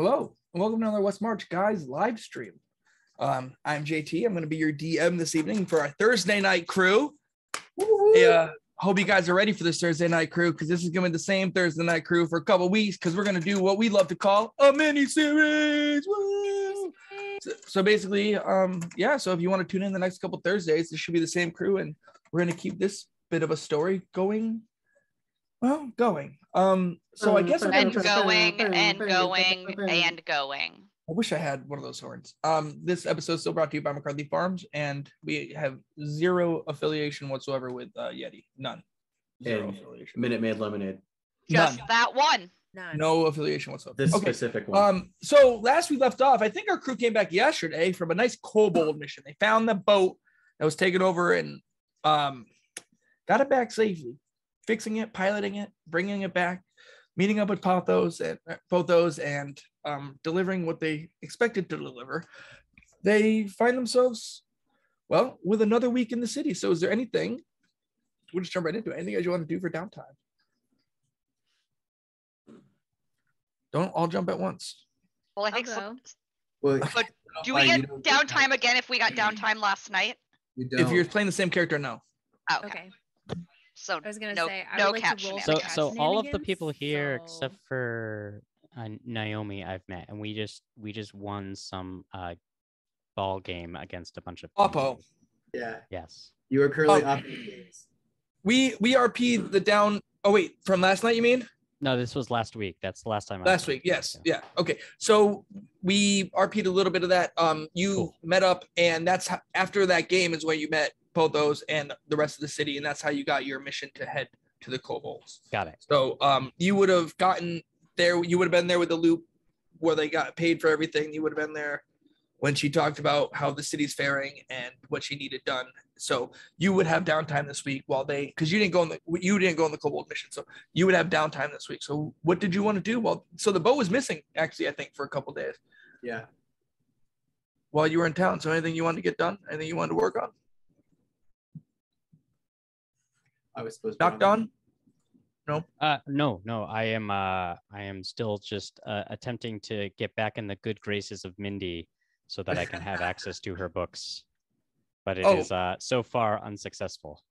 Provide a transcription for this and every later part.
Hello, and welcome to another West March Guys live stream. I'm JT. I'm going to be your DM this evening for our Thursday night crew. Hope you guys are ready for this Thursday night crew, because this is going to be the same Thursday night crew for a couple weeks, because we're going to do what we love to call a mini series. So basically, so if you want to tune in the next couple Thursdays, this should be the same crew, and we're going to keep this bit of a story going. So I guess and going. I wish I had one of those horns. This episode is still brought to you by McCarthy Farms, and we have zero affiliation whatsoever with Yeti. None. Zero affiliation. Minute Maid Lemonade. Just None. that one. None. No affiliation whatsoever. This specific one. So last we left off, I think our crew came back yesterday from a nice kobold mission. They found the boat that was taken over and got it back safely, fixing it, piloting it, bringing it back, meeting up with Pothos and delivering what they expected to deliver. They find themselves, with another week in the city. So is there anything, we'll just jump right into it, anything you want to do for downtime? Don't all jump at once. Well, I think so. Well, but do we get downtime again if we got downtime last night? If you're playing the same character, no. Oh, okay. So I was gonna say, I no would like catch. to roll So all of the people here, except for Naomi, I've met, and we just won some ball game against a bunch of Oppo. Yeah. Yes. You are currently up in games. We RP'd the down. Oh wait, from last night you mean? No, this was last week. That's the last time. Last week, yes, yeah. Okay, so we RP'd a little bit of that. You met up, and that's how, after that game is when you met Pothos and the rest of the city, and that's how you got your mission to head to the kobolds. Got it. So you would have gotten there. You would have been there with the loop where they got paid for everything. You would have been there when she talked about how the city's faring and what she needed done. So you would have downtime this week because you didn't go in the kobold mission. So you would have downtime this week. So what did you want to do? So the boat was missing actually, I think, for a couple days. Yeah. While you were in town. So anything you wanted to get done? Anything you wanted to work on? I was supposed to. Knocked on? No. No. I am still just attempting to get back in the good graces of Mindy, so that I can have access to her books, but it is so far unsuccessful.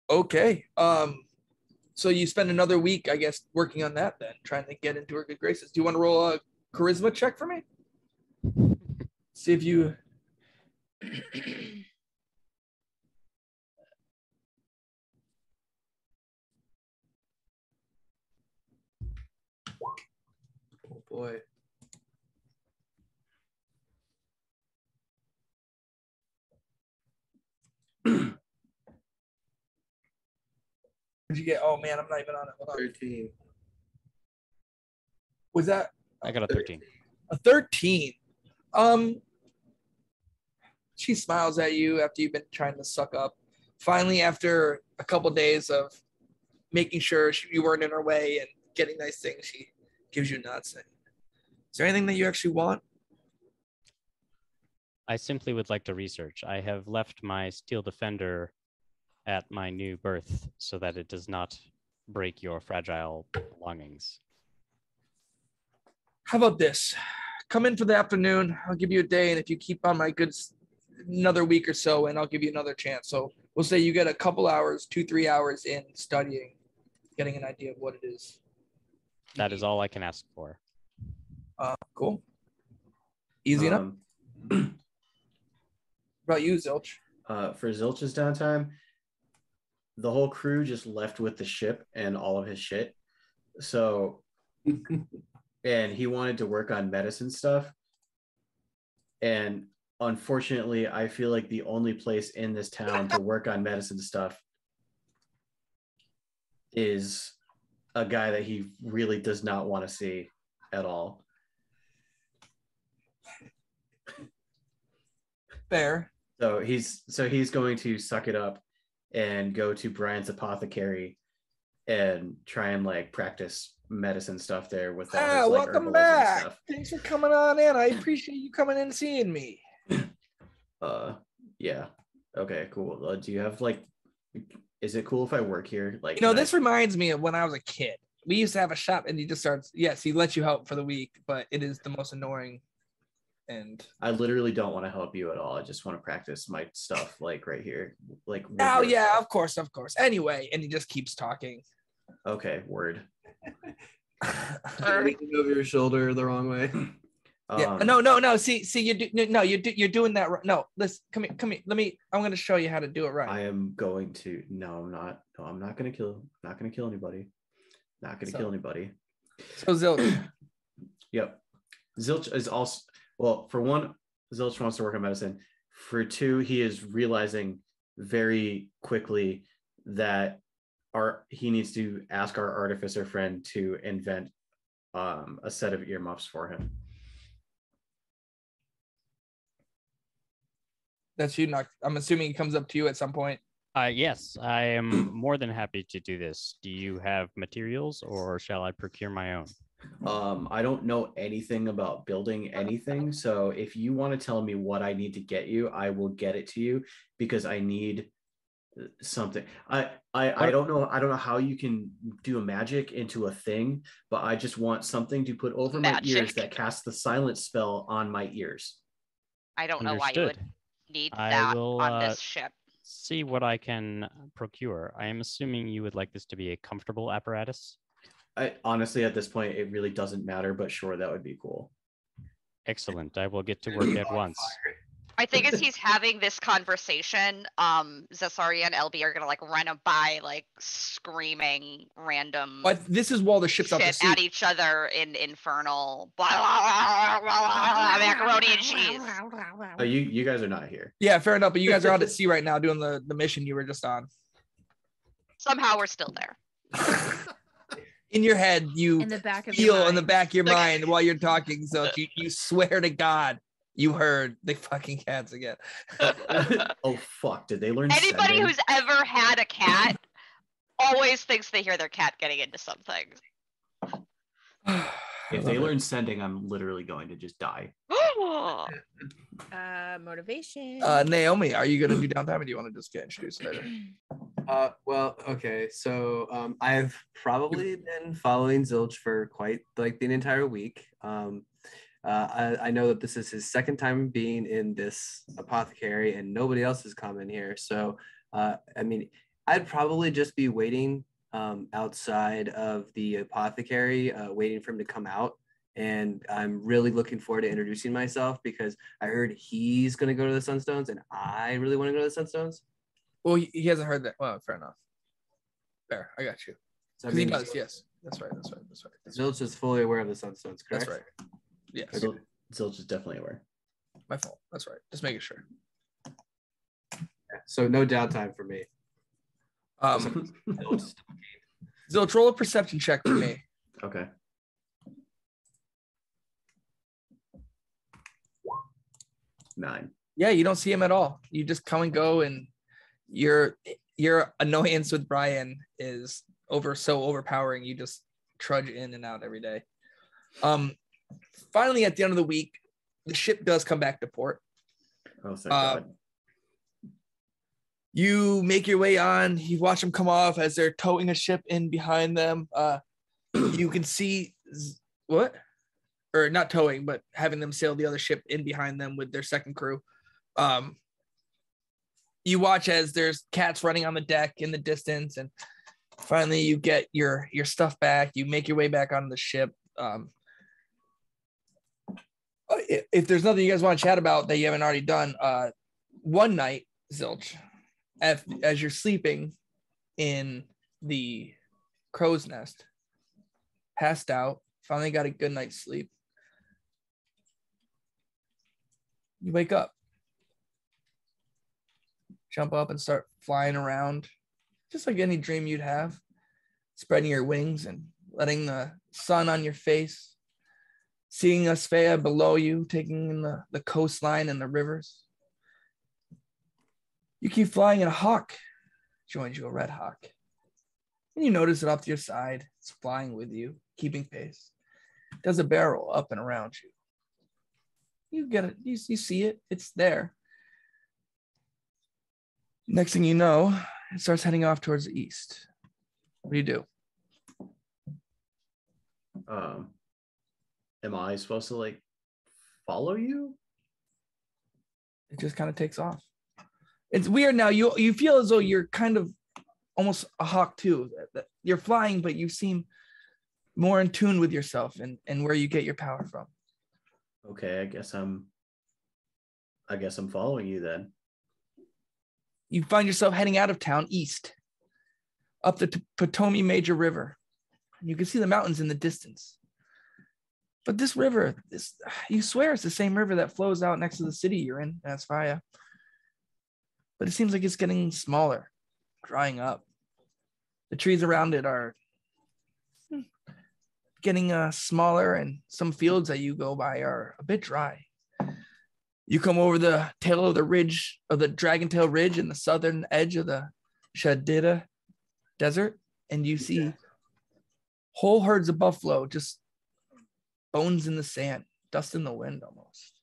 Okay. So you spend another week, I guess, working on that then, trying to get into her good graces. Do you want to roll a charisma check for me? See if you. Oh boy. Did you get? Oh man, I'm not even on it. Hold on. 13. Was that? I got a 13. A 13. She smiles at you after you've been trying to suck up. Finally, after a couple days of making sure you weren't in her way and getting nice things, she gives you nuts. Is there anything that you actually want? I simply would like to research. I have left my Steel Defender at my new berth so that it does not break your fragile belongings. How about this? Come in for the afternoon. I'll give you a day, and if you keep on my goods another week or so, and I'll give you another chance. So we'll say you get a couple hours, 2-3 hours in studying, getting an idea of what it is. That is all I can ask for. Cool. Easy enough. What about you, Zilch? For Zilch's downtime, the whole crew just left with the ship and all of his shit. So, and he wanted to work on medicine stuff. And unfortunately, I feel like the only place in this town to work on medicine stuff is a guy that he really does not want to see at all. Fair. So he's going to suck it up and go to Brian's apothecary and try and like practice medicine stuff there with all his, like, welcome herbalism back. stuff. Thanks for coming on in. I appreciate you coming in and seeing me. Yeah. Okay, cool. Do you have like, is it cool if I work here? Like, this reminds me of when I was a kid. we used to have a shop, and he just starts. Yes, he lets you help for the week, but it is the most annoying. And I literally don't want to help you at all. I just want to practice my stuff, like right here, like. with oh your yeah, stuff. of course. Anyway, and he just keeps talking. Okay, word. Looking over your shoulder the wrong way. Yeah, no. See, you're doing that. No, listen, come here. I'm going to show you how to do it right. I am going to. No, I'm not. No, I'm not going to kill. Not going to kill anybody. Not going to kill anybody. So Zilch. Yep. Zilch is also, well, for one, Zilch wants to work on medicine. For two, he is realizing very quickly that he needs to ask our artificer friend to invent a set of earmuffs for him. That's you. Not. I'm assuming he comes up to you at some point. Yes, I am more than happy to do this. Do you have materials, or shall I procure my own? I don't know anything about building anything, so if you want to tell me what I need to get you, I will get it to you, because I need something. I don't know how you can do a magic into a thing, but I just want something to put over my ears that casts the silence spell on my ears. I don't know why you would need I that will, on this ship. see what I can procure. I am assuming you would like this to be a comfortable apparatus. I honestly, at this point, it really doesn't matter, but sure, that would be cool. Excellent. I will get to work at once. I think as he's having this conversation, Zasari and LB are gonna like run by, like screaming random But this is while the ship's out to shit sea. at each other in infernal macaroni and cheese. Oh, you guys are not here. Yeah, fair enough. But you guys are out at sea right now doing the mission you were just on. Somehow we're still there. In your head, you In the back of feel your in the mind. back of your mind while you're talking. So you swear to God you heard the fucking cats again. Oh fuck! Did they learn? Anybody sending? who's ever had a cat always thinks they hear their cat getting into something. If they learn sending, I'm literally going to just die. Motivation. Naomi, are you gonna do downtime, or do you want to just get introduced later? Well, okay. So I've probably been following Zilch for quite like the entire week. I know that this is his second time being in this apothecary, and nobody else has come in here. So I mean, I'd probably just be waiting outside of the apothecary, waiting for him to come out. And I'm really looking forward to introducing myself, because I heard he's going to go to the Sunstones, and I really want to go to the Sunstones. Well, he hasn't heard that. Well, fair enough. Fair, I got you. So, Because he does. Yes, that's right. Zilch is fully aware of the Sunstones, correct? That's right. Yes, Zilch is definitely aware. my fault. That's right. Just making sure. Yeah, so no downtime for me. Zilch, roll a perception check for me. Okay. Nine. Yeah, you don't see him at all. You just come and go, and your annoyance with Brian is so overpowering. You just trudge in and out every day. Finally, at the end of the week, the ship does come back to port. Oh, thank God. You make your way on. You watch them come off as they're towing a ship in behind them. You can see what? Or not towing, but having them sail the other ship in behind them with their second crew. You watch as there's cats running on the deck in the distance, and finally you get your stuff back. You make your way back onto the ship. If there's nothing you guys want to chat about that you haven't already done, one night, Zilch, as you're sleeping in the crow's nest, passed out, finally got a good night's sleep. You wake up, jump up and start flying around, just like any dream you'd have, spreading your wings and letting the sun on your face, seeing Asphaya below you, taking in the coastline and the rivers. You keep flying, and a hawk joins you, a red hawk. And you notice it off to your side. It's flying with you, keeping pace. It does a barrel up and around you. You get it. You see it. It's there. Next thing you know, it starts heading off towards the east. What do you do? Am I supposed to like follow you? It just kind of takes off. It's weird now. You feel as though you're kind of almost a hawk too. You're flying, but you seem more in tune with yourself and where you get your power from. Okay, I guess I'm following you then. You find yourself heading out of town east, up the Potomac Major River. You can see the mountains in the distance. But this river, you swear it's the same river that flows out next to the city you're in, Asphaya. But it seems like it's getting smaller, drying up. The trees around it are getting smaller, and some fields that you go by are a bit dry. You come over the tail of the ridge, of the Dragon Tail Ridge in the southern edge of the Shadida Desert, and you see whole herds of buffalo, just bones in the sand, dust in the wind almost.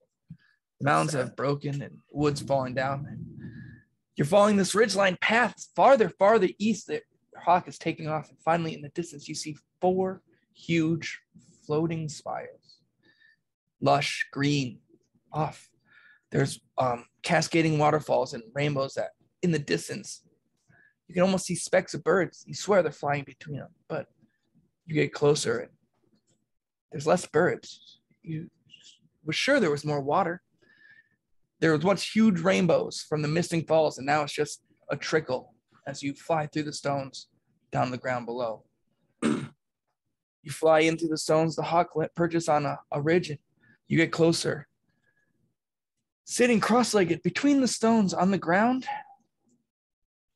The mountains have broken and woods falling down. And you're following this ridgeline path farther east. The hawk is taking off, and finally in the distance you see 4 huge floating spires, lush green off. There's cascading waterfalls and rainbows that in the distance you can almost see specks of birds. You swear they're flying between them, but you get closer and there's less birds. You were sure there was more water. There was once huge rainbows from the misting falls, and now it's just a trickle as you fly through the stones down the ground below. You fly in through the stones, the hawk perches on a ridge, and you get closer. Sitting cross-legged between the stones on the ground,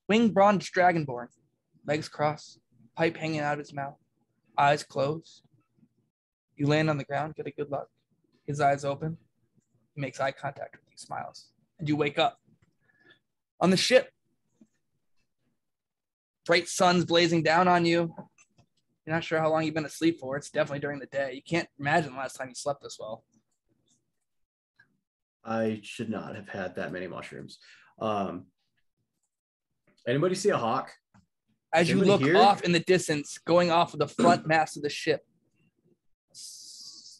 winged bronze dragonborn, legs crossed, pipe hanging out of his mouth, eyes closed. You land on the ground, get a good look. His eyes open. He makes eye contact with you, smiles, and you wake up. On the ship, bright sun's blazing down on you. You're not sure how long you've been asleep for. It's definitely during the day. You can't imagine the last time you slept this well. I should not have had that many mushrooms. Anybody see a hawk? As you look off in the distance, going off of the front mast of the ship,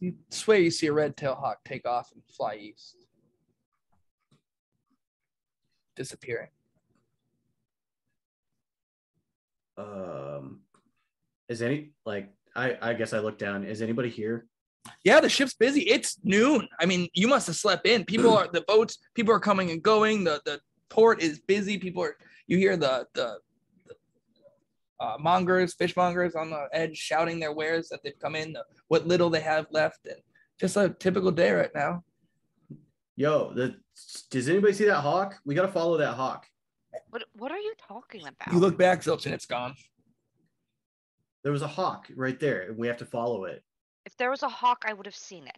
you swear you see a red-tailed hawk take off and fly east, disappearing. Is any I guess I look down. Is anybody here? Yeah, the ship's busy. It's noon. I mean, you must have slept in. People are coming and going. The port is busy. You hear the fishmongers on the edge shouting their wares that they've come in, what little they have left, and just a typical day right now. Yo, does anybody see that hawk? We got to follow that hawk. What are you talking about? You look back, Zilch, and it's gone. There was a hawk right there, and we have to follow it. If there was a hawk, I would have seen it.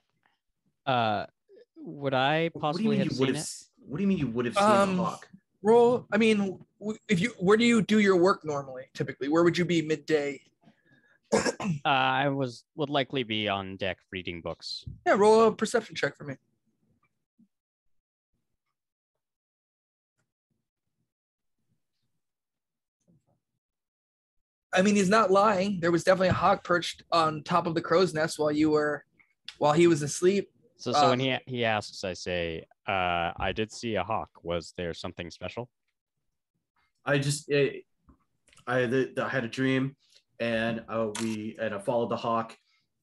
Would I possibly have seen it? What do you mean you would have seen a hawk? Roll. I mean, where do you do your work normally? Typically, where would you be midday? I would likely be on deck reading books. Yeah, roll a perception check for me. I mean, he's not lying. There was definitely a hawk perched on top of the crow's nest while he was asleep. So when he asks, I say, I did see a hawk. Was there something special? I had a dream, and I followed the hawk,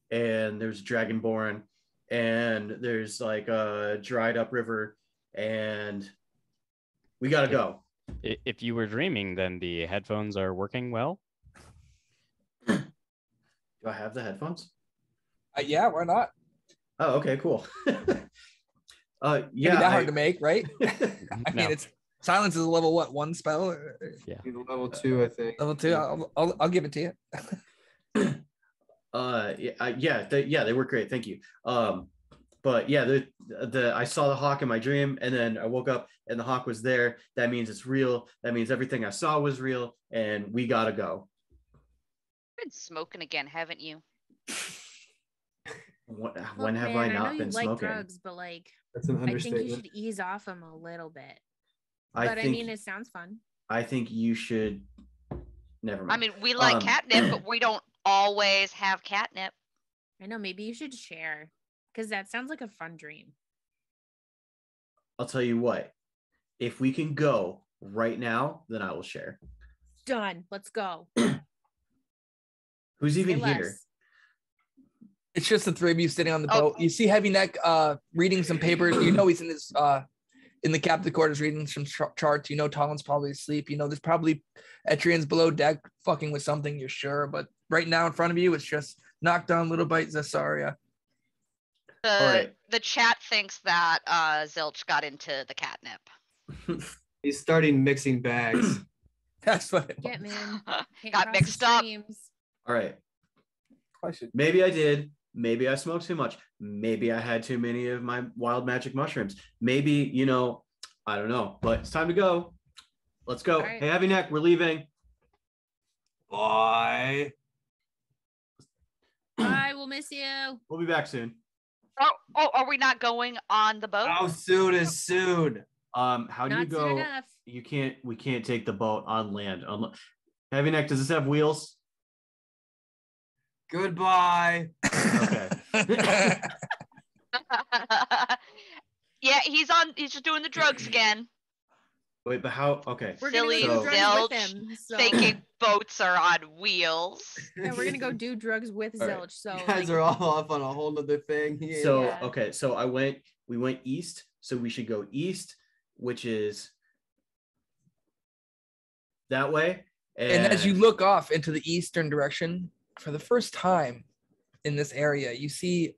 and there's dragonborn, and there's like a dried up river, and we gotta go. If you were dreaming, then the headphones are working well. Do I have the headphones? Yeah, why not? Oh, okay, cool. Yeah, maybe that hard to make, right? I mean, it's silence is a level what, 1 spell? Yeah, level 2, I think. Level 2. I'll give it to you. They work great. Thank you. But yeah, I saw the hawk in my dream, and then I woke up and the hawk was there. That means it's real. That means everything I saw was real, and we gotta go. You've been smoking again, haven't you? When have I not been smoking? Like drugs, but that's an understatement. I think you should ease off them a little bit. I mean, it sounds fun. I think you should. Never mind. I mean, we like catnip, but we don't always have catnip. I know, maybe you should share because that sounds like a fun dream. I'll tell you what. If we can go right now, then I will share. Done. Let's go. Who's even Say here? less. It's just the three of you sitting on the Oh. boat. You see Heavy Neck reading some papers. You know he's in his in the captain's quarters reading some charts. You know Talon's probably asleep. You know there's probably Etrian's below deck fucking with something, you're sure. But right now in front of you, it's just knocked down Little Bite Zesaria. The chat thinks that Zilch got into the catnip. He's starting mixing bags. That's what it Get man. Can't Got cross the mixed up. streams. All right. question. Maybe I did. Maybe I smoked too much. Maybe I had too many of my wild magic mushrooms. Maybe, I don't know. But it's time to go. Let's go. Right. Hey, Heavy Neck, we're leaving. Bye. Bye, we'll miss you. We'll be back soon. Oh, are we not going on the boat? How soon is soon? How do you Not soon go? enough. We can't take the boat on land. Heavy Neck, does this have wheels? Goodbye. Okay. Yeah, he's just doing the drugs again. Wait, but how? Okay. We're gonna Silly go do drugs Zilch, with him. So thinking boats are on wheels. yeah, we're gonna go do drugs with All right. Zilch. So You guys like, are all off on a whole nother thing. So Yeah. okay, so we went east, so we should go east, which is that way. And as you look off into the eastern direction, for the first time in this area, you see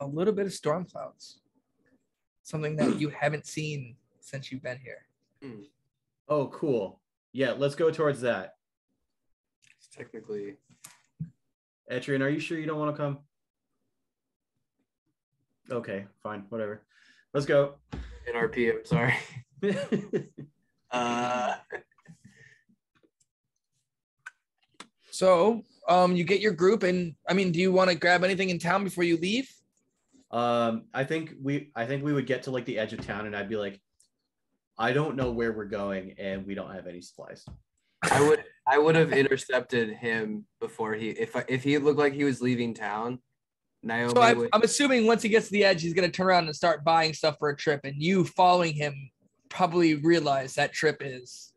a little bit of storm clouds. Something that you haven't seen since you've been here. Oh, cool. Yeah, let's go towards that. It's technically. Etrian, are you sure you don't want to come? Okay, fine, whatever. Let's go. NRP, I'm sorry. So, you get your group, and I mean, do you want to grab anything in town before you leave? I think we would get to like the edge of town, and I'd be like, I don't know where we're going, and we don't have any supplies. I would have intercepted him before if he looked like he was leaving town. Naomi So would. I'm assuming once he gets to the edge, he's going to turn around and start buying stuff for a trip, and you following him probably realize that trip is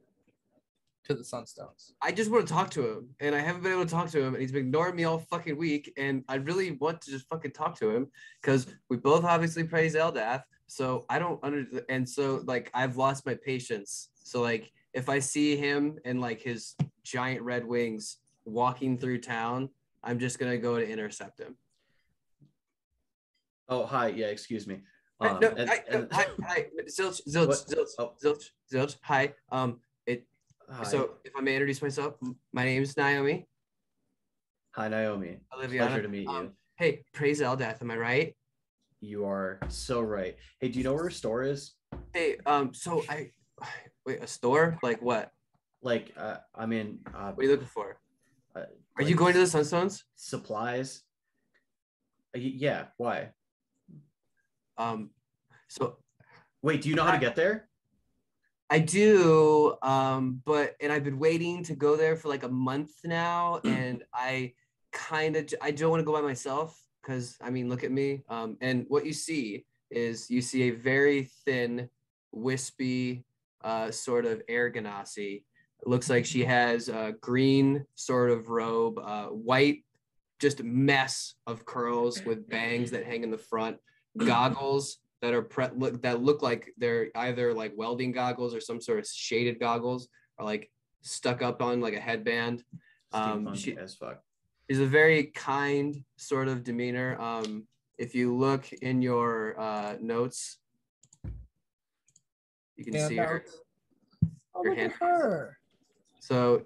to the Sunstones. I just want to talk to him, and I haven't been able to talk to him, and he's been ignoring me all fucking week, and I really want to just fucking talk to him because we both obviously praise Eldath, so I don't and so like I've lost my patience. So like if I see him and like his giant red wings walking through town, I'm just gonna go to intercept him. Oh, hi. Yeah, excuse me. Hi, Zilch. Hi. Hi. So if I may introduce myself, my name is Naomi. Hi, Naomi. Olivia. Pleasure to meet you. Hey, praise Eldath. Am I right? You are so right. Hey, do you know where a store is? Hey, so wait, a store? Like what? Like, What are you looking for? Are like you going to the Sunstones? supplies? Yeah. Why? So Wait, do you know how to get there? I do, but I've been waiting to go there for like a month now, and I don't want to go by myself because look at me. And what you see is a very thin, wispy, sort of air ganassi. It looks like she has a green sort of robe, white, just mess of curls with bangs that hang in the front, goggles that are that look like they're either like welding goggles or some sort of shaded goggles, or like stuck up on like a headband. Steampunk as fuck. She's a very kind sort of demeanor. If you look in your notes, you can see her. Oh, Her look hand. at her. So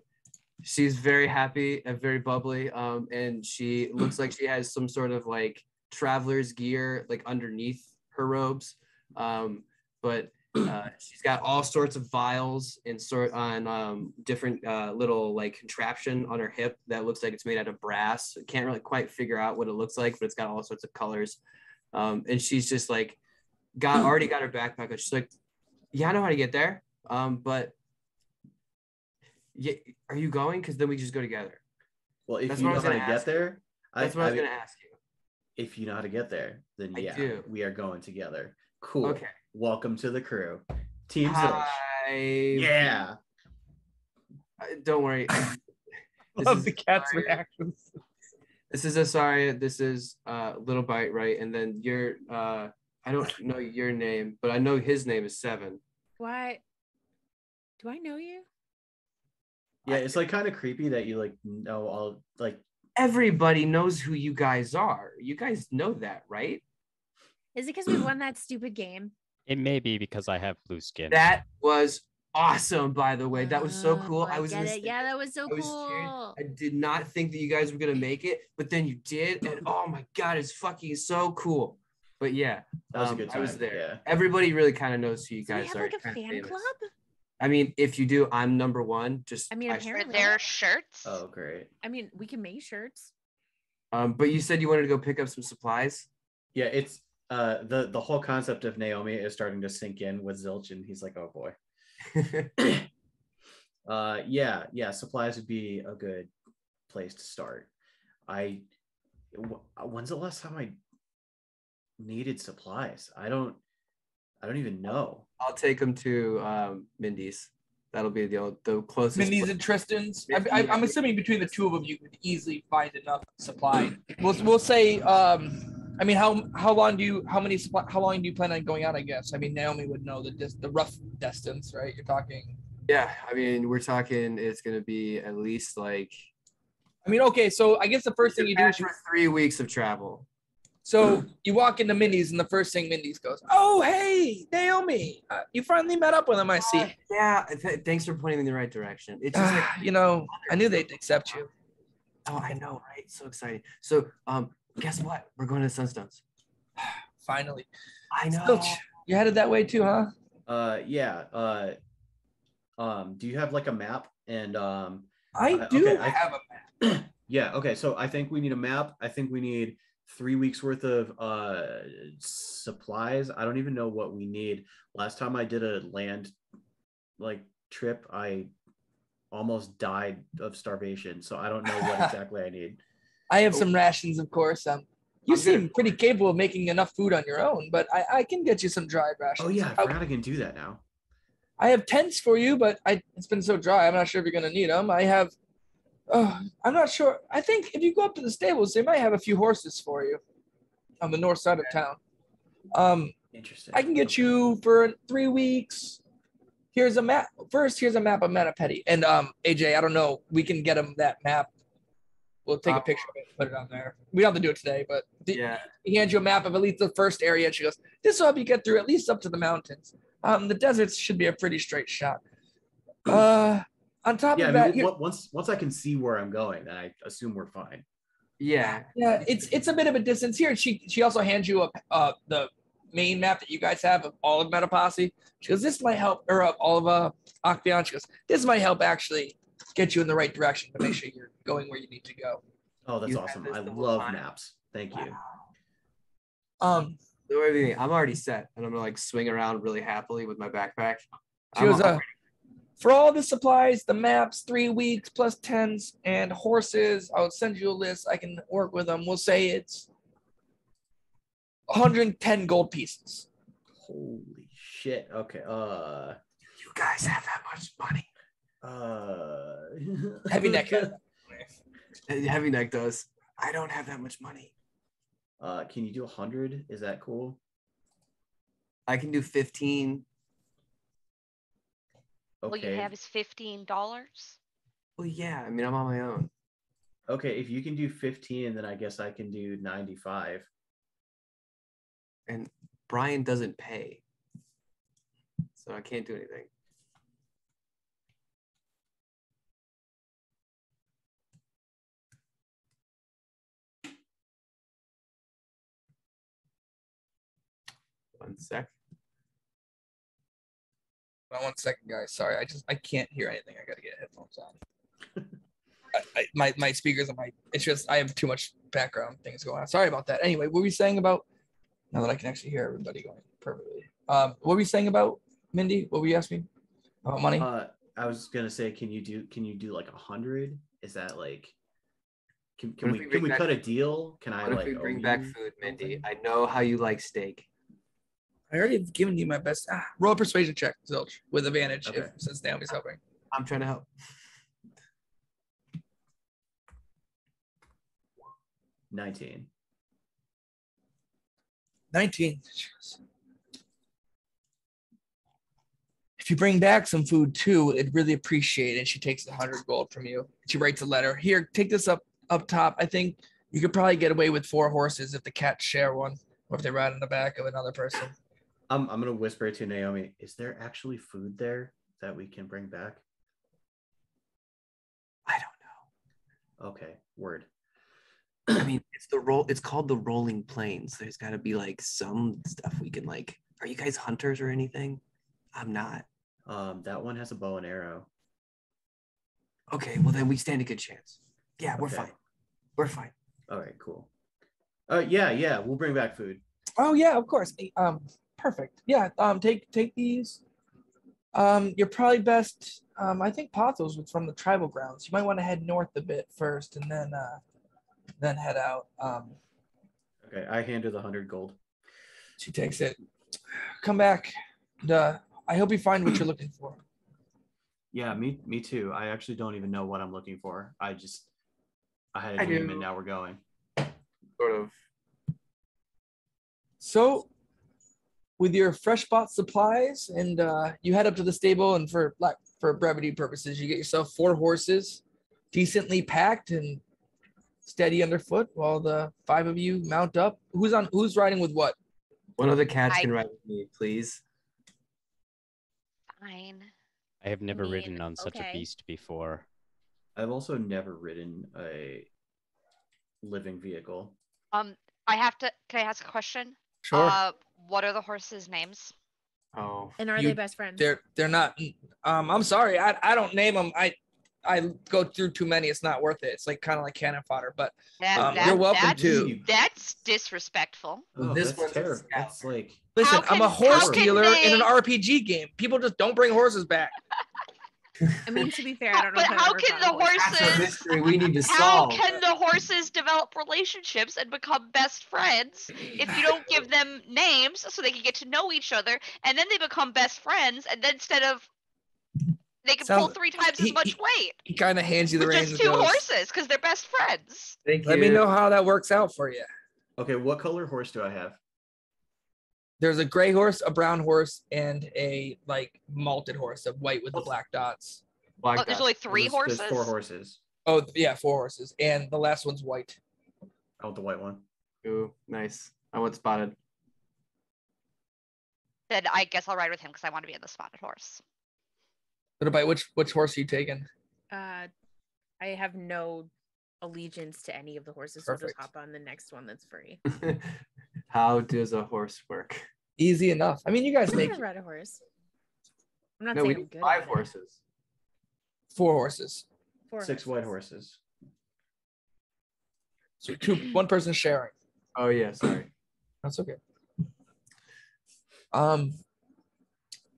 she's very happy and very bubbly. And she looks like she has some sort of like traveler's gear like underneath her robes. But she's got all sorts of vials and different little like contraption on her hip that looks like it's made out of brass. Can't really quite figure out what it looks like, but it's got all sorts of colors. And she's just like already got her backpack. But she's like, yeah, I know how to get there. But yeah, are you going? Because then we just go together. Well, if That's you what I know was how to gonna get ask. there, That's what I was gonna ask you. if you know how to get there, then I yeah, do. we are going together. Cool. Okay. Welcome to the crew. Team Zilch. Hi. Yeah. Don't worry. Love the cat's reactions. This is Asaria. This is Little Bite, right? And then you're I don't know your name, but I know his name is Seven. What? Do I know you? Yeah, it's like kind of creepy that you like know all like Everybody knows who you guys are. You guys know that, right? Is it because we won that stupid game? It may be because I have blue skin. That was awesome, by the way. That was so cool. I was gonna get it. Yeah, that was so I was scared. cool. I did not think that you guys were gonna make it, but then you did, and oh my god, it's fucking so cool. But yeah, that was a good time. I was there. Yeah. Everybody really kind of knows who you Do we guys have are. like a It's kinda fan famous. club? I mean, if you do, I'm number one. Just I mean, Are apparently. there shirts? Oh, great. I mean, we can make shirts. But you said you wanted to go pick up some supplies. Yeah, it's the whole concept of Naomi is starting to sink in with Zilch, and he's like, oh boy. Yeah, supplies would be a good place to start. When's the last time I needed supplies? I don't even know. I'll take them to Mindy's. That'll be the closest. Mindy's place. and Tristan's. Yeah. I'm assuming between the two of you could easily find enough supply. We'll say. I mean, how long do you plan on going out? I guess. I mean, Naomi would know the rough distance, right? You're talking. Yeah, I mean, we're talking. It's gonna be at least like. I mean, okay. So I guess the first thing you do is for 3 weeks of travel. So you walk into Mindy's, and the first thing Mindy's goes, "Oh, hey, Naomi, you finally met up with him, I see." Yeah, thanks for pointing me in the right direction. It's just like, you know, I knew they'd accept you. oh, I know, right? So exciting. So, guess what? We're going to Sunstones. Finally. I know. Still, you headed that way too, huh? Yeah. Do you have like a map? And I do okay, have a map. Yeah. Okay. So I think we need a map. I think we need 3 weeks worth of supplies. I don't even know what we need. Last time I did a land like trip, I almost died of starvation. So I don't know what exactly I need. I have some rations, of course. You seem pretty capable of making enough food on your own, but I can get you some dried rations. Oh yeah, I forgot I can do that now. I have tents for you, but it's been so dry. I'm not sure if you're gonna need them. I'm not sure. I think if you go up to the stables, they might have a few horses for you on the north side of town. Interesting. I can get you for 3 weeks. Here's a map. First, here's a map of Metapetti. And AJ, I don't know. We can get him that map. We'll take a picture of it and put it on there. We don't have to do it today, but he hands you a map of at least the first area. And she goes, "This will help you get through at least up to the mountains. The deserts should be a pretty straight shot." On top of that, once I can see where I'm going, then I assume we're fine. Yeah. Yeah, it's a bit of a distance here. And she also hands you the main map that you guys have of all of Metaposse. She goes, "This might help," or all of Octeon. She goes, "This might help actually get you in the right direction to make sure you're going where you need to go." Oh, that's awesome. I love maps. Thank you. I'm already set, and I'm gonna like swing around really happily with my backpack. She goes, "For all the supplies, the maps, 3 weeks plus tents and horses, I'll send you a list. I can work with them. We'll say it's 110 gold pieces." Holy shit. Okay. You guys have that much money? Heavy neck. Heavy neck does. I don't have that much money. Can you do 100? Is that cool? I can do 15. All you have is $15. Well, yeah. I mean, I'm on my own. Okay, if you can do 15, then I guess I can do 95. And Brian doesn't pay, so I can't do anything. One sec. 1 second, guys. Sorry, I can't hear anything. I gotta get headphones on. My speakers on it's just I have too much background things going on. Sorry about that. Anyway, what were we saying about? Now that I can actually hear everybody going perfectly. What were we saying about Mindy? What were you asking about money? I was gonna say, can you do like 100? Is that like? Can What if we we can bring we back cut a food? deal? Can I What if like we bring owe back you food, Mindy? something? I know how you like steak. I already have given you my best. Roll a persuasion check, Zilch, with advantage Okay. since Naomi's helping. I'm trying to help. 19. 19. If you bring back some food too, I'd really appreciate it. She takes 100 gold from you. She writes a letter. Here, take this up top. I think you could probably get away with 4 horses if the cats share one, or if they ride on the back of another person. I'm gonna whisper to Naomi. Is there actually food there that we can bring back? I don't know. Okay, word. I mean, it's called the Rolling Plains. There's got to be like some stuff we can like. Are you guys hunters or anything? I'm not. That one has a bow and arrow. Okay, well then we stand a good chance. Yeah, we're Okay. fine. We're fine. All right, cool. Yeah, we'll bring back food. Oh yeah, of course. Perfect. Yeah. Take these. You're probably best. I think Pathos was from the tribal grounds. You might want to head north a bit first, and then head out. Okay, I hand her the 100 gold. She takes it. Come back. And, I hope you find what you're looking for. Yeah, me too. I actually don't even know what I'm looking for. I had a I dream do. and now we're going. Sort of. So, with your fresh bought supplies, and you head up to the stable, and for brevity purposes, you get yourself 4 horses, decently packed and steady underfoot, while the 5 of you mount up. Who's riding with what? One of the cats I- can ride with me, please. Fine. I have never mean, ridden on such a okay. beast before. I've also never ridden a living vehicle. Can I ask a question? Sure. What are the horses' names? Oh, And are they best friends? They're not. I'm sorry. I don't name them. I go through too many. It's not worth it. It's like kind of like cannon fodder. But you're welcome to. That's disrespectful. Oh, This that's one's a terrible. scout. That's like Listen, I'm a horse how can dealer in an they- RPG game. People just don't bring horses back. I mean, to be fair, I don't know. But if I've how ever can fought a the horse. that's a horses- mystery we need to How solve. can the horses develop relationships and become best friends if you don't give them names so they can get to know each other, and then they become best friends, and then instead of they can pull Sounds- 3 times as much weight He kind of hands you the with reins just and 2 goes, horses because they're best friends. Thank let you. me know how that works out for you. okay. What color horse do I have? There's a gray horse, a brown horse, and a like malted horse, a white with the black dots. Black Oh, there's dots. only 3 There's horses. 4 horses. Oh yeah, 4 horses, and the last one's white. I want the white one. Ooh, nice. I want spotted. Then I guess I'll ride with him because I want to be in the spotted horse. What about which horse are you taking? I have no allegiance to any of the horses, so I'll just Perfect. hop on the next one that's free. How does a horse work? Easy enough. I mean, you guys I'm make gonna ride a horse. I'm not No, we saying I'm need good. 5 at it. horses. 4 horses. 4 6 white horses. So one person sharing. Oh yeah, sorry. That's okay.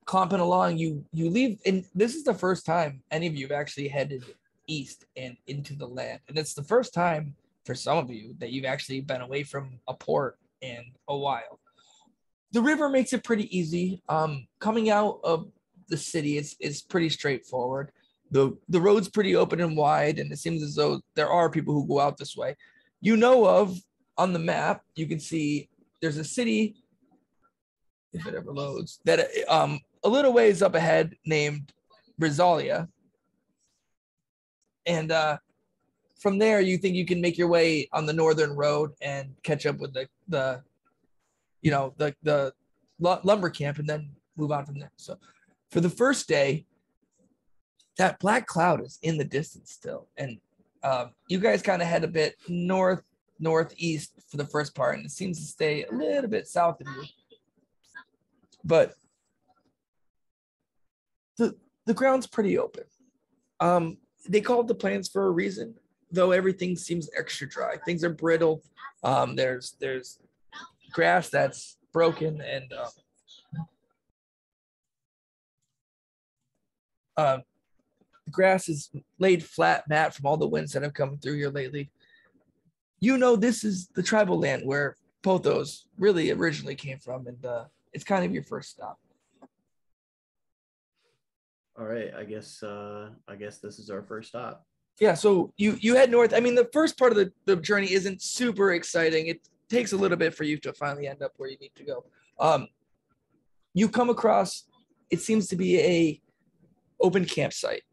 Clomping along, you leave, and this is the first time any of you have actually headed east and into the land, and it's the first time for some of you that you've actually been away from a port in a while. The river makes it pretty easy. Coming out of the city, it's pretty straightforward. The road's pretty open and wide, and it seems as though there are people who go out this way. You know of on the map, you can see there's a city, if it ever loads, that a little ways up ahead named Rizalia. And from there, you think you can make your way on the northern road and catch up with the lumber camp, and then move on from there. So for the first day, that black cloud is in the distance still, and you guys kind of head a bit northeast for the first part, and it seems to stay a little bit south of you. But the ground's pretty open. They called the plans for a reason, though everything seems extra dry. Things are brittle. There's grass that's broken, and the grass is laid flat, matte from all the winds that have come through here lately. this is the tribal land where Pothos really originally came from, and it's kind of your first stop. All right, I guess this is our first stop. Yeah, so you head north. I mean, the first part of the journey isn't super exciting. It takes a little bit for you to finally end up where you need to go. You come across, it seems to be a open campsite.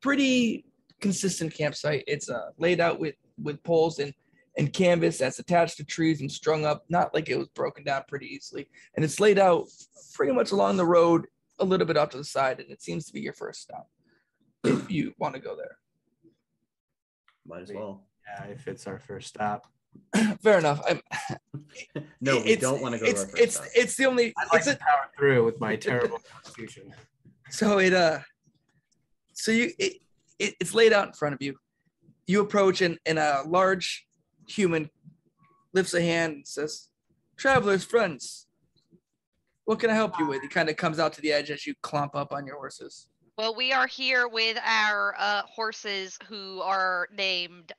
Pretty consistent campsite. It's laid out with poles and canvas that's attached to trees and strung up, not like it was broken down pretty easily. And it's laid out pretty much along the road, a little bit off to the side, and it seems to be your first stop if you want to go there. Might as well. Yeah, if it's our first stop. Fair enough. No, we don't want to go to our first stop. It's the only. I'd like to power through with my terrible constitution. So it's laid out in front of you. You approach and a large human lifts a hand and says, "Travelers, friends, what can I help you with?" He kind of comes out to the edge as you clomp up on your horses. Well, we are here with our horses who are named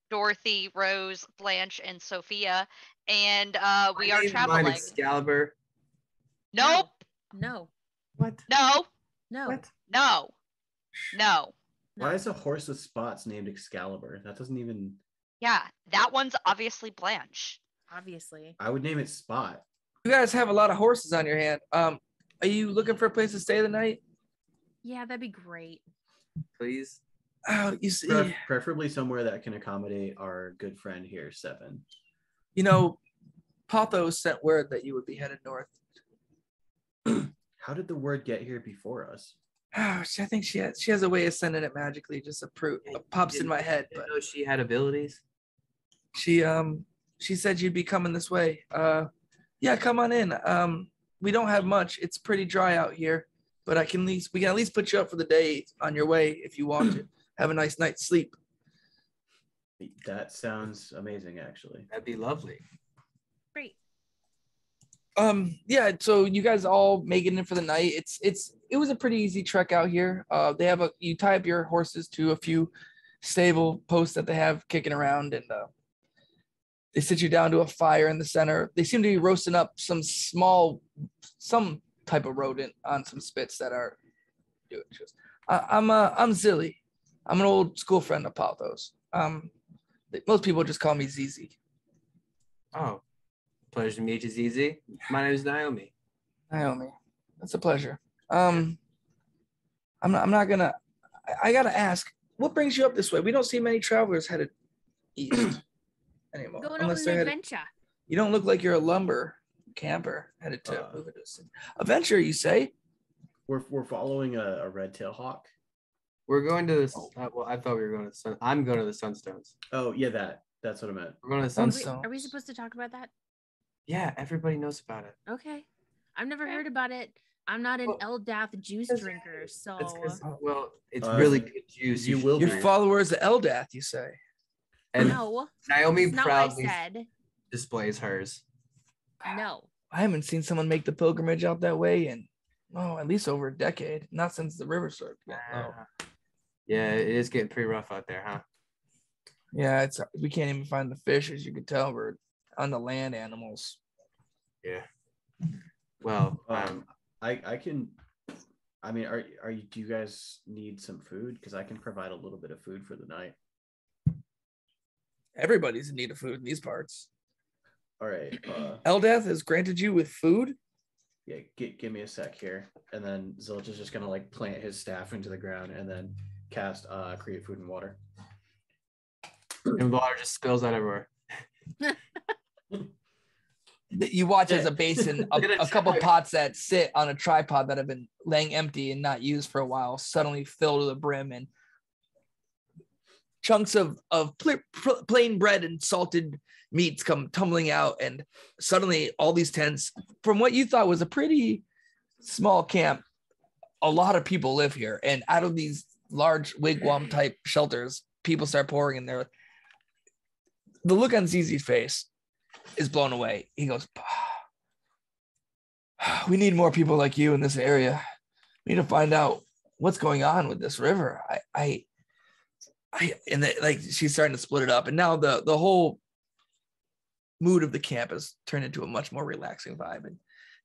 Dorothy, Rose, Blanche, and Sophia, and we are traveling. Excalibur. Nope. No. What? No. No. What? No. No. Why is a horse with spots named Excalibur? That doesn't even. Yeah, that one's obviously Blanche. Obviously. I would name it Spot. You guys have a lot of horses on your hand. Are you looking for a place to stay the night? Yeah, that'd be great. Please. Oh, you see, Preferably somewhere that can accommodate our good friend here, Seven. Pothos sent word that you would be headed north. How did the word get here before us? Oh, I think she has a way of sending it magically. Just pops in my head. But know she had abilities. she said you'd be coming this way. Yeah, come on in. We don't have much. It's pretty dry out here, but we can at least put you up for the day on your way if you want to have a nice night's sleep. That sounds amazing, actually. That'd be lovely. Great. Yeah, so you guys all make it in for the night. It was a pretty easy trek out here. You tie up your horses to a few stable posts that they have kicking around, and they sit you down to a fire in the center. They seem to be roasting up some type of rodent on some spits that are doing. I'm Zilly. I'm an old school friend of Pothos. Most people just call me ZZ. Oh, pleasure to meet you, ZZ. My name is Naomi. Naomi, that's a pleasure. I'm not gonna. I gotta ask, what brings you up this way? We don't see many travelers headed east anymore. Going on unless an they're headed. adventure. You don't look like you're a lumber camper headed to move into a city. Adventure, you say? We're following a red tail hawk. We're going to this. Well, I thought we were going to the Sun. I'm going to the Sunstones. Oh yeah, that's what I meant. We're going to the Sunstones. Are we supposed to talk about that? Yeah, everybody knows about it. Okay. I've never heard about it. I'm not an Eldath juice drinker, so. It's really good juice. You're followers of Eldath, you say? And no. Naomi That's not proudly what I said. displays hers. No. I haven't seen someone make the pilgrimage out that way in at least over a decade. Not since the river started. Yeah, it is getting pretty rough out there, huh? Yeah, we can't even find the fish, as you can tell. We're on the land animals. Yeah. Well, I can. I mean, do you guys need some food? Because I can provide a little bit of food for the night. Everybody's in need of food in these parts. All right. Eldath has granted you with food? Yeah, give me a sec here. And then Zilch is just going to plant his staff into the ground and then cast create food and water. And water just spills out everywhere. You watch as a basin, a couple pots that sit on a tripod that have been laying empty and not used for a while suddenly fill to the brim, and chunks of plain bread and salted meats come tumbling out, and suddenly all these tents, from what you thought was a pretty small camp, a lot of people live here, and out of these large wigwam type shelters, people start pouring in there. The look on ZZ's face is blown away. He goes, "We need more people like you in this area. We need to find out what's going on with this river. like she's starting to split it up, and now the whole mood of the camp has turned into a much more relaxing vibe, and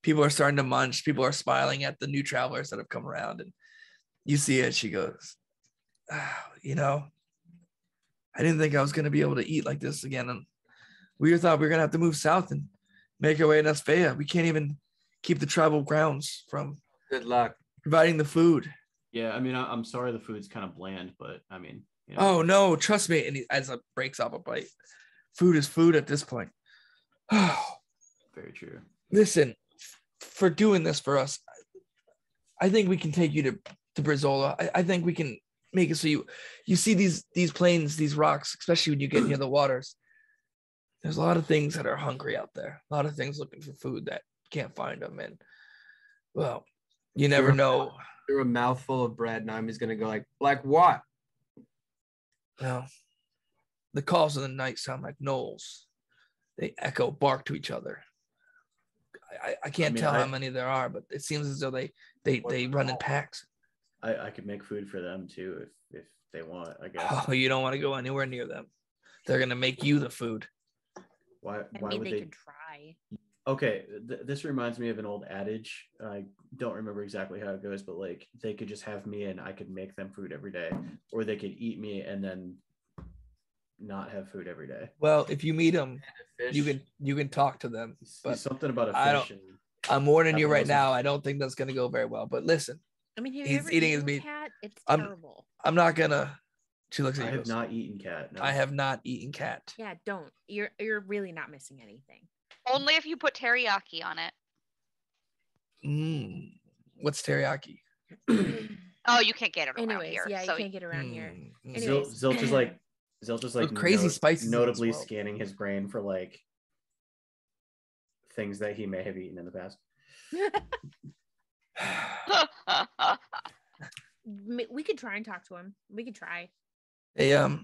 people are starting to munch. People are smiling at the new travelers that have come around, and you see it. She goes, I didn't think I was going to be able to eat like this again. And we thought we were going to have to move south and make our way in Asphaya. We can't even keep the tribal grounds from Good luck providing the food. Yeah, I mean, I'm sorry the food's kind of bland, but I mean, Oh no, trust me. And he as it breaks up a bite. Food is food at this point. Very true. Listen, for doing this for us, I think we can take you to Brizola. I think we can make it so you see these plains, these rocks, especially when you get near the waters. There's a lot of things that are hungry out there. A lot of things looking for food that can't find them. And well, you never know. Through a mouthful of bread, Naomi's gonna go like what? No. The calls of the night sound like gnolls. They echo, bark to each other. I can't tell how many there are, but it seems as though they run in packs. I could make food for them too if they want, I guess. Oh, you don't want to go anywhere near them. They're gonna make you the food. Why I mean, would they they? could try. Okay, this reminds me of an old adage. I don't remember exactly how it goes, but like they could just have me and I could make them food every day, or they could eat me and then not have food every day. Well, if you meet them, Fish. you can talk to them. But Something about I a don't- fish. I'm warning you right Capitalism. now. I don't think that's gonna go very well. But listen, I mean, have He's you ever eating his eaten meat. cat? It's I'm- terrible. I'm not gonna. She looks I at you. have goes, not eaten cat. No. I have not eaten cat. Yeah, don't. You're really not missing anything. Only if you put teriyaki on it. What's teriyaki? Oh, you can't get it around Anyways, here. yeah, you so can't get around here. Mm. Anyways. Zilch is like crazy spices in this notably world. scanning his brain for like things that he may have eaten in the past. We could try and talk to him. We could try. Hey, well,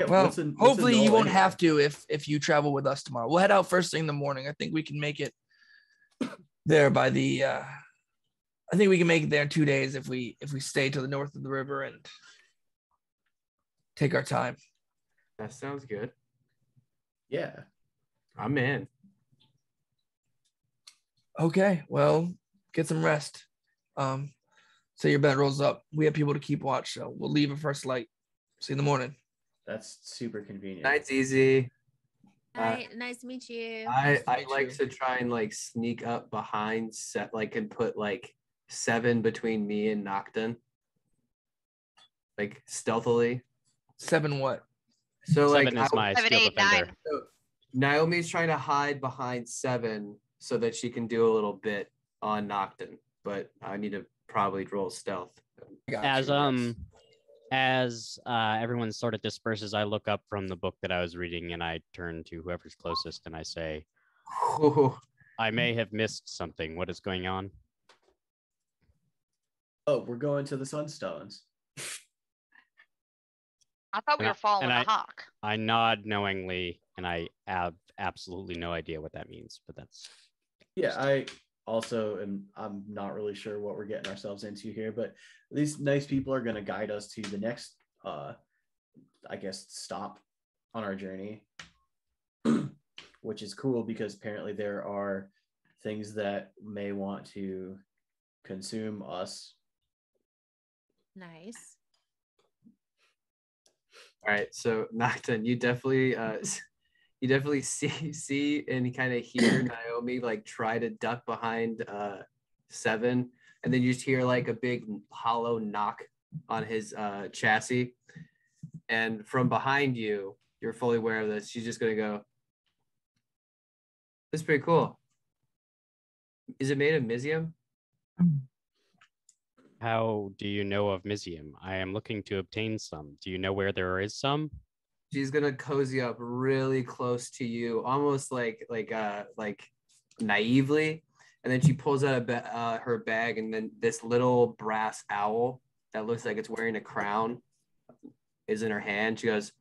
what's a hopefully you null won't anyway? have to if you travel with us tomorrow. We'll head out first thing in the morning. I think we can make it there by the. I think we can make it there in 2 days if we stay to the north of the river and take our time. That sounds good. Yeah. I'm in. Okay, well, get some rest. So your bed rolls up. We have people to keep watch, so we'll leave at first light. See you in the morning. That's super convenient. Night's easy. Nice to meet you. Nice to I meet like you. to try and like sneak up behind set like and put like 7 between me and Nocton. Like stealthily. 7 what? So like 7 is my 7, skill 8, defender. 9. so Naomi's trying to hide behind 7 so that she can do a little bit on Nocton, but I need to probably roll stealth. I got As you, yes. everyone sort of disperses, I look up from the book that I was reading and I turn to whoever's closest and I say, Ooh, I may have missed something. What is going on? Oh, we're going to the Sunstones. I thought we And were following and a hawk. I nod knowingly and I have absolutely no idea what that means, but that's Yeah, I also I'm not really sure what we're getting ourselves into here, but these nice people are going to guide us to the next I guess stop on our journey, which is cool because apparently there are things that may want to consume us. Nice. all right, so Nocton, you definitely see and kind of hear Naomi like try to duck behind 7, and then you just hear like a big hollow knock on his chassis, and from behind you, you're fully aware of this. She's just gonna go, "This is pretty cool. Is it made of Mizium?" how do you know of Mizium? I am looking to obtain some. Do you know where there is some? She's gonna cozy up really close to you, almost like naively, and then she pulls out her bag, and then this little brass owl that looks like it's wearing a crown is in her hand. She goes,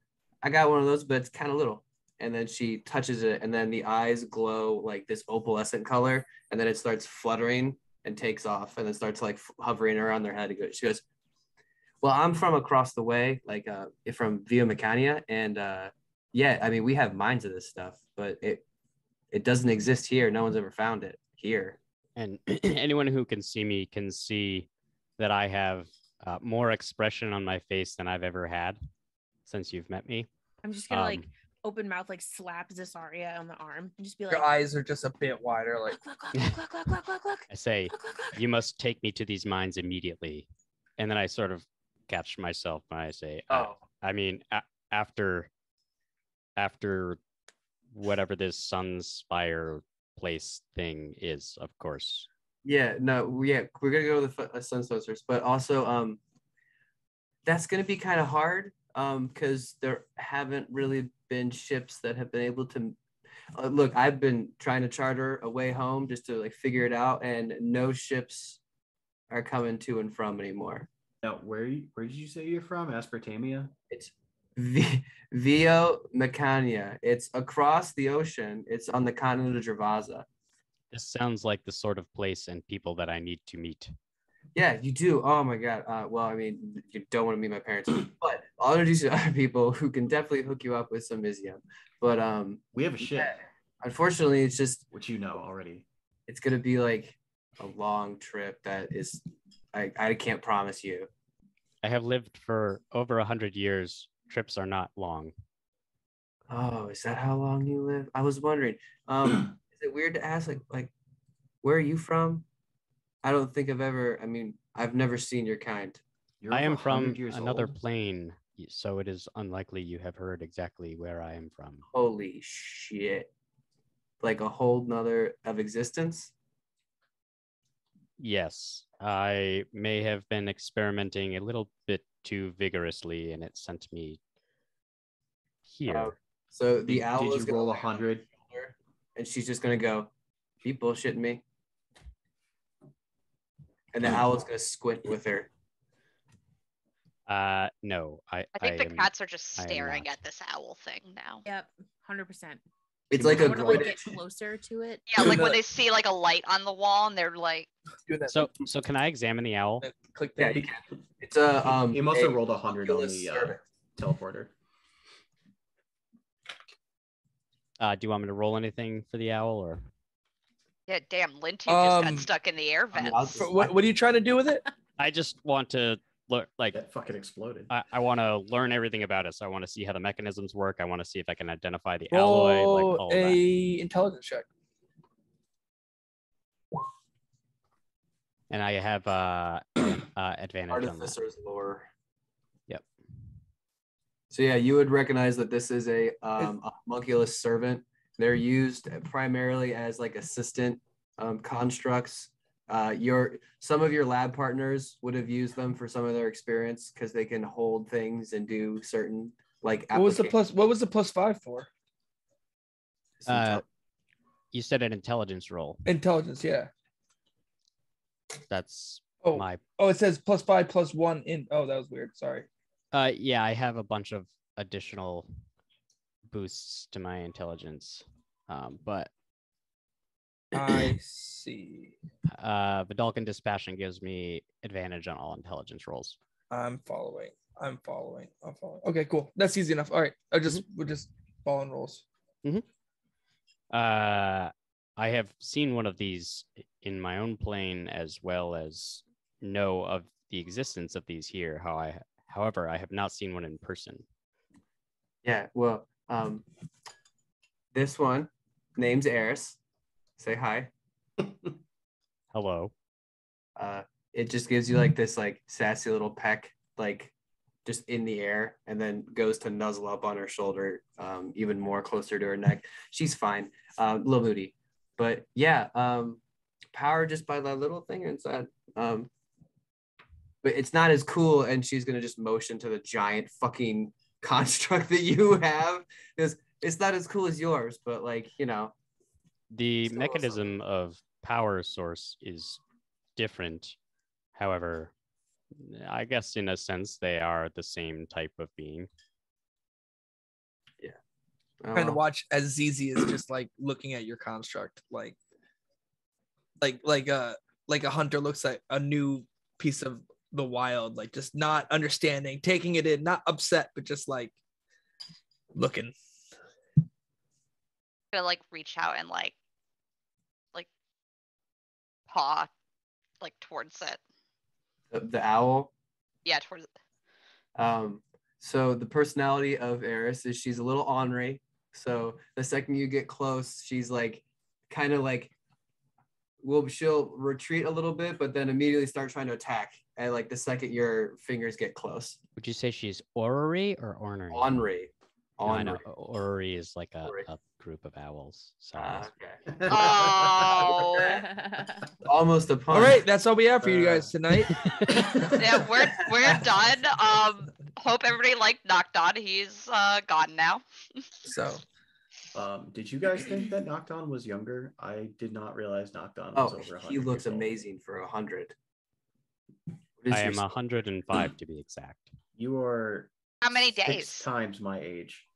"I got one of those, but it's kind of little." And then she touches it, and then the eyes glow like this opalescent color, and then it starts fluttering and takes off, and then starts like hovering around their head. She goes, Well, I'm from across the way, like from Via Mecania, and yeah, I mean we have mines of this stuff, but it doesn't exist here. No one's ever found it here. And anyone who can see me can see that I have more expression on my face than I've ever had since you've met me. I'm just gonna like open mouth, like slap Zasaria on the arm and just be like, Your eyes are just a bit wider, like. I say, you must take me to these mines immediately. And then I sort of catch myself and I say, I mean, after whatever this Sunspire place thing is, of course. Yeah, no, we're gonna go to the Sunstones first, but also that's gonna be kind of hard because there haven't really been ships that have been able to look. I've been trying to charter a way home just to like figure it out, and no ships are coming to and from anymore. Now, where did you say you're from? Aspartamia? It's Via Mecania. It's across the ocean. It's on the continent of Travaza. This sounds like the sort of place and people that I need to meet. Yeah, you do. Oh my God. Well, I mean, you don't want to meet my parents, but I'll introduce you to other people who can definitely hook you up with some Mizium. But we have a ship. Yeah, unfortunately, it's just which you know already. It's gonna be like a long trip that is I can't promise you. I have lived for over 100 years. Trips are not long. Oh, is that how long you live? I was wondering. Is it weird to ask like where are you from? I don't think I've never seen your kind. I am from another plane, so it is unlikely you have heard exactly where I am from. Holy shit. Like a whole nother of existence? Yes, I may have been experimenting a little bit too vigorously, and it sent me here. So the owl did is you roll 100? And she's just gonna go, "You bullshitting me?" And the owl's gonna squint with her. No, I think the cats are just staring at this owl thing now. Yep, 100%. It's like I want to like get closer to it. Yeah, like when they see like a light on the wall and they're like. So can I examine the owl? Click that. that. Yeah, it's a He must have rolled 100 on the teleporter. Do you want me to roll anything for the owl or? Yeah, damn, Linty just got stuck in the air vents. What are you trying to do with it? I just want to learn, like that fucking exploded. I want to learn everything about it. So I want to see how the mechanisms work. I want to see if I can identify the alloy. Like all a intelligence check. And I have advantage Artificer's on that. lore. Yep. So yeah, you would recognize that this is a homunculus servant. They're used primarily as like assistant constructs. Some of your lab partners would have used them for some of their experience because they can hold things and do certain like. What was the +5 for? You said an intelligence roll. Intelligence, yeah. That's my. Oh, it says +5 +1 in. Oh, that was weird. Sorry. Yeah, I have a bunch of additional boosts to my intelligence, but I see. Vidalcan Dispassion gives me advantage on all intelligence rolls. I'm following. Okay, cool. That's easy enough. All right, we're just following rolls. Mm-hmm. I have seen one of these in my own plane, as well as know of the existence of these here. However, I have not seen one in person. Yeah, well, this one, name's Eris. Say hi. Hello. It just gives you like this like sassy little peck, like just in the air, and then goes to nuzzle up on her shoulder, even more closer to her neck. She's fine, a little moody, but yeah, power just by that little thing inside. But it's not as cool, and she's gonna just motion to the giant fucking construct that you have, because it's not as cool as yours, but like, you know. The mechanism of power source is different. However, I guess in a sense they are the same type of being. Yeah. Trying to watch as ZZ is just like looking at your construct, like a hunter looks at a new piece of the wild, like just not understanding, taking it in, not upset, but just like looking. Gonna like reach out and like paw like towards it. The owl. Yeah, towards it. So the personality of Eris is she's a little ornery. So the second you get close, she's like kind of like she'll retreat a little bit, but then immediately start trying to attack. And like the second your fingers get close. Would you say she's orrery or ornery? Ornery. No, I know orrery is like a group of owls. So Okay. Oh. Almost a pun. All right, that's all we have for you guys tonight. Yeah, we're done. Hope everybody liked Knocked On. He's gone now. So did you guys think that Knocked On was younger? I did not realize Knocked On was over 100. He looks years old. amazing for 100. I am 105 to be exact. You are How many 6 days? times my age.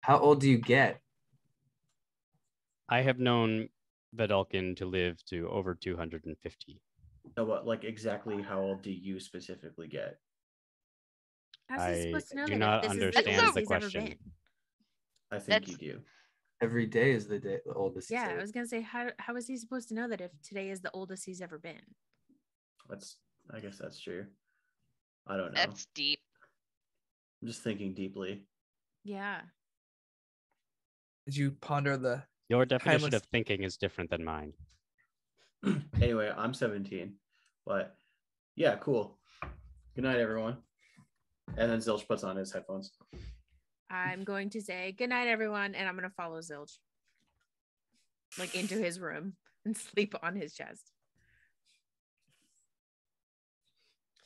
How old do you get? I have known Vedalkin to live to over 250. No, what, like exactly how old do you specifically get? How's he supposed to know do that not if this understand is the oldest the he's ever question. been? I think That's- you do. Every day is the oldest. he's Yeah, ever- I was gonna say, how is he supposed to know that if today is the oldest he's ever been? I guess that's true. I don't know. That's deep. I'm just thinking deeply. Yeah. Did you ponder the Your definition Timeless. of thinking is different than mine. Anyway, I'm 17, but yeah, cool. Good night, everyone. And then Zilch puts on his headphones. I'm going to say good night, everyone, and I'm gonna follow Zilch, like into his room and sleep on his chest.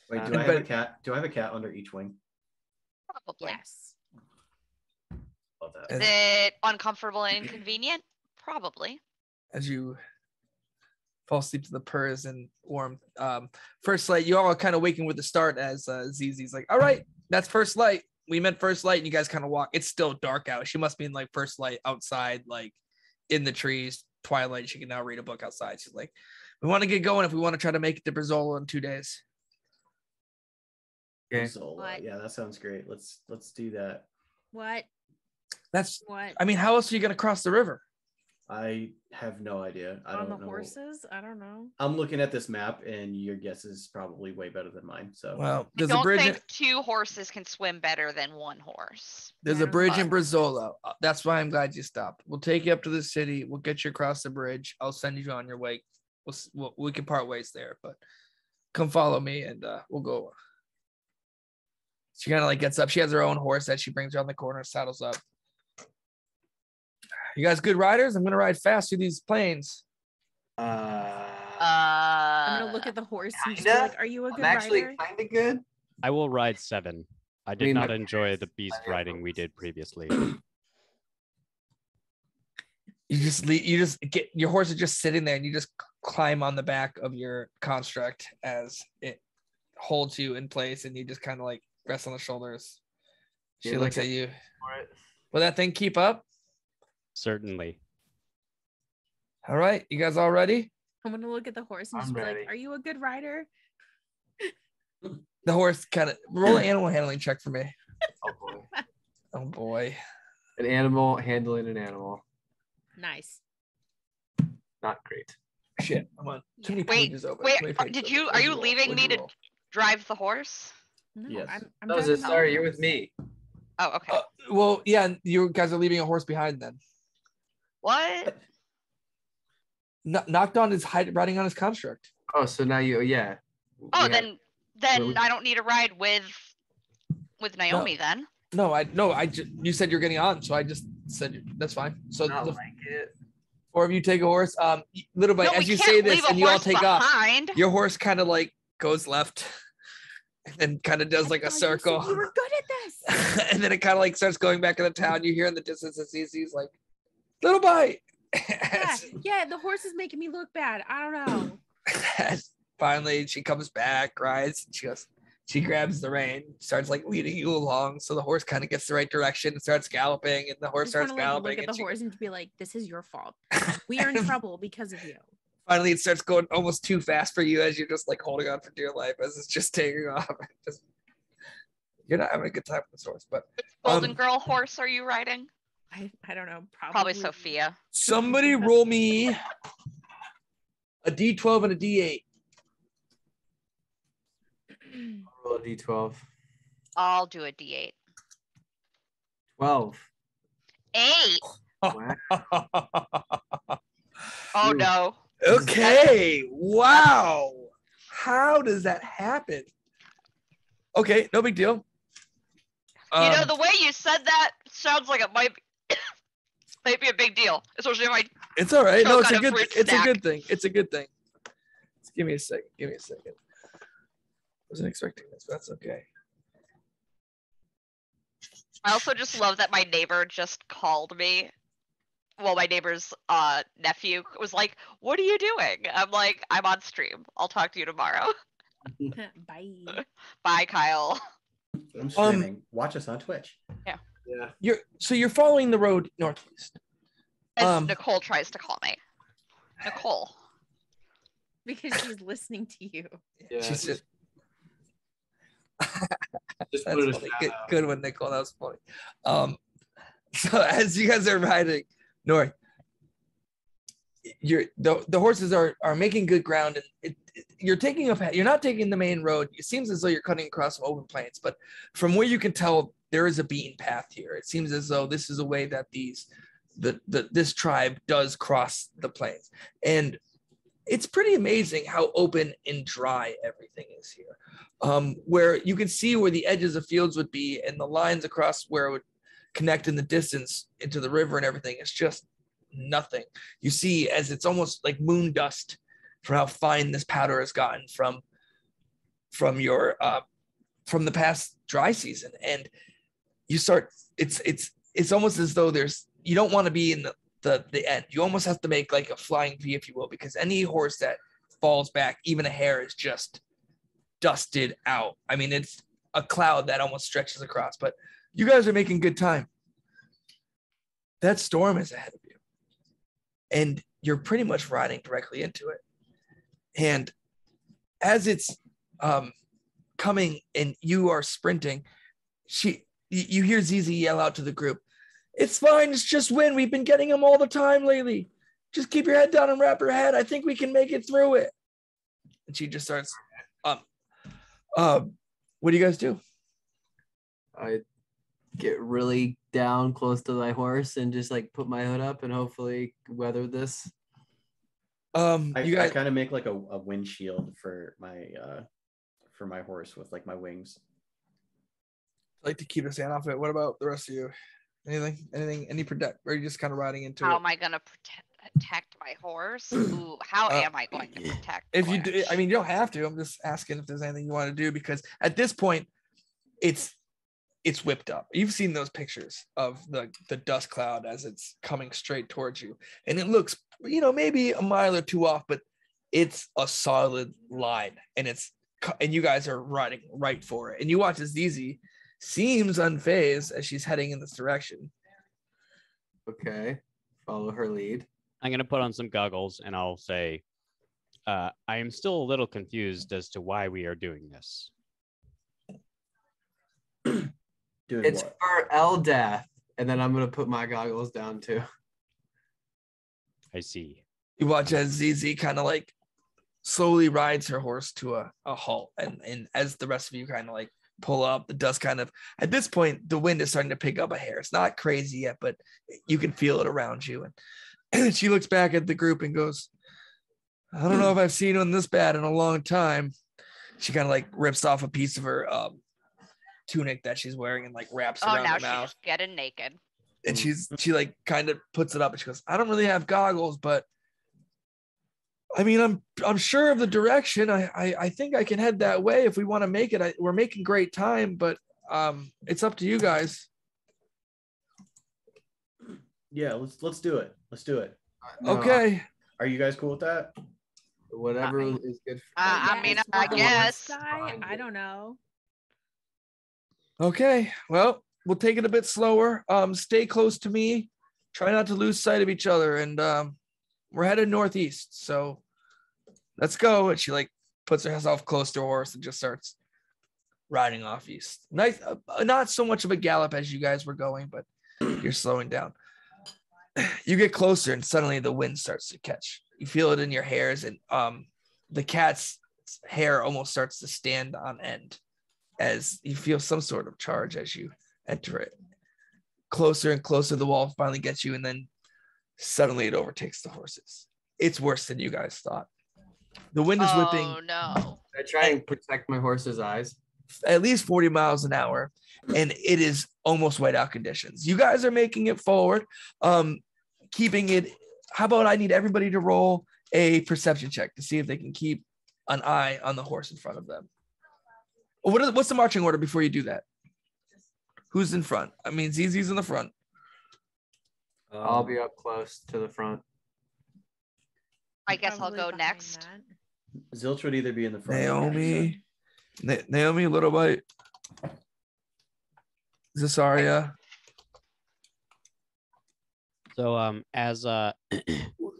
Wait, do Uh, I have a cat? Do I have a cat under each wing? Probably. Yes. Love that. Is it uncomfortable and inconvenient? Probably. as you fall asleep to the purrs and warm. First light, you all are kind of waking with the start as ZZ's like, all right, that's first light. We meant first light, and you guys kind of walk. It's still dark out. She must be in like first light outside, like in the trees, twilight. She can now read a book outside. She's like, we want to get going if we want to try to make it to Brazzola in 2 days. Okay. Zola. What? Yeah, that sounds great. Let's do that. What? That's, What? I mean, how else are you going to cross the river? I have no idea. I On don't the know. horses? I don't know. I'm looking at this map, and your guess is probably way better than mine. So Well, I there's a don't bridge. think 2 horses can swim better than 1 horse. There's Yeah, a I don't bridge know. in Brazzola. That's why I'm glad you stopped. We'll take you up to the city. We'll get you across the bridge. I'll send you on your way. We can part ways there, but come follow me and we'll go. She kind of like gets up. She has her own horse that she brings around the corner, saddles up. You guys good riders? I'm gonna ride fast through these plains. I'm gonna look at the horse and just be kinda. like, "Are you a I'm good actually rider?" kind of good. I will ride 7. I did mean, not my enjoy the parents- beast my riding we did previously. You just get your horse is just sitting there, and you just climb on the back of your construct as it holds you in place, and you just kind of like rest on the shoulders. She You looks look at you. For it. Will that thing keep up? Certainly. All right, you guys all ready? I'm gonna look at the horse and I'm just be ready. like, "Are you a good rider?" The horse kind of roll an animal handling check for me. Oh boy. Oh boy. An animal handling an animal. Nice. Not great. Shit. I'm on too many Wait, pages over. wait, Too many pages did over. you? Are What'd you roll? leaving What'd me you to roll? drive the horse? No, Yes. I'm That was driving the sorry, you're horse. with me. Oh, okay. Well, yeah, you guys are leaving a horse behind then. What? Knocked on is riding on his construct. Oh, so now yeah. Oh, We have- then we- I don't need a ride with Naomi then. No, you said you're getting on, so I just said that's fine. So not the like it. four of you take a horse. Little bit No, as we you can't say this leave a and you all horse take off, behind. your horse kind of like goes left and then kind of does I like a thought you said circle. You were good at this. And then it kind of like starts going back in the town. You hear in the distance that he's like, little bite. Yeah, the horse is making me look bad. I don't know. Finally, she comes back, rides. She grabs the rein, starts like leading you along. So the horse kind of gets the right direction and starts galloping, and the I horse just starts want to like galloping. look at and the she- horse and be like, "This is your fault. We are in trouble because of you." Finally, it starts going almost too fast for you as you're just like holding on for dear life as it's just taking off. Just, you're not having a good time with this horse, but Golden Girl horse are you riding? I don't know. Probably Sophia. somebody roll me a D12 and a D8. Roll a d12. I'll do a D8. 12. 8. Wow. Oh no. Okay. Wow. How does that happen? Okay, no big deal. You know, the way you said that sounds like it might be a big deal, especially if I it's all right. No, choke it's a on a good. fruit It's a snack. good thing. It's a good thing. Just give me a second. Give me a second. Wasn't expecting this, but that's okay. I also just love that my neighbor just called me. Well, my neighbor's nephew was like, "What are you doing?" I'm like, "I'm on stream. I'll talk to you tomorrow." Bye. Bye, Kyle. I'm streaming. Watch us on Twitch. Yeah. You're following the road northeast. As Nicole tries to call me. Nicole. Because she's listening to you. Yeah. She's just Just that's put it funny. a Good one, Nicole. That was funny. So as you guys are riding north, the horses are making good ground, and you're not taking the main road. It seems as though you're cutting across some open plains, but from where you can tell, there is a beaten path here. It seems as though this is a way that this tribe does cross the plains, and it's pretty amazing how open and dry everything is here. Where you can see where the edges of fields would be and the lines across where it would connect in the distance into the river and everything. It's just nothing. You see as it's almost like moon dust for how fine this powder has gotten from the past dry season. And you start, it's almost as though you don't want to be in the end. You almost have to make like a flying V, if you will, because any horse that falls back, even a hair, is just dusted out. I mean, it's a cloud that almost stretches across, but you guys are making good time. That storm is ahead of you, and you're pretty much riding directly into it. And as it's coming and you are sprinting, you hear Zizi yell out to the group, "It's fine, it's just wind. We've been getting them all the time lately. Just keep your head down and wrap your head. I think we can make it through it." And she just starts, what do you guys do? I get really down close to my horse and just like put my hood up and hopefully weather this. I kind of make like a windshield for my horse with like my wings. I like to keep his hand off it. What about the rest of you? Anything, any protect? Or are you just kind of riding into How it? am I going to protect my horse? Ooh, how am I going to protect If you Clarence? do, I mean, you don't have to. I'm just asking if there's anything you want to do, because at this point, it's whipped up. You've seen those pictures of the dust cloud as it's coming straight towards you, and it looks, maybe a mile or two off, but it's a solid line, and you guys are riding right for it. And you watch as Zizi seems unfazed as she's heading in this direction. Okay. Follow her lead. I'm going to put on some goggles and I'll say, I am still a little confused as to why we are doing this. It's what? for Eldath. And then I'm going to put my goggles down too. I see. You watch as Zizi kind of like slowly rides her horse to a halt, and as the rest of you kind of like pull up, the dust kind of, at this point, the wind is starting to pick up a hair. It's not crazy yet, but you can feel it around you. And she looks back at the group and goes, "I don't know if I've seen one this bad in a long time." She kind of like rips off a piece of her tunic that she's wearing and like wraps Oh, around now her she's mouth. just getting naked. And she like kind of puts it up and she goes, "I don't really have goggles, but I mean, I'm sure of the direction. I think I can head that way if we want to make it. We're making great time, but it's up to you guys." Yeah, let's do it. Let's do it. No, Okay. Are you guys cool with that? Whatever is good for I mean, Yes, I for the guess. horse guy, I don't know. Okay. Well, we'll take it a bit slower. Stay close to me. Try not to lose sight of each other. And we're headed northeast. So let's go. And she like puts herself close to her horse and just starts riding off east. Nice, not so much of a gallop as you guys were going, but you're slowing down. You get closer and suddenly the wind starts to catch. You feel it in your hairs, and the cat's hair almost starts to stand on end as you feel some sort of charge as you enter it. Closer and closer, the wall finally gets you, and then suddenly it overtakes the horses. It's worse than you guys thought. The wind is whipping. Oh no. I try and protect my horse's eyes. At least 40 miles an hour, and it is almost whiteout conditions. You guys are making it forward, keeping it. How about I need everybody to roll a perception check to see if they can keep an eye on the horse in front of them. What's the marching order before you do that? Who's in front? I mean, ZZ's in the front. I'll be up close to the front. I guess I'll Probably go behind next. that. Zilch would either be in the front. Naomi, a little bit. Zasaria. So as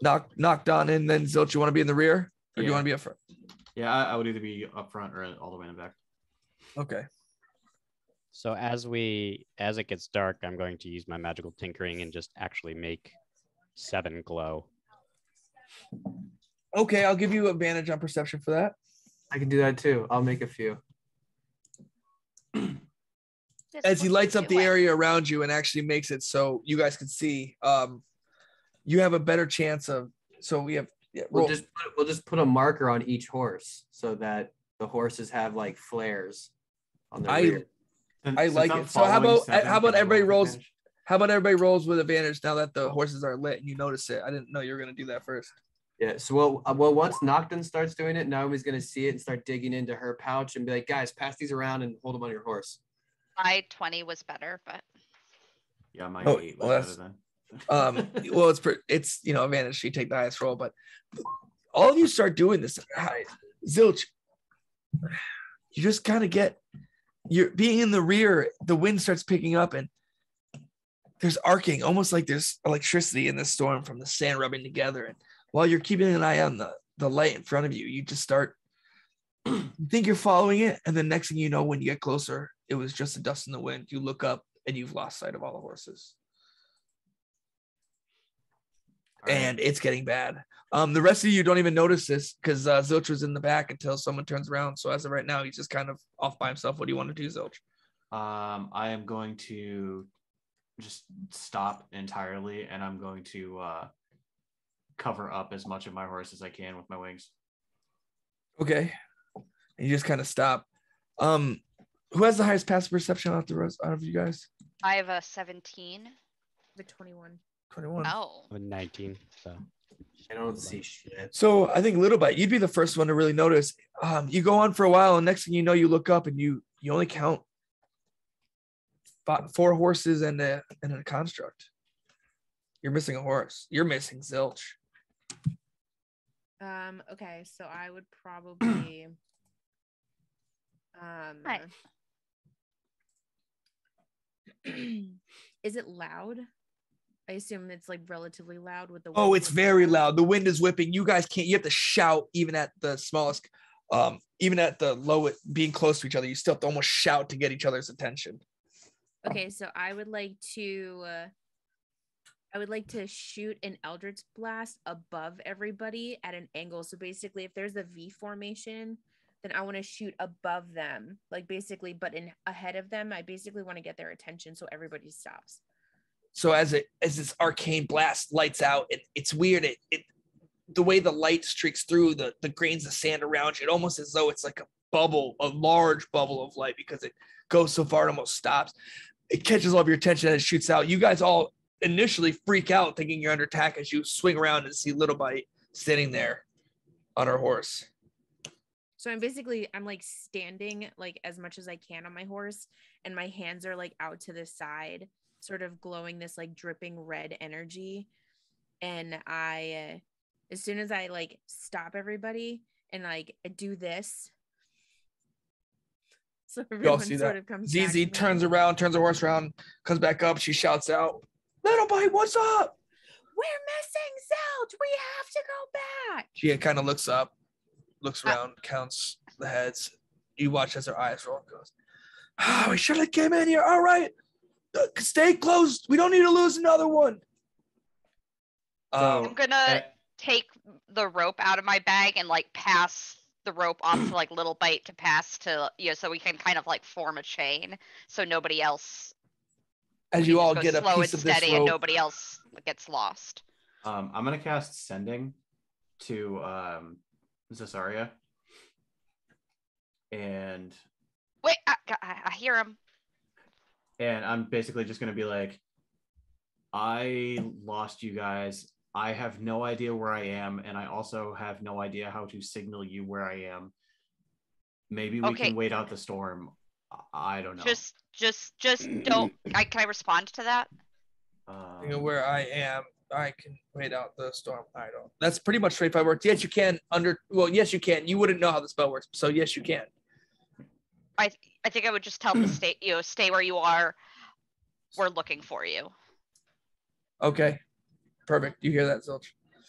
Knocked on in, then Zilch, you want to be in the rear? Or do you Yeah. want to be up front? Yeah, I would either be up front or all the way in the back. Okay. So as it gets dark, I'm going to use my magical tinkering and just actually make 7 glow. Okay, I'll give you advantage on perception for that. I can do that too. I'll make a few. As he lights up the area around you and actually makes it so you guys can see, you have a better chance of. So we have. Yeah, We'll just put a marker on each horse so that the horses have like flares on their rear. I like it. So how about everybody rolls? Advantage? How about everybody rolls with advantage now that the horses are lit and you notice it? I didn't know you were gonna do that first. Yeah. So well, once Nocton starts doing it, Naomi's gonna see it and start digging into her pouch and be like, "Guys, pass these around and hold them on your horse." My 20 was better, but Yeah, my 8 well, was better then. Well, it's advantage. You take the highest roll, but all of you start doing this. Zilch, you just kind of you're being in the rear. The wind starts picking up, and there's arcing, almost like there's electricity in the storm from the sand rubbing together. And while you're keeping an eye on the light in front of you, you just start. You think you're following it, and the next thing you know, when you get closer, it was just a dust in the wind. You look up, and you've lost sight of all the horses. And it's getting bad. The rest of you don't even notice this because Zilch was in the back until someone turns around. So as of right now, he's just kind of off by himself. What do you want to do, Zilch? I am going to just stop entirely, and I'm going to cover up as much of my horse as I can with my wings. Okay. And you just kind of stop. Who has the highest passive perception out of you guys? I have a 17. The 21. 21. Oh. I'm 19. So I don't see shit. So I think Little Bite, you'd be the first one to really notice. You go on for a while, and next thing you know, you look up and you only count 4 horses and a construct. You're missing a horse. You're missing Zilch. Okay, so I would probably Hi. Is it loud? I assume it's like relatively loud with the wind. Oh, it's very loud. The wind is whipping. You guys can't. You have to shout even at the smallest, even at the lowest, being close to each other. You still have to almost shout to get each other's attention. Okay, so I would like to shoot an Eldritch Blast above everybody at an angle. So basically, if there's a V formation, then I want to shoot above them, like basically, but ahead of them. I basically want to get their attention so everybody stops. So as this arcane blast lights out, it's weird. The way the light streaks through the grains of sand around you, it almost as though it's like a large bubble of light because it goes so far it almost stops. It catches all of your attention and it shoots out. You guys all initially freak out thinking you're under attack as you swing around and see Little Bite standing there on her horse. So I'm like standing like as much as I can on my horse, and my hands are like out to the side, sort of glowing this like dripping red energy. And I as soon as I like stop everybody and like do this, so everyone sort of comes back to ZZ me. turns her horse around, comes back up, she shouts out, "Little Bite, what's up?" We're missing Zilch. We have to go back. She kind of looks up. looks around, counts the heads. You watch as her eyes roll and goes, "Oh, we should have came in here. All right. Stay close. We don't need to lose another one." I'm gonna take the rope out of my bag and like pass the rope off to like Little Bite to pass to so we can kind of like form a chain so nobody else. As you all get a piece of this rope, and nobody else gets lost. I'm gonna cast Sending to Zasaria, and wait, I hear him. And I'm basically just gonna be like, I lost you guys. I have no idea where I am, and I also have no idea how to signal you where I am. Maybe we can wait out the storm. I don't know. Just don't. Can I respond to that? Where I am, I can wait out the storm. I don't. That's pretty much straightforward works. Yes, you can. Yes, you can. You wouldn't know how the spell works, so yes, you can. I think I would just tell them to stay where you are. We're looking for you. Okay, perfect. You hear that, Zilch?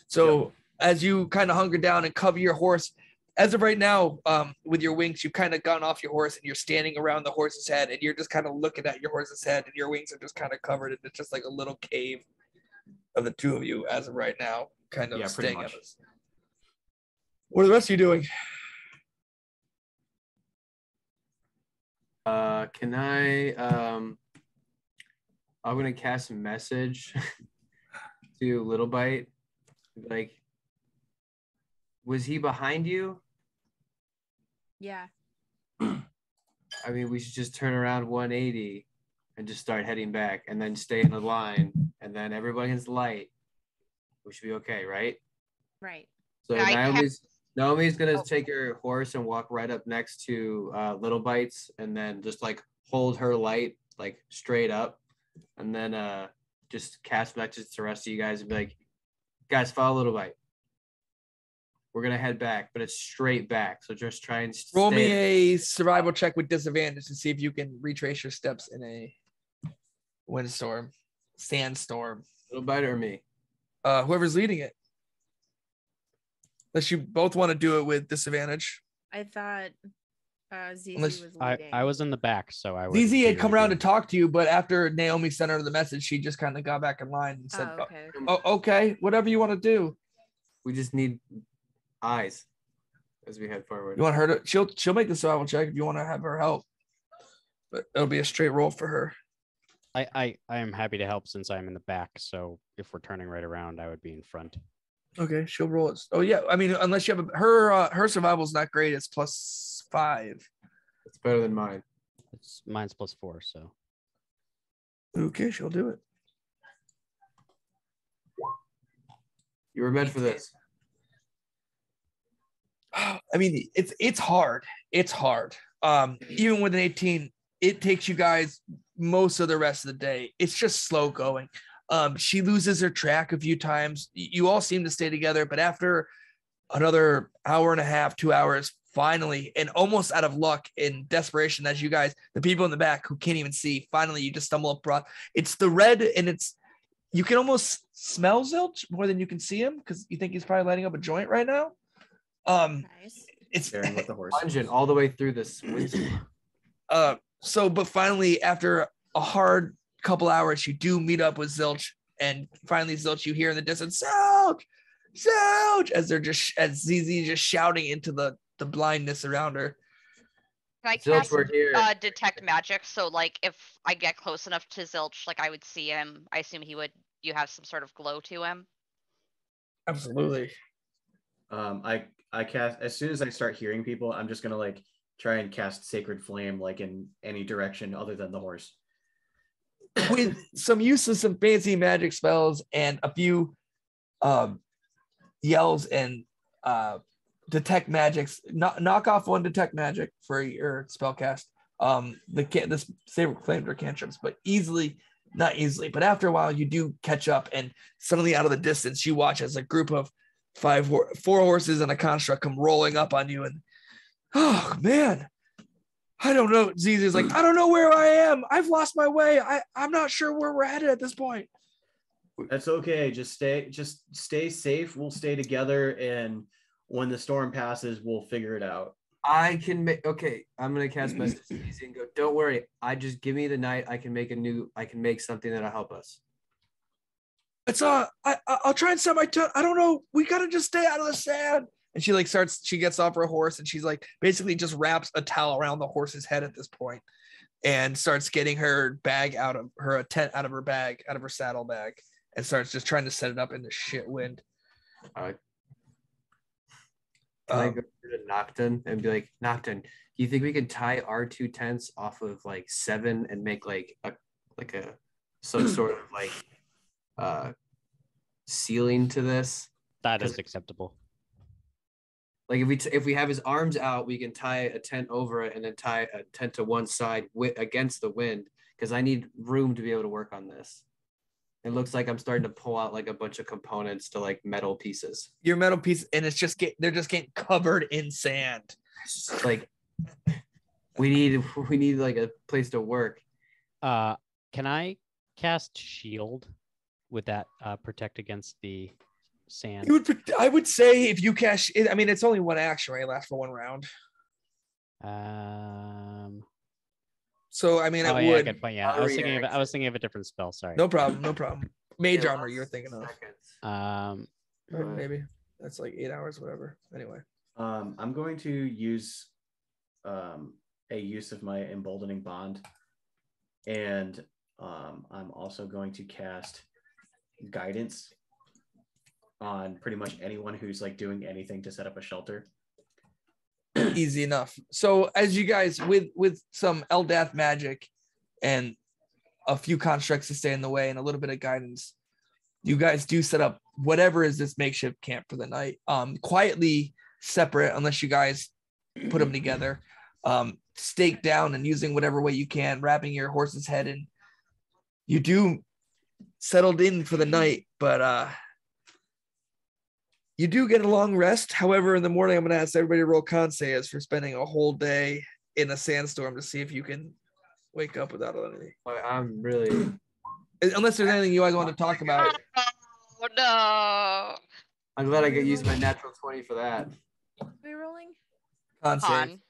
So as you kind of hunker down and cover your horse, as of right now, with your wings, you've kind of gone off your horse and you're standing around the horse's head, and you're just kind of looking at your horse's head, and your wings are just kind of covered, and it's just like a little cave of the two of you as of right now, kind of staying at us. What are the rest of you doing? Can I? I'm gonna cast a message to Little Bite. Like, was he behind you? Yeah. I mean, we should just turn around 180 and just start heading back, and then stay in the line, and then everybody gets light. We should be okay, right? Right. So Naomi's gonna take her horse and walk right up next to Little Bites, and then just like hold her light like straight up, and then just cast messages to the rest of you guys and be like, guys, follow Little Bite. We're gonna head back, but it's straight back. So just try and roll me a survival check with disadvantage to see if you can retrace your steps in a windstorm, sandstorm. Little Bite or me? Whoever's leading it. Unless you both want to do it with disadvantage. I thought ZZ was leading. I was in the back, so I was. ZZ had come around to talk to you, but after Naomi sent her the message, she just kind of got back in line and said, okay, whatever you want to do. We just need eyes as we head forward. You want her to? She'll make the survival check if you want to have her help, but it'll be a straight roll for her. I am happy to help since I'm in the back. So if we're turning right around, I would be in front. Okay, she'll roll it. Oh yeah, I mean, unless you have her survival is not great. It's +5. It's better than mine. Mine's +4. So okay, she'll do it. You were meant for this. I mean, it's hard. It's hard. Even with an 18, it takes you guys most of the rest of the day. It's just slow going. She loses her track a few times. You all seem to stay together, but after another hour and a half, 2 hours, finally, and almost out of luck and desperation, as you guys, the people in the back who can't even see, finally you just stumble up. It's the red, and you can almost smell Zilch more than you can see him because you think he's probably lighting up a joint right now. Nice. It's staring with the horse. Plunging all the way through this. But finally, after a hard couple hours, you do meet up with Zilch, and finally Zilch, you hear in the distance, Zilch, as ZZ just shouting into the blindness around her. Can I cast detect magic? So like if I get close enough to Zilch, like I would see him. I assume you have some sort of glow to him. Absolutely. I cast, as soon as I start hearing people, I'm just gonna like try and cast Sacred Flame like in any direction other than the horse. With some use of some fancy magic spells and a few yells and detect magics, knock off one detect magic for your spell cast. This Sacred Flame are cantrips, but not easily, but after a while you do catch up, and suddenly out of the distance you watch as a group of 4 horses and a construct come rolling up on you, and oh man, I don't know. ZZ's like, I don't know where I am. I've lost my way. I'm not sure where we're headed at this point. That's okay. Just stay safe. We'll stay together, and when the storm passes, we'll figure it out. I can make. Okay, I'm gonna cast message to Easy and go. Don't worry. I just give me the night. I can make something that'll help us. It's I'll try and set my tongue. I don't know. We gotta just stay out of the sand. And she like she gets off her horse and she's like basically just wraps a towel around the horse's head at this point and starts getting her bag out of her tent, out of her bag, out of her saddle bag, and starts just trying to set it up in the shit wind. Can I go to Nocton and be like, Nocton, do you think we can tie our 2 tents off of like 7 and make like some sort of like ceiling to this? That is acceptable. Like if we have his arms out, we can tie a tent over it and then tie a tent to one side against the wind, because I need room to be able to work on this. It looks like I'm starting to pull out like a bunch of components to like metal pieces. Your metal piece, and they're just getting covered in sand. Like we need like a place to work. Can I cast shield? Would that protect against the sand? I would say if you cast it, I mean it's only 1 action, right? It lasts for 1 round. So I mean it would. Good point. Yeah, I was thinking of a different spell. Sorry. No problem. Mage armor you're thinking of. Seconds. Maybe that's like 8 hours, whatever. Anyway. I'm going to use a use of my emboldening bond, and I'm also going to cast guidance on pretty much anyone who's like doing anything to set up a shelter. Easy enough. So as you guys with some Eldath magic and a few constructs to stay in the way and a little bit of guidance, you guys do set up whatever is this makeshift camp for the night. Quietly separate, unless you guys put them together. Staked down and using whatever way you can, wrapping your horse's head in. You do settled in for the night, but you do get a long rest. However, in the morning, I'm going to ask everybody to roll con saves for spending a whole day in a sandstorm to see if you can wake up without anything. I'm really... Unless there's anything you guys want to talk about. Oh, no. I'm glad I could use my natural 20 for that. Are we rolling? Con save.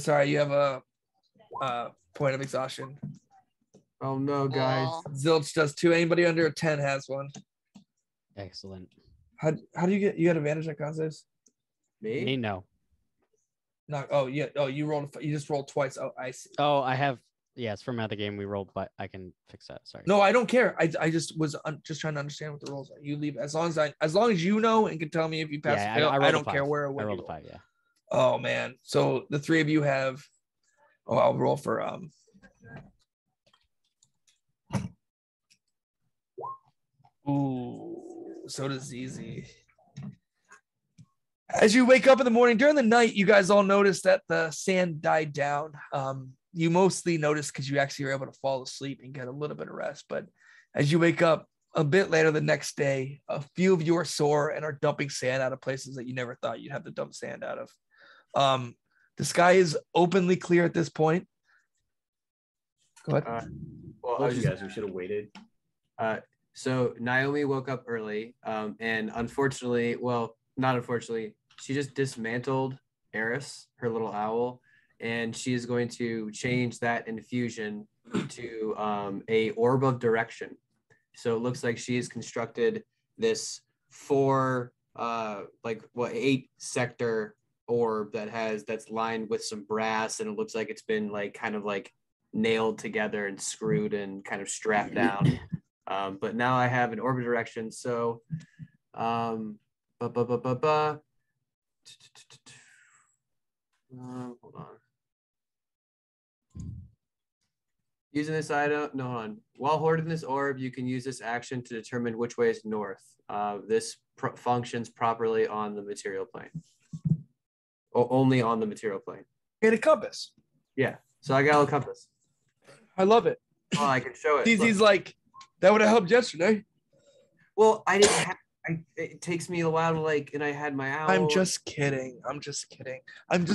Sorry, you have a point of exhaustion. Oh, no, guys. Zilch does 2. Anybody under a 10 has one. Excellent. How do you get advantage at con saves? Me? No. No. Oh yeah. Oh, you just rolled twice. Oh, I see. Oh, I have. Yeah, it's from another game we rolled, but I can fix that. Sorry. No, I don't care. I just was just trying to understand what the rules are. You leave as long as you know and can tell me if you pass. Yeah, fail, I don't 5. care where. I rolled a 5. Yeah. Oh man. So the 3 of you have. Oh, I'll roll for Ooh. So does ZZ. As you wake up in the morning, during the night, you guys all notice that the sand died down. You mostly notice because you actually were able to fall asleep and get a little bit of rest. But as you wake up a bit later the next day, a few of you are sore and are dumping sand out of places that you never thought you'd have to dump sand out of. The sky is openly clear at this point. Go ahead. You guys, we should have waited. So Naomi woke up early, and unfortunately, well, not unfortunately, she just dismantled Eris, her little owl, and she is going to change that infusion to a orb of direction. So it looks like she has constructed this 8 sector orb that's lined with some brass, and it looks like it's been like kind of like nailed together and screwed and kind of strapped down. But now I have an orb of direction. So, hold on. Using this item, no, hold on. While hoarding this orb, you can use this action to determine which way is north. This functions properly on the material plane. Only on the material plane. Get a compass. Yeah. So I got a compass. I love it. Oh, I can show it. DZ's like, that would have helped yesterday. Well, I didn't have, it takes me a while to like, and I had my owl. I'm just kidding. I'm just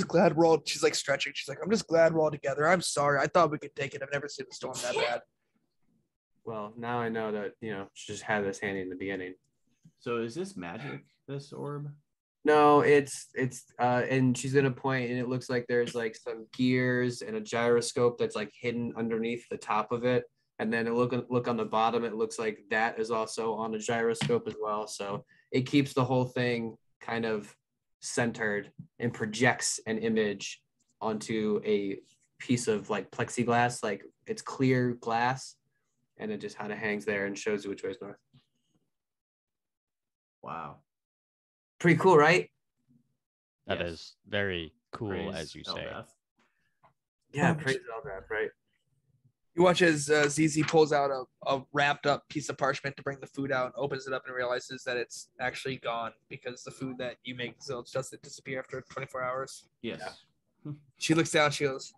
glad we're all, she's like stretching. She's like, I'm just glad we're all together. I'm sorry. I thought we could take it. I've never seen a storm that bad. Well, now I know that, she just had this handy in the beginning. So is this magic, this orb? No, it's and she's gonna point, and it looks like there's like some gears and a gyroscope that's like hidden underneath the top of it. And then look on the bottom, it looks like that is also on a gyroscope as well. So it keeps the whole thing kind of centered and projects an image onto a piece of like plexiglass, like it's clear glass, and it just kind of hangs there and shows you which way is north. Wow. Pretty cool, right? That Yes. is very cool, Praise as you say. Eldath. Yeah, praise Eldath, right? You watch as ZZ pulls out a wrapped up piece of parchment to bring the food out, opens it up, and realizes that it's actually gone because the food that you make zilch doesn't disappear after 24 hours. Yes. She looks down, she goes,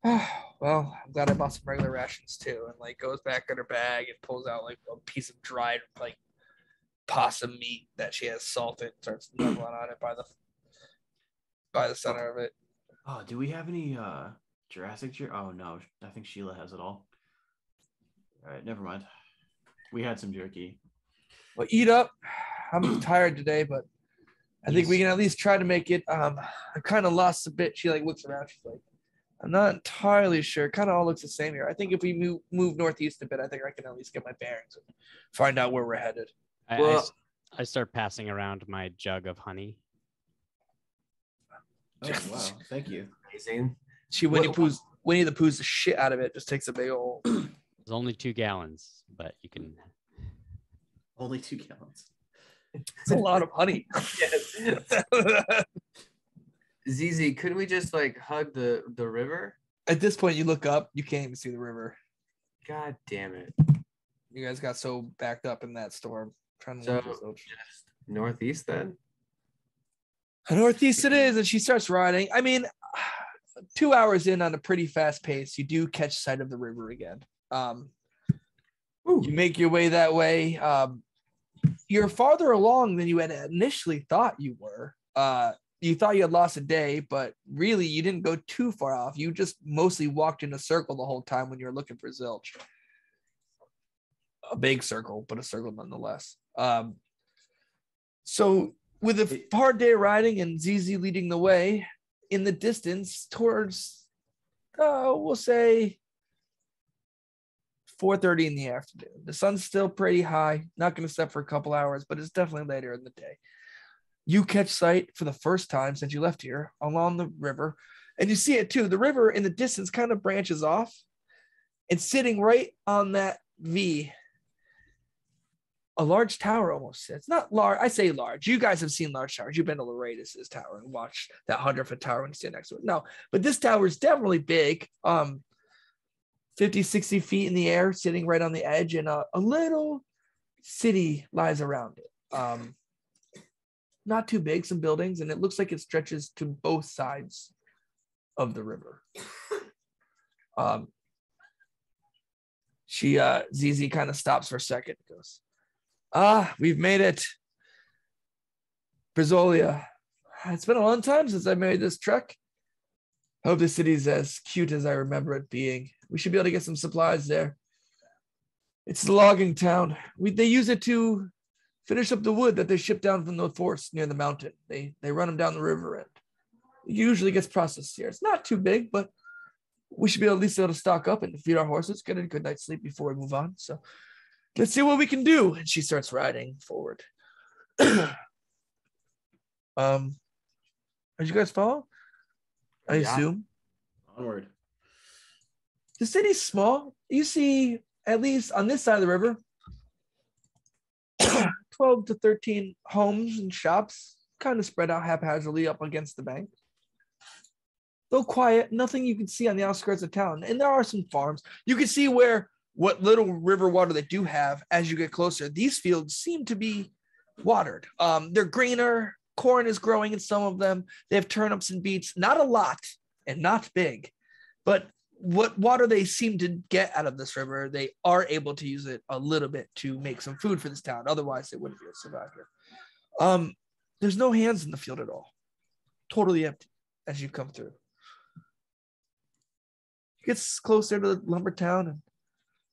oh, well, I'm glad I bought some regular rations too. And like goes back in her bag and pulls out like a piece of dried like possum meat that she has salted, starts nibbling on it by the center of it. Oh, do we have any Jurassic jerky? Oh no, I think Sheila has it all. All right, never mind. We had some jerky. Well, eat up. I'm tired today, but I think we can at least try to make it. I kind of lost a bit. She like looks around. She's like, I'm not entirely sure. Kind of all looks the same here. I think if we move northeast a bit, I think I can at least get my bearings and find out where we're headed. I start passing around my jug of honey. Oh wow, thank you. Amazing. She Winnie the Pooh's the shit out of it. Just takes a big old. It's only 2 gallons, but you can. Only 2 gallons. It's a lot of honey. ZZ, couldn't we just like hug the river? At this point, you look up, you can't even see the river. God damn it. You guys got so backed up in that storm. Trying to So just northeast then? northeast it is, and she starts riding. I mean, 2 hours in on a pretty fast pace, you do catch sight of the river again. You make your way that way. You're farther along than you had initially thought you were. You thought you had lost a day, but really you didn't go too far off. You just mostly walked in a circle the whole time when you were looking for zilch. A big circle, but a circle nonetheless. So with a hard day of riding and ZZ leading the way, in the distance towards, we'll say 4:30 in the afternoon. The sun's still pretty high. Not going to set for a couple hours, but it's definitely later in the day. You catch sight for the first time since you left here along the river, and you see it too. The river in the distance kind of branches off, and sitting right on that V, a large tower almost sits. Not large, I say large. You guys have seen large towers. You've been to Laredas' tower and watched that 100-foot tower when you stand next to it. No, but this tower is definitely big. 50, 60 feet in the air, sitting right on the edge, and a little city lies around it. Not too big, some buildings, and it looks like it stretches to both sides of the river. ZZ kind of stops for a second and goes, we've made it. Brazolia. It's been a long time since I made this trek. Hope the city's as cute as I remember it being. We should be able to get some supplies there. It's the logging town. They use it to finish up the wood that they ship down from the forest near the mountain. They run them down the river, and it usually gets processed here. It's not too big, but we should be at least able to stock up and feed our horses, get a good night's sleep before we move on. So let's see what we can do. And she starts riding forward. Did you guys follow? I assume. Onward. The city's small. You see, at least on this side of the river, 12 to 13 homes and shops kind of spread out haphazardly up against the bank. Though quiet, nothing you can see on the outskirts of town. And there are some farms. You can see what little river water they do have as you get closer. These fields seem to be watered. They're greener. Corn is growing in some of them. They have turnips and beets. Not a lot and not big. But what water they seem to get out of this river, they are able to use it a little bit to make some food for this town. Otherwise, they wouldn't be able to survive here. There's no hands in the field at all. Totally empty as you come through. It gets closer to the lumber town, and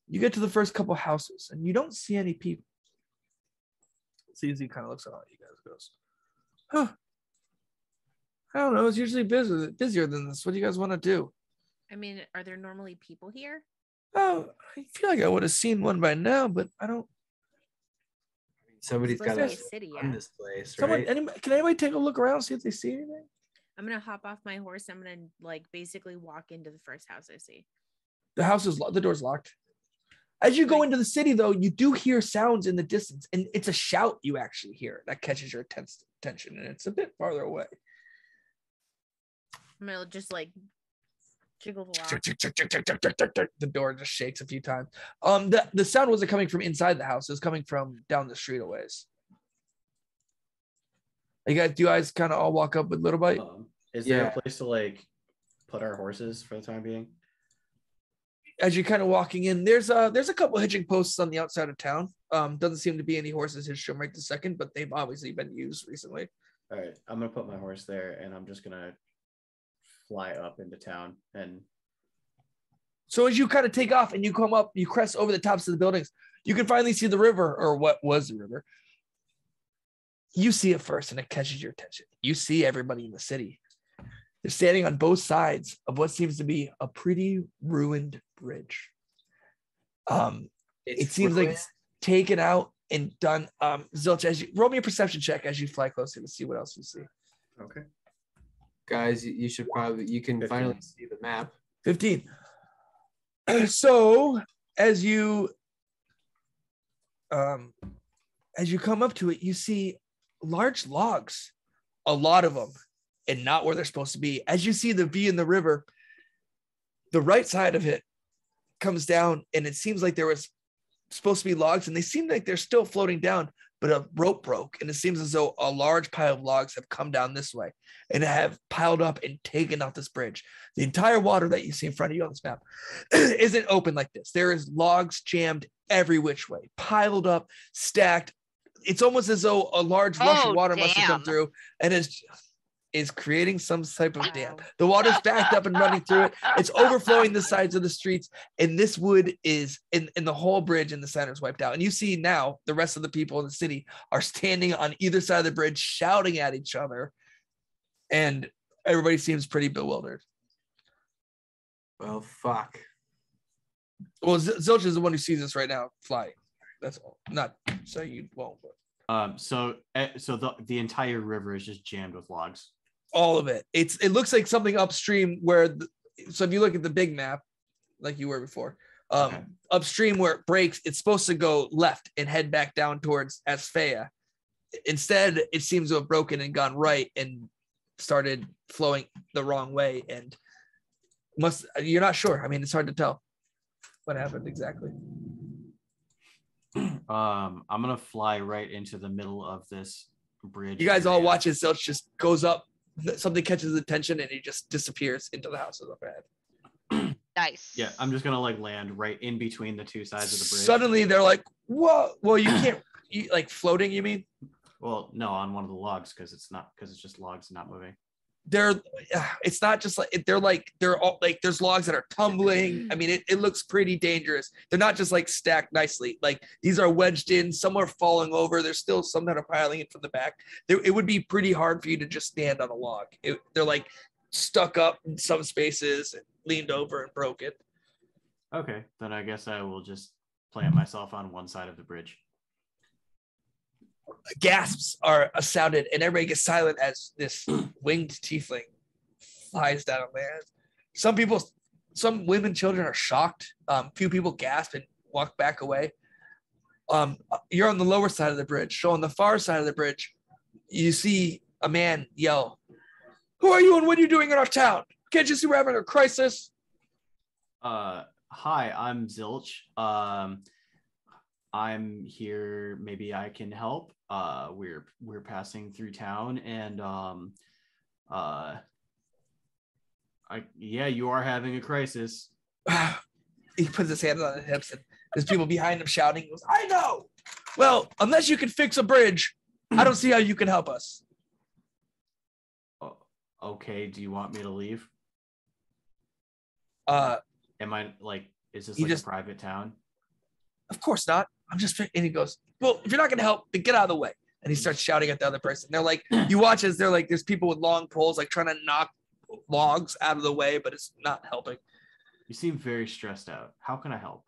you get to the first couple houses, and you don't see any people. So you kind of looks at all you guys goes, huh. I don't know. It's usually busier than this. What do you guys want to do? I mean, are there normally people here? Oh, I feel like I would have seen one by now, but I don't. Somebody's got Supposed to to be a city, run yeah. this place, Someone, right? can anybody take a look around, see if they see anything? I'm gonna hop off my horse. I'm gonna like basically walk into the first house I see. The house is the door's locked. As you go Like- into the city, though, you do hear sounds in the distance, and it's a shout you actually hear that catches your attention, and it's a bit farther away. I'm gonna just like jiggle the lock. The door just shakes a few times. The sound wasn't coming from inside the house; it was coming from down the street a ways. Do you guys kind of all walk up with Little Bite? Is there Yeah. a place to like put our horses for the time being? As you're kind of walking in, there's a couple hitching posts on the outside of town. Doesn't seem to be any horses hitched to them right this second, but they've obviously been used recently. All right, I'm gonna put my horse there, and I'm just gonna fly up into town. And So as you kind of take off and you come up, you crest over the tops of the buildings, you can finally see the river, or what was the river. You see it first, and it catches your attention. You see everybody in the city. They're standing on both sides of what seems to be a pretty ruined bridge. It seems like it's taken out and done. Zilch, as you roll me a perception check as you fly closer to see what else you see. okay, Guys, you should probably, you can 15. finally see the map. 15. So as you come up to it, you see large logs, a lot of them, and not where they're supposed to be. As you see the V in the river, the right side of it comes down, and it seems like there was supposed to be logs, and they seem like they're still floating down, but a rope broke, and it seems as though a large pile of logs have come down this way and have piled up and taken out this bridge. The entire water that you see in front of you on this map isn't open like this. There is logs jammed every which way, piled up, stacked. It's almost as though a large rush of water must have come damn. through and is creating some type of dam. Wow. The water's backed up and running through it. It's overflowing the sides of the streets, and this wood is in the whole bridge in the center is wiped out. And you see now the rest of the people in the city are standing on either side of the bridge, shouting at each other, and everybody seems pretty bewildered. Well, fuck. Well, Zilch is the one who sees this right now flying. That's all. Not so you won't, but so the entire river is just jammed with logs. all of it. It looks like something upstream where so if you look at the big map, like you were before, Okay. upstream where it breaks, it's supposed to go left and head back down towards Asphaya. Instead, it seems to have broken and gone right and started flowing the wrong way. And you're not sure. I mean, it's hard to tell what happened exactly. I'm gonna fly right into the middle of this bridge. You guys all area. watch as Zilch just goes up, something catches his attention, and he just disappears into the houses up ahead. Nice. Yeah, I'm just gonna like land right in between the two sides of the bridge. Suddenly they're like, whoa, well, you can't, like floating, you mean? Well, no, on one of the logs because it's just logs not moving. It's not just like, they're all like, there's logs that are tumbling. I mean, it looks pretty dangerous. They're not just like stacked nicely. Like these are wedged in, some are falling over. There's still some that are piling in from the back. It would be pretty hard for you to just stand on a log. They're like stuck up in some spaces, leaned over and broken. Okay, then I guess I will just plant myself on one side of the bridge. Gasps are sounded, and everybody gets silent as this winged tiefling flies down on land. Some women, children are shocked. Few people gasp and walk back away. You're on the lower side of the bridge. So on the far side of the bridge, you see a man yell, "Who are you and what are you doing in our town? Can't you see we're having a crisis?" Hi, I'm Zilch. I'm here. Maybe I can help. We're passing through town, and you are having a crisis. He puts his hands on his hips, and there's people behind him shouting. He goes, "I know. Well, unless you can fix a bridge, I don't see how you can help us." Okay, do you want me to leave? Am I like? Is this like a private town? Of course not. I'm just. And he goes, "Well, if you're not going to help, then get out of the way." and he starts shouting at the other person. They're like, you watch as they're like, there's people with long poles like trying to knock logs out of the way, but it's not helping. You seem very stressed out. How can I help?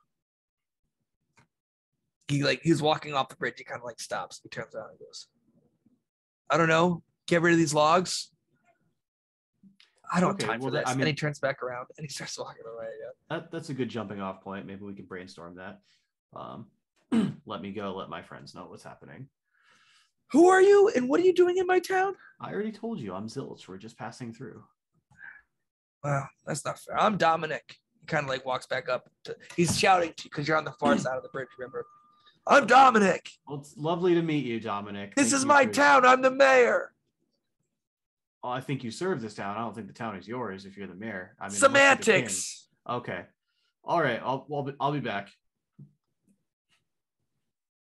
He's walking off the bridge. He kind of like stops. He turns around and goes, I don't know. Get rid of these logs. I don't have time for this. And he turns back around and he starts walking away. Yeah. That's a good jumping off point. Maybe we can brainstorm that. Let me go. Let my friends know what's happening. Who are you and what are you doing in my town? I already told you. I'm Zilch. We're just passing through. Wow, that's not fair. I'm Dominic. He kind of like walks back up. He's shouting to you because you're on the far side of the bridge, remember? I'm Dominic. Well, it's lovely to meet you, Dominic. This is my town. I'm the mayor. Oh, I think you serve this town. I don't think the town is yours if you're the mayor. I mean, semantics. Okay. All right. I'll be back.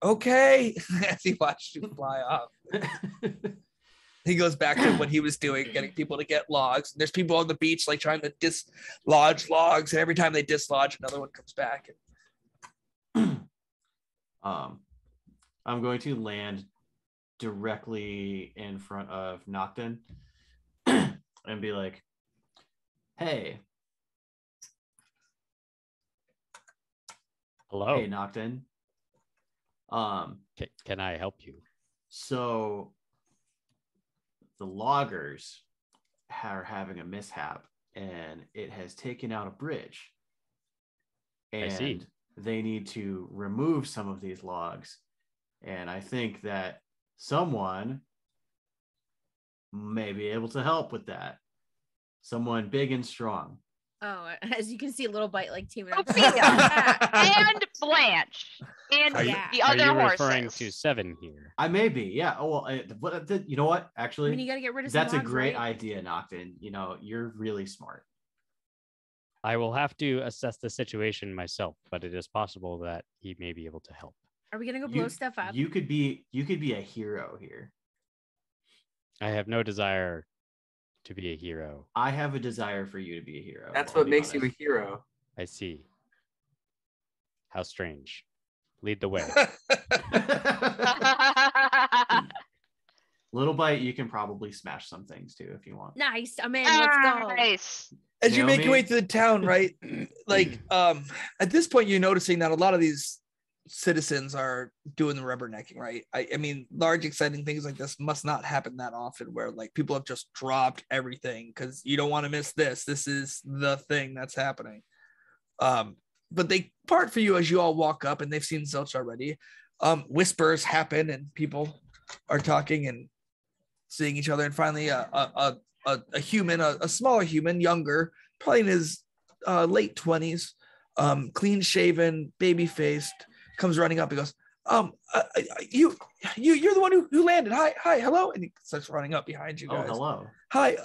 Okay. As he watched you fly off. He goes back to what he was doing, getting people to get logs. And there's people on the beach like trying to dislodge logs, and every time they dislodge, another one comes back. I'm going to land directly in front of Nocton and be like, hey. Hello. Hey, Nocton. Can I help you? So the loggers are having a mishap and it has taken out a bridge. And I see. They need to remove some of these logs. And I think that someone may be able to help with that. Someone big and strong. Oh, as you can see, Little Bite like teaming up. Sophia and Blanche and the other Are you horses. referring to Seven here? I may be, yeah. Oh well, you know what? Actually, I mean, you gotta get rid of some that's a logs, great right? idea, Nocton. You know, you're really smart. I will have to assess the situation myself, but it is possible that he may be able to help. Are we gonna go blow stuff up? You could be a hero here. I have no desire to be a hero. I have a desire for you to be a hero. That's what makes you a hero. I see. How strange. Lead the way. Little Bite, you can probably smash some things too if you want. Nice, I'm in. Let's go. Nice. As you make your Naomi? way through the town, right? Like at this point, you're noticing that a lot of these citizens are doing the rubbernecking, right? I mean, large exciting things like this must not happen that often where like people have just dropped everything because you don't want to miss this. This is the thing that's happening. But they part for you as you all walk up and they've seen Zilch already. Whispers happen and people are talking and seeing each other. And finally a human, a smaller human, younger, probably in his late 20s, clean shaven, baby faced, comes running up. He goes, you're the one who landed. Hi, hello. And he starts running up behind you guys. Oh, hello. Hi,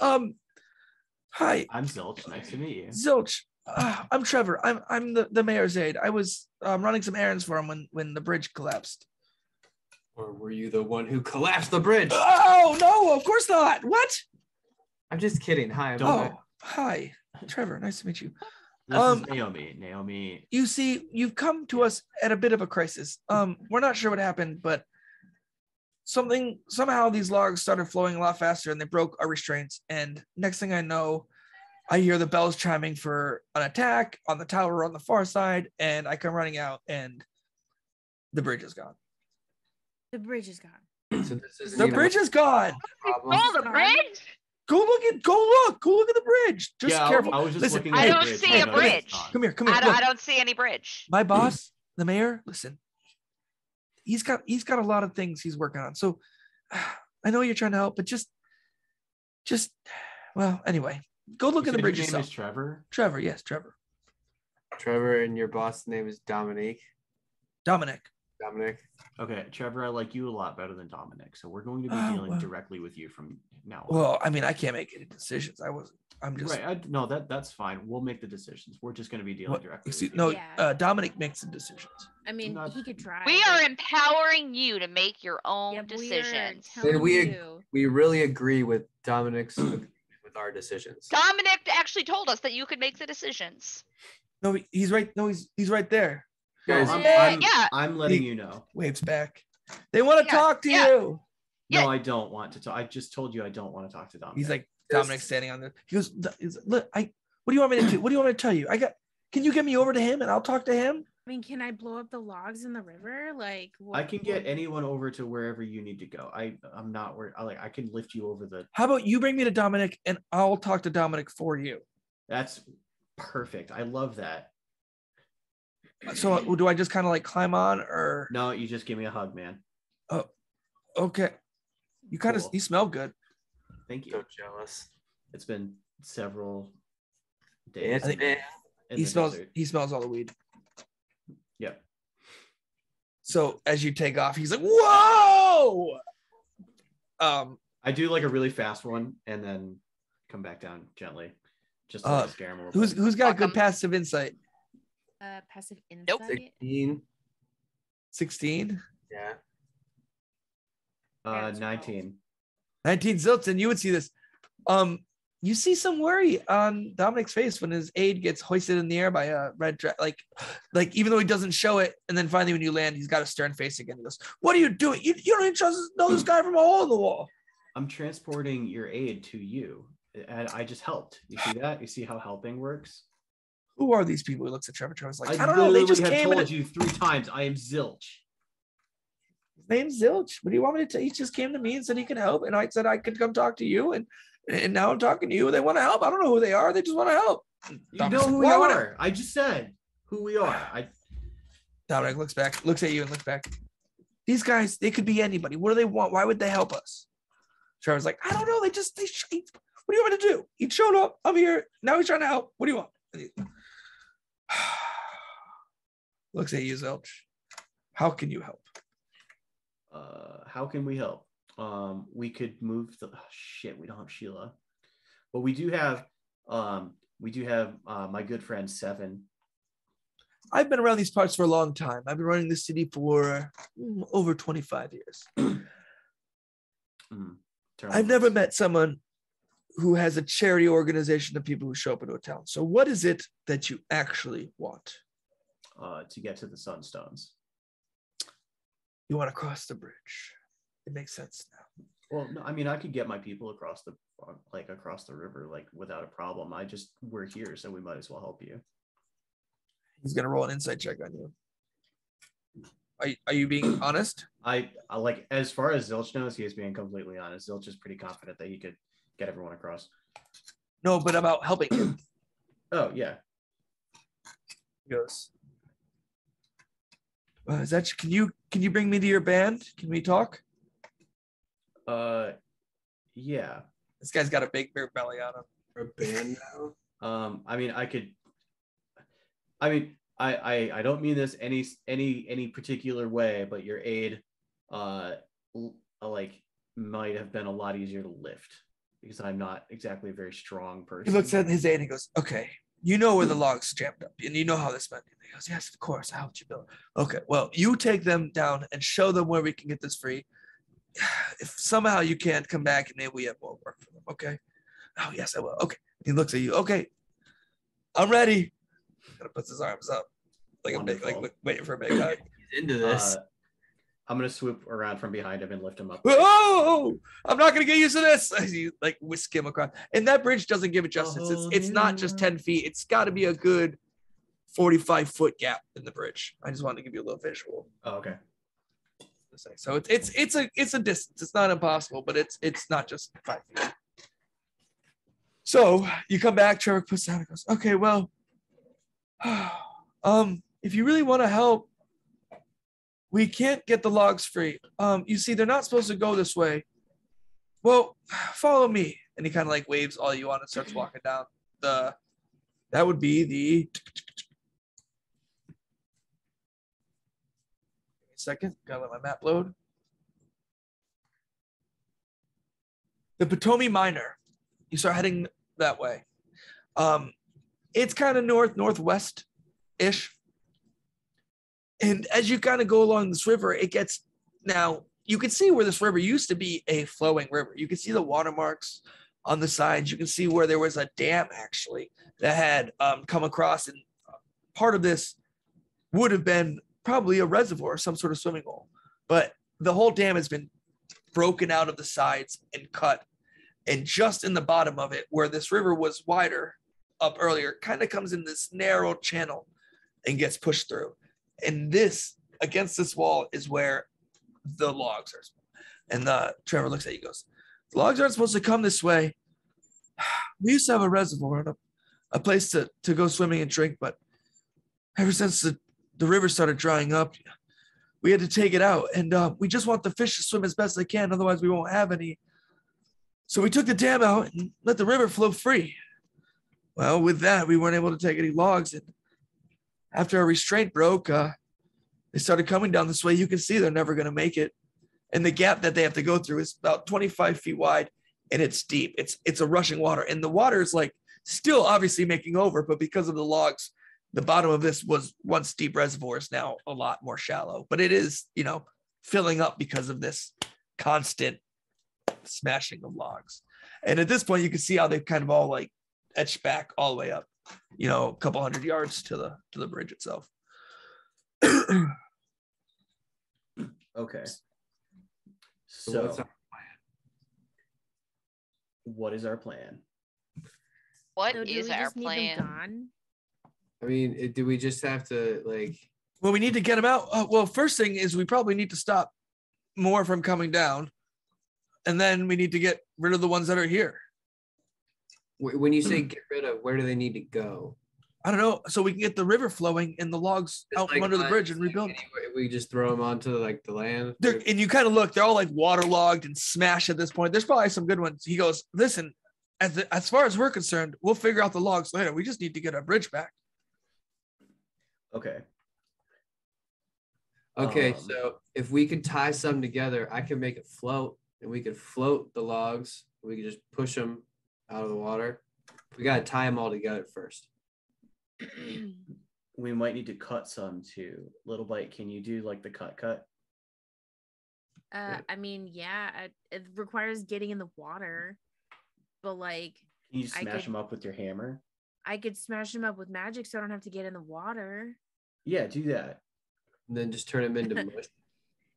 hi. I'm Zilch. Nice to meet you. Zilch. I'm Trevor. I'm the mayor's aide. I was running some errands for him when the bridge collapsed. Or were you the one who collapsed the bridge? Oh no, of course not. What? I'm just kidding. Hi. Hi, Trevor. Nice to meet you. This is Naomi. Naomi. You see, you've come to us at a bit of a crisis. We're not sure what happened, but somehow these logs started flowing a lot faster and they broke our restraints. And next thing I know, I hear the bells chiming for an attack on the tower on the far side, and I come running out, and the bridge is gone. The bridge is gone. So this isn't The even bridge a is gone. problem. Oh, the bridge? Go look at the bridge. Just careful. I was just Listen, looking I at don't the bridge. see a I noticed it's bridge. gone. Come here. I Look. don't see any bridge. My boss, the mayor, listen, he's got a lot of things he's working on. So I know you're trying to help, but just well, anyway, go look You at the said bridge your name yourself. is Trevor? Trevor, yes, Trevor. Trevor, and your boss' name is Dominique. Dominic. Okay, Trevor, I like you a lot better than Dominic, so we're going to be dealing well. directly with you from now on. Well, I mean, I can't make any decisions. I'm just Right, no, that's fine. We'll make the decisions. We're just going to be dealing directly with you. no. Yeah. Dominic makes the decisions. I mean, Not- he could try. We but- are empowering you to make your own Yep, we are decisions. telling we you. we really agree with Dominic's agreement with our decisions. Dominic actually told us that you could make the decisions. No, he's right. No, he's right there. Guys, No, Yeah. I'm letting He- you know. Waves back. They want to Yeah, talk to yeah. you. No, Yeah. I don't want to talk. I just told you I don't want to talk to Dominic. He's like, Dominic's standing on the. He goes, look, what do you want me to do? What do you want me to tell you? Can you get me over to him and I'll talk to him? I mean, can I blow up the logs in the river? Like, I can get anyone over to wherever you need to go. I'm not worried. I can lift you over the. How about you bring me to Dominic and I'll talk to Dominic for you? That's perfect. I love that. So do I just kind of like climb on or? No, you just give me a hug, man. Oh, okay. You kind of, Cool. you smell good. Thank you. So jealous. It's been several days. It's been. in He the smells, desert. he smells all the weed. Yep. So as you take off, he's like, whoa. I do like a really fast one and then come back down gently, just to like, scare him a little. bit. Who's got Fuck good 'em. passive insight? passive insight. Nope. 16. 16? Yeah. 19. 19 zilts, and you would see this. You see some worry on Dominic's face when his aide gets hoisted in the air by a red dress. Like even though he doesn't show it, and then finally when you land, he's got a stern face again. He goes, "What are you doing? You don't even know this guy from a hole in the wall." I'm transporting your aid to you, and I just helped. You see that? You see how helping works? Who are these people? He looks at Trevor. Trevor's like, I don't know. literally They just have came. told you 3 times. I am Zilch. His name's Zilch. What do you want me to tell? He just came to me and said he could help, and I said I could come talk to you, and now I'm talking to you. They want to help. I don't know who they are. They just want to help. You know who we Why would are. I just said who we are. Dominic looks back, looks at you, and looks back. These guys, they could be anybody. What do they want? Why would they help us? Trevor's like, I don't know. What do you want me to do? He showed up. I'm here. Now he's trying to help. What do you want? Looks at you, Zilch. How can you help? How can we help? We could move the shit. We don't have Sheila, but we do have my good friend Seven. I've been around these parts for a long time. I've been running this city for over 25 years. I've never met someone who has a charity organization of people who show up into a town. So what is it that you actually want? To get to the Sunstones. You want to cross the bridge. It makes sense now. Well, no, I mean, I could get my people across the river, like without a problem. We're here, so we might as well help you. He's gonna roll an insight check on you. Are you being honest? I like, as far as Zilch knows, he is being completely honest. Zilch is pretty confident that he could get everyone across. No, but about helping him. Oh yeah. He goes, is that can you bring me to your band? Can we talk? Yeah. This guy's got a big beer belly on him. A band now. I don't mean this any particular way, but your aid like might have been a lot easier to lift because I'm not exactly a very strong person. He looks at his aid and he goes, okay, you know where the logs jammed up and you know how this meant. He goes, yes, of course. How would you build? Okay, well, you take them down and show them where we can get this free. If somehow you can't come back and maybe we have more work for them, okay? Oh, yes, I will. Okay. He looks at you. Okay, I'm ready. Kind of puts his arms up like a big, like waiting for a big hug. He's into this. I'm gonna swoop around from behind him and lift him up. Oh, I'm not gonna get used to this. You like whisk him across, and that bridge doesn't give it justice. It's not just 10 feet. It's got to be a good 45-foot gap in the bridge. I just wanted to give you a little visual. Oh, okay. So it's a distance. It's not impossible, but it's not just 5 feet. So you come back. Trevor puts down and goes, okay, well, if you really want to help, we can't get the logs free. You see, they're not supposed to go this way. Well, follow me. And he kind of like waves all you on and starts walking down that would be the second. Gotta let my map load. The Potomac Minor. You start heading that way. It's kind of northwest-ish. And as you kind of go along this river, it gets now you can see where this river used to be a flowing river. You can see the watermarks on the sides. You can see where there was a dam actually that had come across, and part of this would have been probably a reservoir, some sort of swimming hole. But the whole dam has been broken out of the sides and cut. And just in the bottom of it, where this river was wider up earlier, kind of comes in this narrow channel and gets pushed through. And this, against this wall, is where the logs are. And Trevor looks at you and goes, the logs aren't supposed to come this way. We used to have a reservoir and a place to go swimming and drink, but ever since the river started drying up, we had to take it out. And we just want the fish to swim as best they can, otherwise we won't have any. So we took the dam out and let the river flow free. Well, with that, we weren't able to take any logs. And after our restraint broke, they started coming down this way. You can see they're never going to make it. And the gap that they have to go through is about 25 feet wide, and it's deep. It's a rushing water. And the water is like still obviously making over, but because of the logs, the bottom of this was once deep reservoir is now a lot more shallow. But it is, filling up because of this constant smashing of logs. And at this point, you can see how they've kind of all like etched back all the way up, a couple hundred yards to the bridge itself. Okay. So what is our plan? What So do is we our just need them plan? gone? I mean, do we just have to like? Well, we need to get them out. Well, first thing is we probably need to stop more from coming down. And then we need to get rid of the ones that are here. When you say get rid of, where do they need to go? I don't know. So we can get the river flowing and the logs out from under the bridge and rebuild. We just throw them onto like the land. And you kind of look, they're all like waterlogged and smashed at this point. There's probably some good ones. He goes, listen, as far as we're concerned, we'll figure out the logs later. We just need to get our bridge back. Okay. Okay, so if we could tie some together, I could make it float, and we could float the logs. We could just push them out of the water. We got to tie them all together first. We might need to cut some too. Little Bite, can you do like the cut? I mean, yeah, it requires getting in the water, but like, Can you smash them up with your hammer? I could smash them up with magic, so I don't have to get in the water. Yeah, do that. And then just turn them into mush.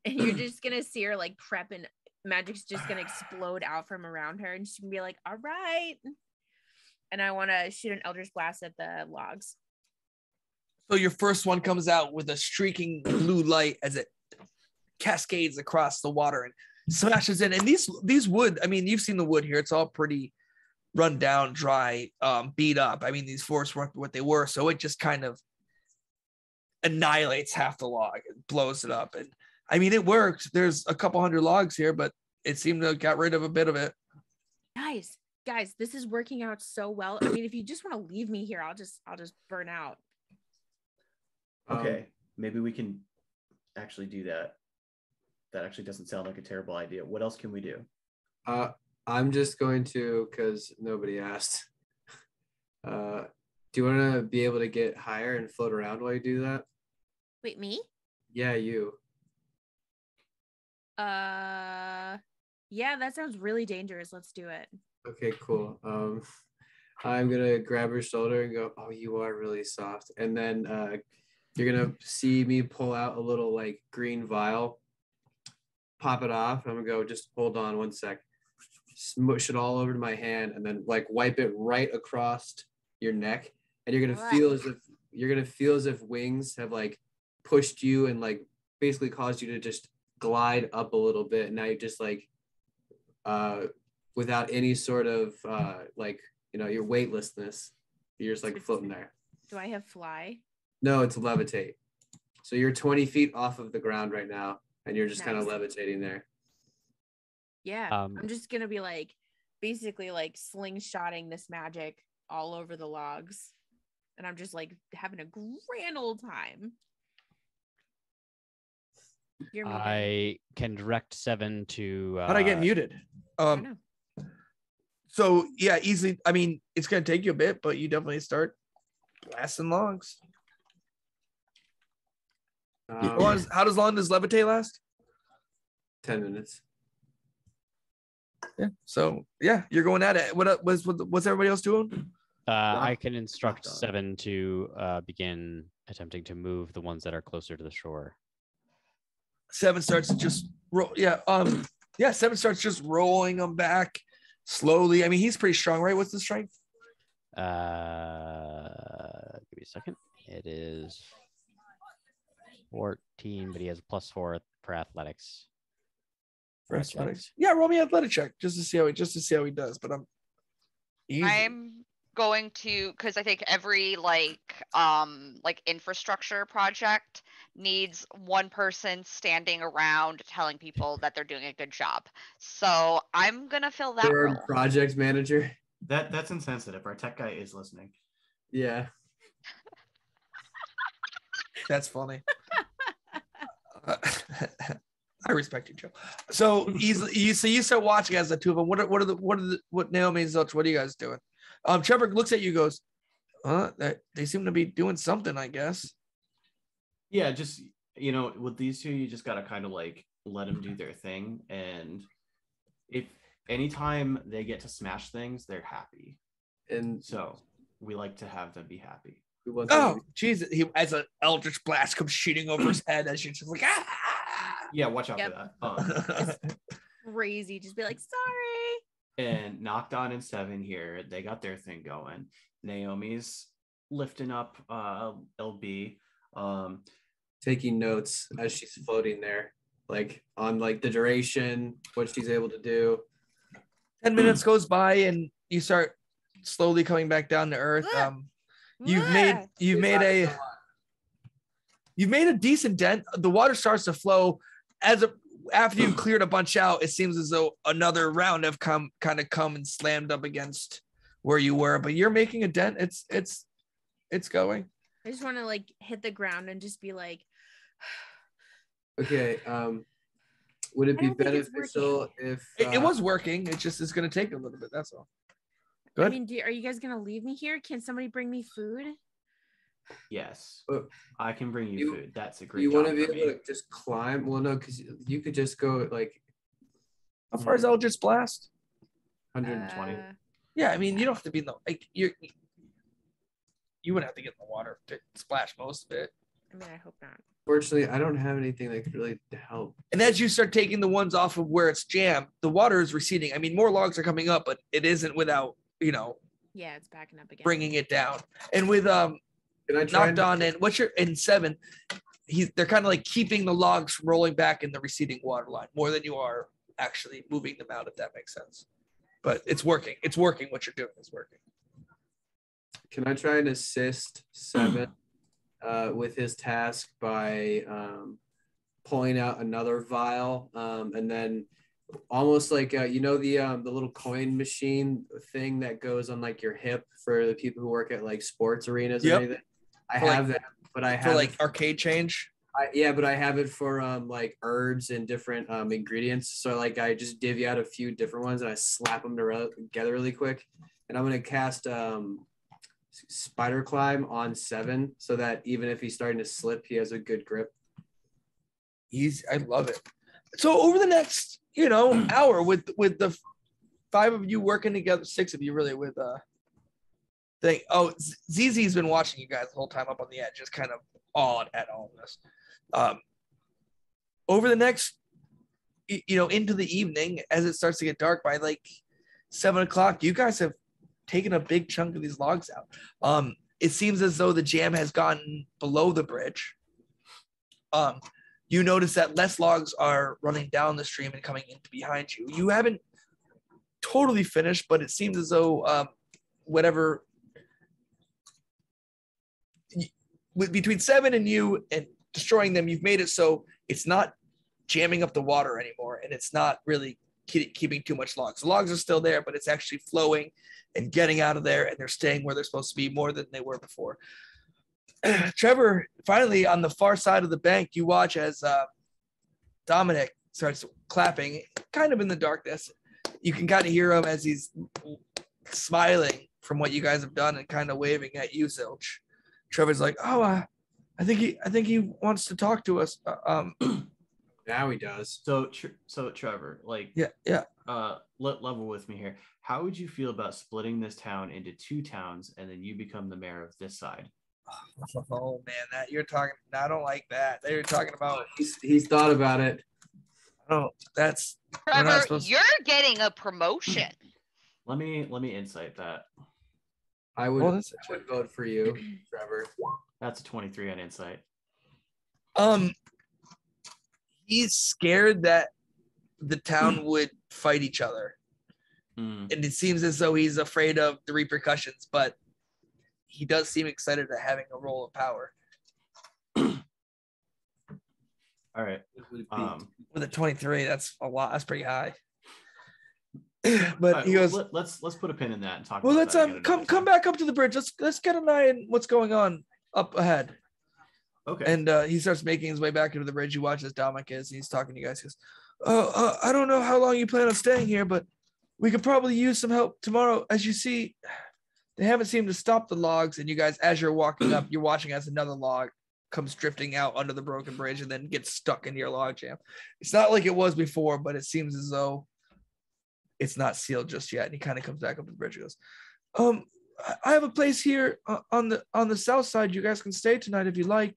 And you're just gonna see her like prep, and magic's just gonna explode out from around her, and she's gonna be like, "All right." And I want to shoot an Eldritch Blast at the logs. So your first one comes out with a streaking blue light as it cascades across the water and smashes in. And these wood, I mean, you've seen the wood here. It's all pretty run down, dry, beat up. I mean, these forests weren't what they were. So it just kind of annihilates half the log and blows it up. And I mean, it worked. There's a couple hundred logs here, but it seemed to have got rid of a bit of it. Guys, this is working out so well. I mean, if you just want to leave me here, I'll just burn out. Okay, maybe we can actually do that. That actually doesn't sound like a terrible idea. What else can we do? I'm just going to, because nobody asked. Do you want to be able to get higher and float around while you do that? Wait, me? Yeah, you. Yeah, that sounds really dangerous. Let's do it. Okay, cool. I'm gonna grab her shoulder and go, "Oh, you are really soft." And then you're gonna see me pull out a little like green vial, pop it off. I'm gonna go, just hold on one sec, smush it all over to my hand, and then like wipe it right across your neck. And you're gonna feel as if wings have like pushed you and like basically caused you to just glide up a little bit. And now you're just like without any sort of your weightlessness, you're just like floating there. Do I have fly? No, it's levitate. So you're 20 feet off of the ground right now, and you're just kind of levitating there. Yeah, I'm just gonna be like basically like slingshotting this magic all over the logs, and I'm just like having a grand old time. I can direct Seven to. How'd I get muted? So yeah, easily. I mean, it's gonna take you a bit, but you definitely start blasting logs. How long does levitate last? 10 minutes. Yeah. So yeah, you're going at it. What's everybody else doing? I can instruct Seven to begin attempting to move the ones that are closer to the shore. Seven starts to just roll. Yeah. Yeah, 7 starts just rolling him back slowly. I mean, he's pretty strong, right? What's the strength? Give me a second. It is 14, but he has a +4 for athletics. For athletics. Yeah, roll me an athletic check just to see how he does. But I'm going to, because I think every like infrastructure project needs one person standing around telling people that they're doing a good job. So I'm gonna fill that Third role. project manager. That's insensitive. Our tech guy is listening. Yeah. that's funny. I respect you, Joe. So you start watching as the two of them. What Naomi and Zilch, what are you guys doing? Trevor looks at you, goes, they seem to be doing something, I guess. Yeah, just with these two, you just gotta kind of like let them do their thing, and if anytime they get to smash things, they're happy, and so we like to have them be happy. Oh, Jesus! He as an eldritch blast comes shooting over his head as you're just like, ah! Yeah, watch out for that. Crazy, just be like, sorry. And Knocked On and 7 here, they got their thing going. Naomi's lifting up LB, taking notes as she's floating there, like on like the duration, what she's able to do. 10 minutes goes by and you start slowly coming back down to earth. You've made a decent dent. The water starts to flow after you cleared a bunch out. It seems as though another round have come and slammed up against where you were, but you're making a dent. It's going. I just want to like hit the ground and just be like, okay. Would it be beneficial if it was working? It just is going to take a little bit. That's all. Good. I mean, are you guys gonna leave me here? Can somebody bring me food? Yes, I can bring you food. That's a great. You want to be able to just climb? Well, no, because you could just go like. How far is Eldritch Blast? 120. Yeah, I mean, you don't have to be in the you wouldn't have to get in the water to splash most of it. I mean, I hope not. Fortunately, I don't have anything that could really help. And as you start taking the ones off of where it's jammed, the water is receding. I mean, more logs are coming up, but it isn't without yeah, it's backing up again, bringing it down. And with Knocked On and in 7, they're kind of like keeping the logs from rolling back in the receding water line more than you are actually moving them out, if that makes sense. But it's working. It's working. What you're doing is working. Can I try and assist 7 with his task by pulling out another vial and then almost like the little coin machine thing that goes on like your hip for the people who work at like sports arenas or anything? I have that, but I have like arcade change. But I have it for like herbs and different ingredients. So like I just divvy out a few different ones and I slap them together really quick. And I'm gonna cast Spider Climb on 7 so that even if he's starting to slip, he has a good grip. I love it. So over the next hour with the 5 of you working together, 6 of you really with thing. Oh, ZZ's been watching you guys the whole time up on the edge, just kind of awed at all of this. Over the next into the evening, as it starts to get dark, by like 7 o'clock, you guys have taken a big chunk of these logs out. It seems as though the jam has gotten below the bridge. You notice that less logs are running down the stream and coming in behind you. You haven't totally finished, but it seems as though between 7 and you and destroying them, you've made it so it's not jamming up the water anymore, and it's not really keeping too much logs. The logs are still there, but it's actually flowing and getting out of there, and they're staying where they're supposed to be more than they were before. Trevor, finally on the far side of the bank, you watch as Dominic starts clapping, kind of in the darkness. You can kind of hear him as he's smiling from what you guys have done and kind of waving at you, Zilch. Trevor's like, "Oh, I think he wants to talk to us." Now he does. So Trevor, like, yeah. Level with me here. How would you feel about splitting this town into 2 towns and then you become the mayor of this side? Oh man, that you're talking. I don't like that. They're talking about. He's thought about it. Oh, that's we're not Trevor, supposed. you're getting a promotion. Let me insight that. I would, Well, that's- I would vote for you, Trevor. That's a 23 on insight. He's scared that the town would fight each other, and it seems as though he's afraid of the repercussions. But he does seem excited at having a role of power. All right. With a 23, that's a lot. That's pretty high. All But right, he goes, let's put a pin in that and talk. well, about let's that again another come time. back up to the bridge. Let's get an eye on what's going on up ahead. Okay. And he starts making his way back into the bridge. He watches Dominic is, and he's talking to you guys. He goes, I don't know how long you plan on staying here, but we could probably use some help tomorrow. As you see, they haven't seemed to stop the logs, and you guys, as you're walking up, you're watching as another log comes drifting out under the broken bridge and then gets stuck into your log jam. It's not like it was before, but it seems as though it's not sealed just yet. And he kind of comes back up to the bridge and goes, I have a place here on the south side. You guys can stay tonight if you like.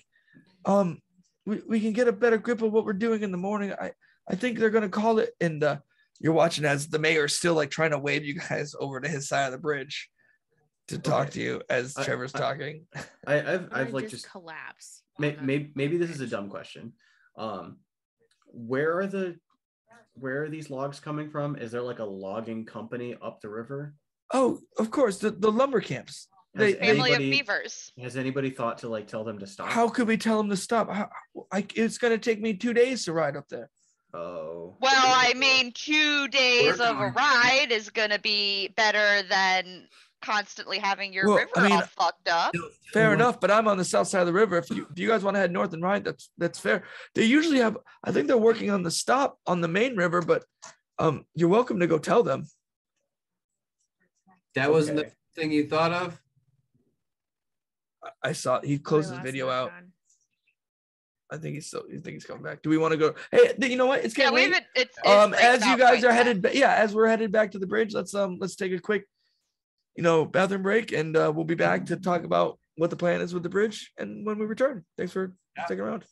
We can get a better grip of what we're doing in the morning. I think they're gonna call it. And you're watching as the mayor is still like trying to wave you guys over to his side of the bridge to talk to you as Trevor's talking. I've like just collapse. Maybe this is a dumb question. Where are these logs coming from? Is there like a logging company up the river? Oh, of course, the lumber camps. Family of beavers. Has anybody thought to like tell them to stop? How could we tell them to stop? It's going to take me 2 days to ride up there. Oh. Well, I mean, 2 days of a ride is going to be better than constantly having your river all fucked up. Fair enough, but I'm on the south side of the river. If you guys want to head north and ride, that's fair. They usually have, I think they're working on the stop on the main river, but you're welcome to go tell them. That wasn't the thing you thought of? I saw he closed his video out. I think he's coming back. Do we want to go? Hey, you know what? It's getting late. As you guys are headed, as we're headed back to the bridge, let's take a quick, bathroom break, and we'll be back to talk about what the plan is with the bridge and when we return. Thanks for sticking around.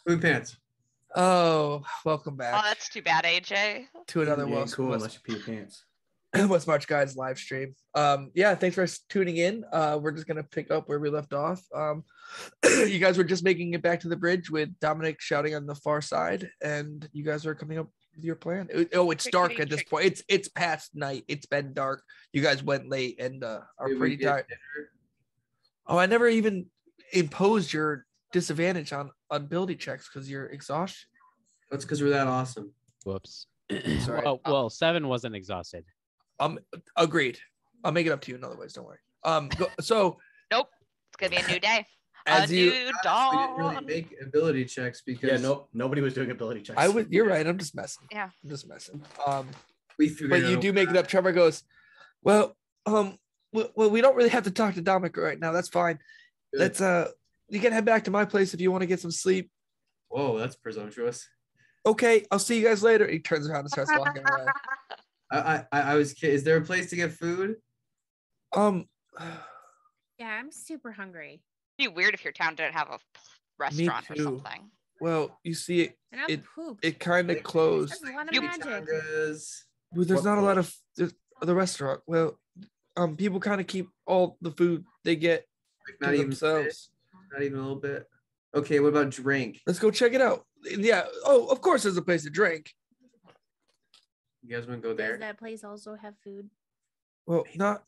Food pants. Oh, welcome Oh, back that's too bad, AJ. to another You ain't cool West, unless you pee your pants. West March Guys live stream. Yeah, thanks for tuning in. We're just gonna pick up where we left off. You guys were just making it back to the bridge with Dominic shouting on the far side, and you guys are coming up with your plan. It's dark at this point. It's past night. It's been dark. You guys went late and are Did we pretty get tired. dinner? Oh, I never even imposed your disadvantage on ability checks because you're exhausted. That's because we're that awesome. Whoops. Sorry. Well, 7 wasn't exhausted. Agreed. I'll make it up to you in other ways. Don't worry. So Nope. It's gonna be a new day. As a you- new We didn't dawn. really make ability checks because Yeah, nope. Nobody was doing ability checks. you're right. I'm just messing. Yeah. I'm just messing. we figured But you out do make it up. Trevor goes, well, we don't really have to talk to Dominic right now. That's fine. Good. Let's you can head back to my place if you want to get some sleep. Whoa, that's presumptuous. Okay, I'll see you guys later. He turns around and starts walking away. I was kidding. Is there a place to get food? Yeah, I'm super hungry. It'd be weird if your town didn't have a restaurant or too. something. Well, you see it. And I'm pooped. It kind of closed. That's a lot of You- magic. Tangas. Well, there's What not a lot of the restaurant. Well, people kind of keep all the food they get Like, to not even a bit, themselves. not even a little bit. Okay, what about drink? Let's go check it out. Yeah. Oh, of course, there's a place to drink. You guys want to go Does there? that place also have food? Well, not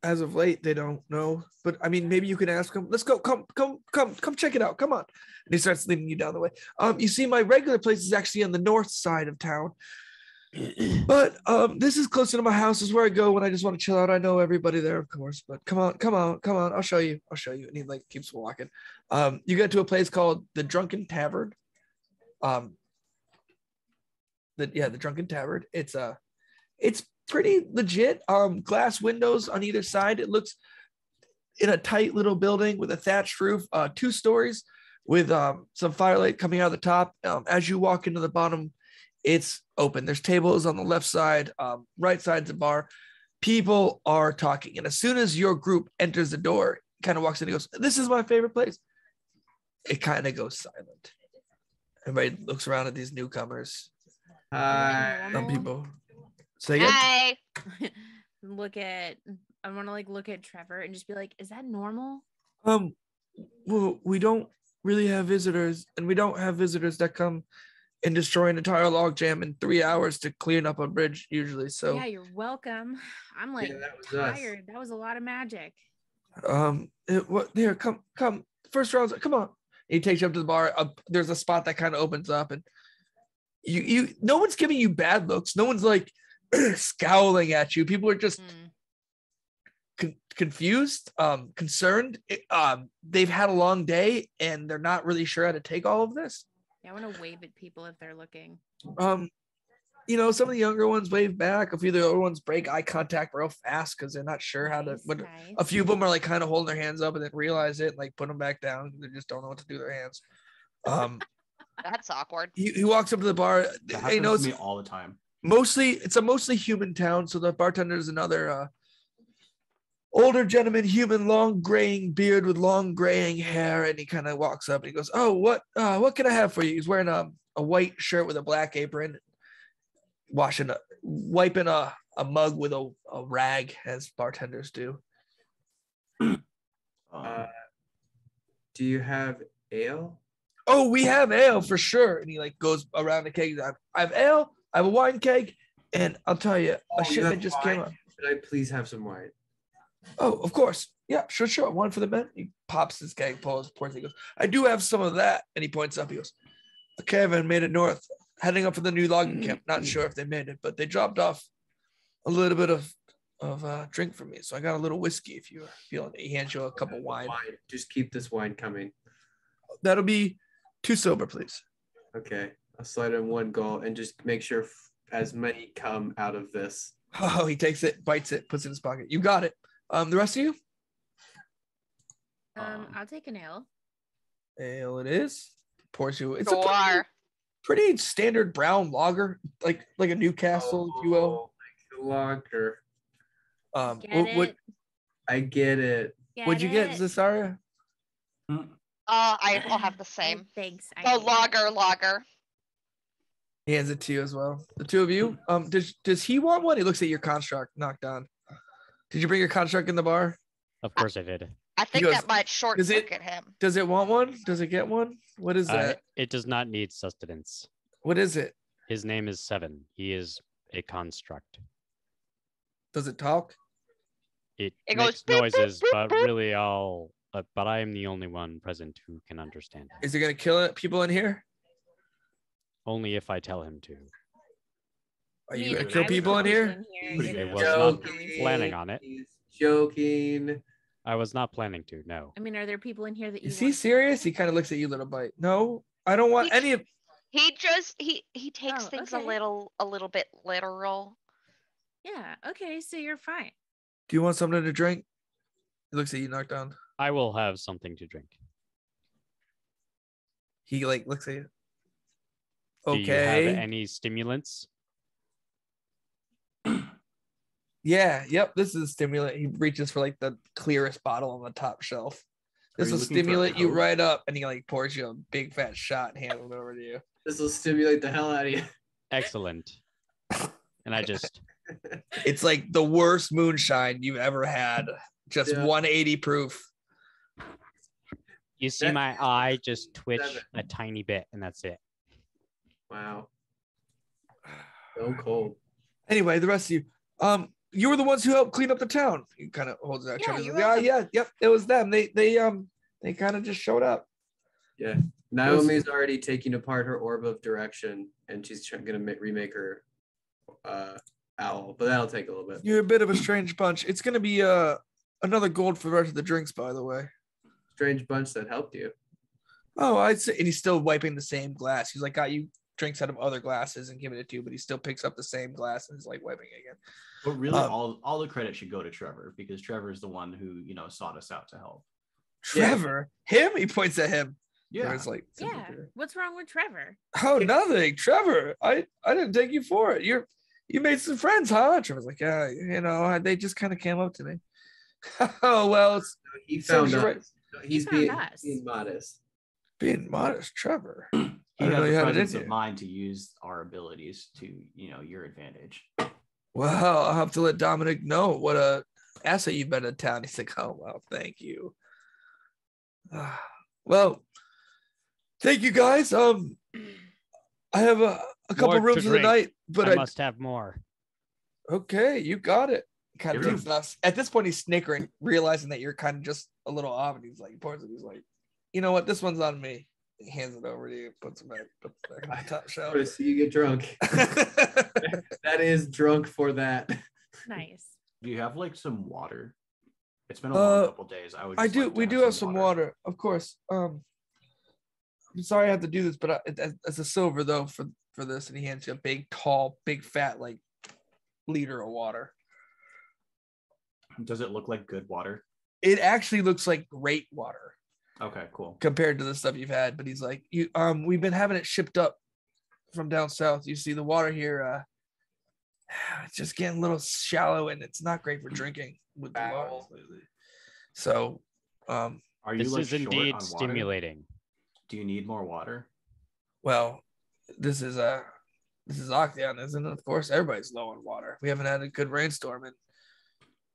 as of late. They don't know. But I mean, maybe you can ask them. Let's go. Come check it out. Come on. And he starts leading you down the way. You see, my regular place is actually on the north side of town. But this is closer to my house. This is where I go when I just want to chill out. I know everybody there, of course. But come on. I'll show you. And he like keeps walking. You get to a place called the Drunken Tavern. The Drunken Tavern. It's pretty legit. Glass windows on either side. It looks in a tight little building with a thatched roof, 2 stories with some firelight coming out of the top. As you walk into the bottom, it's open. There's tables on the left side, right side's a bar. People are talking. And as soon as your group enters the door, kind of walks in and goes, "This is my favorite place." It kind of goes silent. Everybody looks around at these newcomers. Hi. Some people say again. Hi. I want to look at Trevor and just be like, is that normal? Well, we don't really have visitors, and we don't have visitors that come and destroy an entire log jam in 3 hours to clean up a bridge usually. So Yeah, you're welcome. I'm that was us. tired. That was a lot of magic. here, come. First round, come on. He takes you up to the bar. There's a spot that kind of opens up, and you no one's giving you bad looks. No one's like scowling at you. People are just confused, concerned. They've had a long day and they're not really sure how to take all of this. Yeah, I want to wave at people if they're looking. Some of the younger ones wave back. A few of the older ones break eye contact real fast because they're not sure how to. Nice. A few of them are like kind of holding their hands up and then realize it and like put them back down. They just don't know what to do with their hands. That's awkward. He walks up to the bar. That He happens knows to me all the time. it's a mostly human town. So the bartender is another older gentleman, human, long graying beard with long graying hair, and he kind of walks up and he goes, "Oh, what can I have for you?" He's wearing a white shirt with a black apron, wiping a mug with a rag, as bartenders do. Do you have ale? Oh, we have ale for sure. And he like goes around the keg. I have ale, I have a wine keg, and I'll tell you, a you shipment have just came wine? up. Could I please have some wine? Oh, of course. Yeah, sure. One for the men. He pops his keg, pours. He goes, "I do have some of that." And he points up. He goes, "The caravan made it north, heading up for the new logging camp. Not sure if they made it, but they dropped off a little bit of drink for me. So I got a little whiskey if you're feeling it." He hands you a cup of wine. Just keep this wine coming. That'll be 2 silver, please. Okay. I'll slide in 1 gold and just make sure as many come out of this. Oh, he takes it, bites it, puts it in his pocket. You got it. The rest of you? I'll take an ale. Ale it is. Pours you. It's Sure. a pretty standard brown lager, like a Newcastle, if you will. Like a lager. Get What it? I get it. what'd you get, Zasaria? I'll have the same. Thanks. Oh, lager. He hands it to you as well. The two of you. Does he want one? He looks at your construct knocked on. Did you bring your construct in the bar? Of course I did. I think goes, that might short circuit him. Does it want one? Does it get one? What is that? It does not need sustenance. What is it? His name is Seven. He is a construct. Does it talk? It goes makes beep, noises, beep, but beep, beep. really but I am the only one present who can understand it. Is it gonna kill people in here? Only if I tell him to. Are you gonna kill people in here? I was not planning on it. He's joking. I was not planning to, no. I mean, are there people in here that you Is he want to serious? kill? He kind of looks at you, Little Bite. No, I don't want any of. He takes Oh, things okay. a little bit literal. Yeah. Okay. So you're fine. Do you want something to drink? He looks at you, knocked down. I will have something to drink. He looks at you. Do you have Okay. any stimulants? Yeah. Yep. This is a stimulant. He reaches for the clearest bottle on the top shelf. This you will looking for a stimulate you Coke? right up, and he pours you a big fat shot and hands it over to you. This will stimulate the hell out of you. Excellent. And I just It's like the worst moonshine you've ever had. Just Yeah. 180 proof. you see my eye just twitch a tiny bit, and that's it. Wow. So cold. Anyway, the rest of you, you were the ones who helped clean up the town. He kind of holds it out. Yeah, Trevor's you're like, welcome. yeah, yep, it was them. They kind of just showed up. Yeah. Naomi's already taking apart her orb of direction, and she's gonna remake her owl, but that'll take a little bit. You're a bit of a strange bunch. It's gonna be another gold for the rest of the drinks, by the way. Strange bunch that helped you. Oh, I'd say, and he's still wiping the same glass. He's got you drinks out of other glasses and giving it to you, but he still picks up the same glass and is wiping it again. But really, all the credit should go to Trevor, because Trevor's the one who sought us out to help. Trevor, him? He points at him. Yeah. It's Yeah. What's wrong with Trevor? oh, nothing, Trevor. I didn't take you for it. You made some friends, huh? Trevor's like, yeah, they just kind of came up to me. Oh well, it's He found you're us. right. He's found being, us. being modest. Being modest, Trevor. He I didn't had know you the had it in presence you. of mind to use our abilities to your advantage. Well, I'll have to let Dominic know what a asset you've been in town. He's like, oh well, thank you. Well, thank you guys. I have a couple More to rooms for the drink. night, but I must have more. okay, you got it. Kind of You're takes enough. At this point, he's snickering, realizing that you're kind of just a little off, and he's like, you know what? This one's on me. He hands it over to you, puts it back on the top I shelf. want to see you get drunk. That is drunk for that. Nice. Do you have some water? It's been a long couple days. I do. We do have some water, of course. I'm sorry I have to do this, but it's a silver though for this, and he hands you a big, tall, big, fat liter of water. Does it look like good water? It actually looks like great water Okay, cool. compared to the stuff you've had. But he's like, we've been having it shipped up from down south. You see, the water here, it's just getting a little shallow, and it's not great for drinking with the water lately. So, Are you This is short indeed on water? stimulating. Do you need more water? well, this is Octagon, isn't it? Of course, everybody's low on water. We haven't had a good rainstorm. And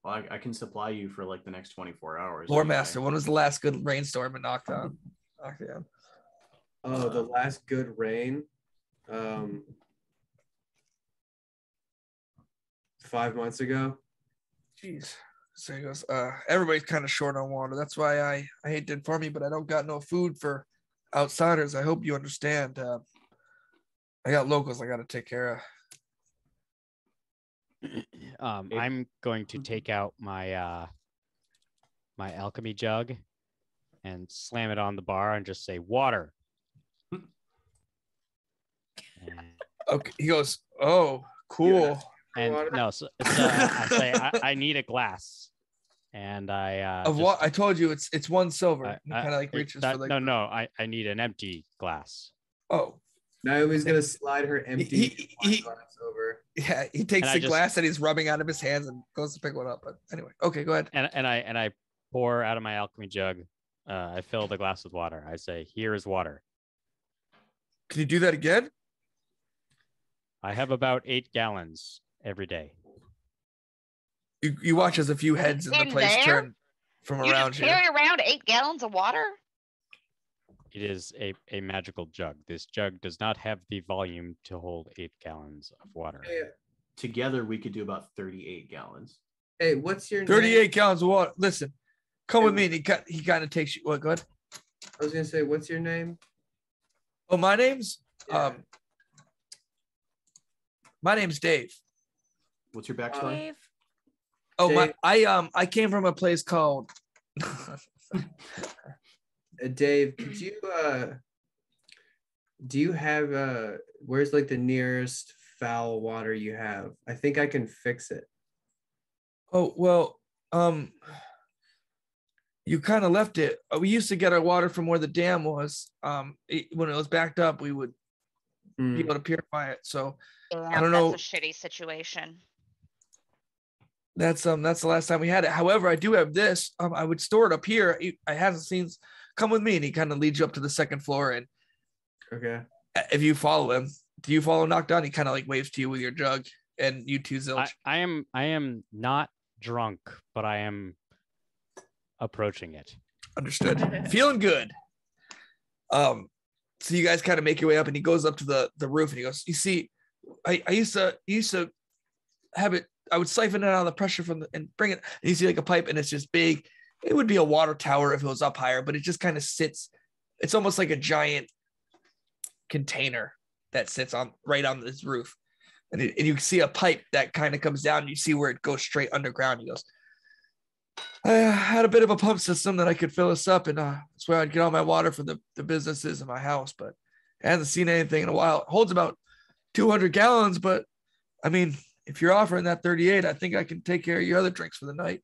Well, I can supply you for the next 24 hours. Lore anyway. Master, when was the last good rainstorm in Octagon? Oh, the last good rain. 5 months ago. Jeez. So he goes, everybody's kind of short on water. That's why I hate to inform you, but I don't got no food for outsiders. I hope you understand. I got locals I got to take care of. I'm going to take out my my alchemy jug and slam it on the bar and just say water. Okay. He goes, oh, cool. And Water? no, so I say I need a glass, and I Of what? I told you it's one silver. I- He kind of reaches for no, I need an empty glass. Oh, Naomi's gonna slide her empty He- glass over. yeah. He takes And I the just- glass that he's rubbing out of his hands and goes to pick one up. But anyway, okay, go ahead. And I pour out of my alchemy jug I fill the glass with water. I say, "Here is water." Can you do that again? I have about 8 gallons every day. You watch as a few heads in the In place there? turn from You around just you. carry around 8 gallons of water? It is a magical jug. This jug does not have the volume to hold 8 gallons of water. Together, we could do about 38 gallons. Hey, what's your 38 name? gallons of water. Listen, come with me. And he kind of takes you. What? Go ahead. I was gonna say, what's your name? Oh, my name's Yeah. my name's Dave. What's your backstory? Dave. Oh, Dave. I came from a place called. Dave, could you do you have where's like the nearest foul water you have? I think I can fix it. Oh well, you kind of left it. We used to get our water from where the dam was. When it was backed up, we would be able to purify it. So Damn, don't know. That's a shitty situation. That's the last time we had it. However, I do have this. I would store it up here. I haven't seen. Come with me, and he kind of leads you up to the second floor. And Okay. if you follow him, do you follow Knockdown? He kind of like waves to you with your jug, and you too, Zilch. I am not drunk, but I am approaching it. Understood. Feeling good. So you guys kind of make your way up, and he goes up to the roof, and he goes, "You see, I used to have it. I would siphon it out of the pressure and bring it. And you see like a pipe, and it's just big. It would be a water tower if it was up higher, but it just kind of sits. It's almost like a giant container that sits right on this roof, and you see a pipe that kind of comes down. And you see where it goes straight underground. He goes, I had a bit of a pump system that I could fill us up, and that's where I'd get all my water for the businesses in my house. But I haven't seen anything in a while. It holds about 200 gallons, but I mean, if you're offering that 38, I think I can take care of your other drinks for the night.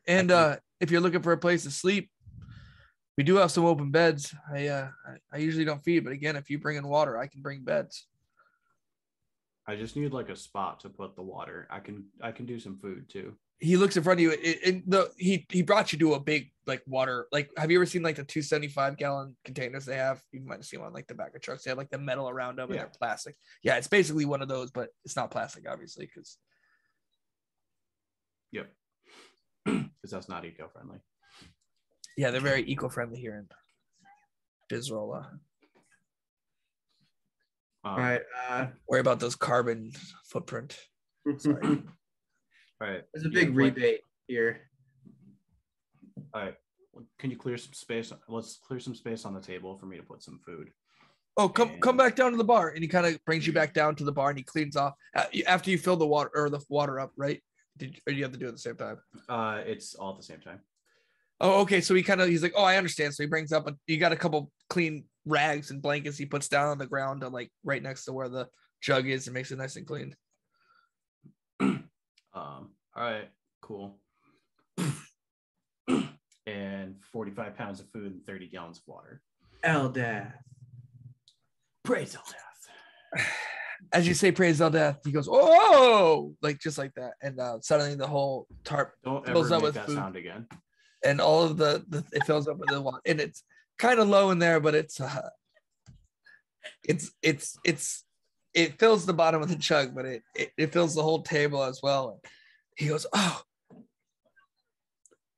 And if you're looking for a place to sleep, we do have some open beds. I usually don't feed, but again, if you bring in water, I can bring beds. I just need like a spot to put the water. I can do some food too. He looks in front of you. He brought you to a big like water. Like, have you ever seen like the 275 gallon containers they have? You might have seen one on like the back of trucks. They have like the metal around them and they're plastic. Yeah, it's basically one of those, but it's not plastic, obviously, because. Yep. Because that's not eco-friendly. Yeah, they're very eco-friendly here in Bizrola. All right. Worry about those carbon footprint. Sorry. All right. There's a big rebate here. All right. Can you clear some space? Let's clear some space on the table for me to put some food. Oh, come back down to the bar, and he kind of brings you back down to the bar, and he cleans off after you fill the water up, right? Or you have to do it at the same time? It's all at the same time. Oh, okay. So he's like, oh, I understand. So he brings up you got a couple clean rags and blankets he puts down on the ground to like right next to where the jug is and makes it nice and clean. All right, cool. And 45 pounds of food and 30 gallons of water. Eldath. Praise Eldath. As you say, praise Eldath, he goes, oh, like just like that. And suddenly the whole tarp fills up with food. Sound again. And all of it fills up with the water. And it's kind of low in there, but it fills the bottom of the jug, but it fills the whole table as well. And he goes, oh,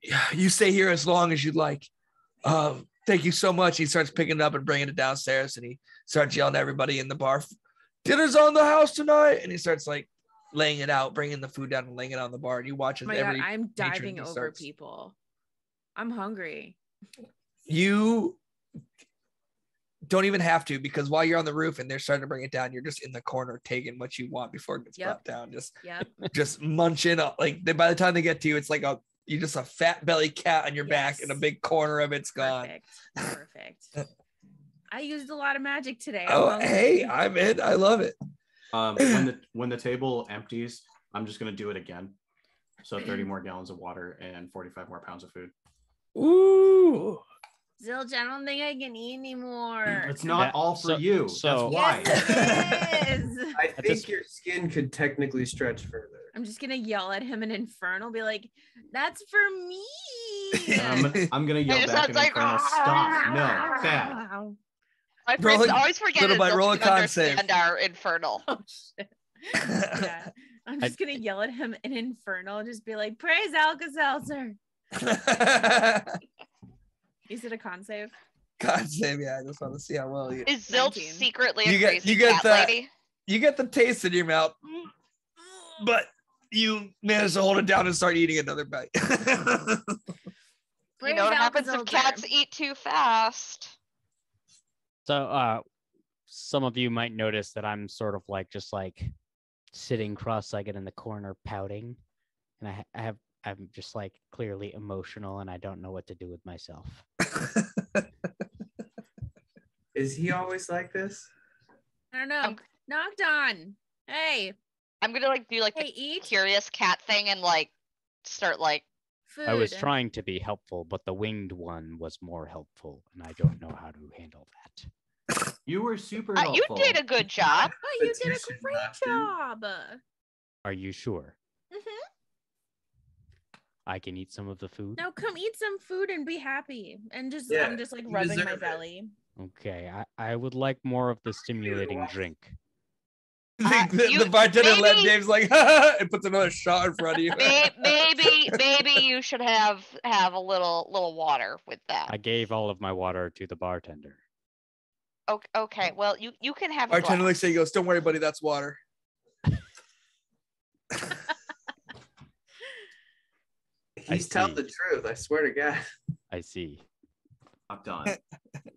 yeah, you stay here as long as you'd like. Thank you so much. He starts picking it up and bringing it downstairs, and he starts yelling at everybody in the bar, dinner's on the house tonight. And he starts like laying it out, bringing the food down and laying it on the bar. And you watch as God, I'm diving over people. I'm hungry. You don't even have to, because while you're on the roof and they're starting to bring it down, you're just in the corner taking what you want before it gets brought down. Just munching up. Like by the time they get to you, it's like you're just a fat belly cat on your back, and a big corner of it's gone. Perfect. I used a lot of magic today. Oh, hey, I'm in. I love it. When the table empties, I'm just gonna do it again. So 30 more gallons of water and 45 more pounds of food. Ooh. Zilch, I don't think I can eat anymore. It's not all for you. That's why. Yes, it is. I think your skin could technically stretch further. I'm just gonna yell at him in Infernal, be like, "That's for me." I'm gonna yell It just back sounds in like, Infernal. Stop! No, bad. My Roll friends a- always forget little it. bite, They'll roll a con understand save. our Infernal. Oh shit. Yeah. I'm just gonna yell at him in Infernal and just be like, "Praise Alka-Seltzer." Is it a con save? God save, yeah. I just want to see how well you. Is Zilch 19. secretly a You get- crazy you get cat that. lady? You get the taste in your mouth, but you manage to hold it down and start eating another bite. You Praise know what happens if Alka-Seltzer. cats eat too fast? So some of you might notice that I'm sort of like just like sitting cross-legged in the corner pouting, and I'm just like clearly emotional and I don't know what to do with myself. Is he always like this? I don't know. I'm- Knocked on. Hey, I'm gonna like do like hey, the eat curious cat thing and like start like food. I was trying to be helpful, but the winged one was more helpful, and I don't know how to handle that. You were super you helpful. did a good job. Oh, you did a Petition great not to. job. Are you sure? Mhm. I can eat some of the food? Now come eat some food and be happy. And just Yeah, I'm just like you rubbing my deserve it. belly. Okay, I would like more of the stimulating drink. The bartender let maybe- Dave's like, and puts another shot in front of you. Maybe you should have a little water with that. I gave all of my water to the bartender. Okay, well you can have a Bartender glass. looks at you, goes, "Don't worry, buddy, that's water." He's telling see. the truth. I swear to God. I see. Knocked on.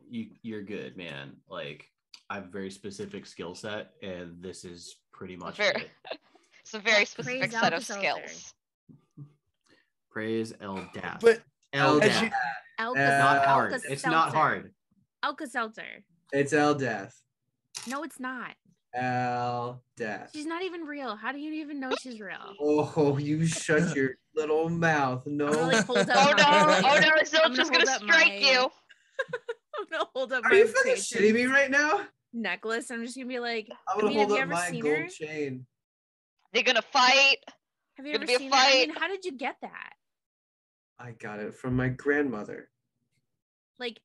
You're good, man. Like, I have a very specific skill set, and this is pretty much Very- it. It's a very Praise specific set of Alka-Seltzer. skills. Praise Eldath. But Eldath. as you- Not hard. It's not Alka-Seltzer. hard. Alka-Seltzer. It's Eldath. No, it's not. Eldath. She's not even real. How do you even know she's real? Oh, you shut your little mouth. No. I'm gonna, like, hold up Oh my- no! Oh no! I'm Zilch is hold gonna up strike my- you. I'm gonna hold up Are my you fucking patron's shitting me right now? necklace. I'm just gonna be like, I'm I gonna mean, have hold you up ever my seen gold her? chain. They're gonna fight. Have you Gonna ever be a seen her? I mean, fight. how did you get that? I got it from my grandmother. Like,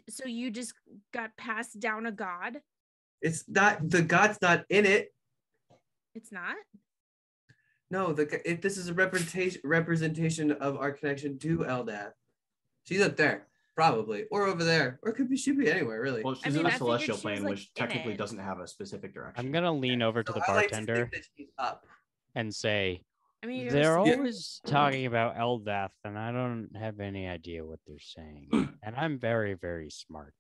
so you just got passed down a god? It's not, the god's not in it. It's not? No, this is a representation of our connection to Eldath. She's up there, probably, or over there, or should be anywhere, really. Well, she's I mean, in I a figured celestial she was, plane, like, which in technically it. doesn't have a specific direction. I'm gonna lean over to So the I like to bartender think that she's up. and say, I mean, they're Yeah. always talking about Eldath, and I don't have any idea what they're saying. And I'm very, very smart.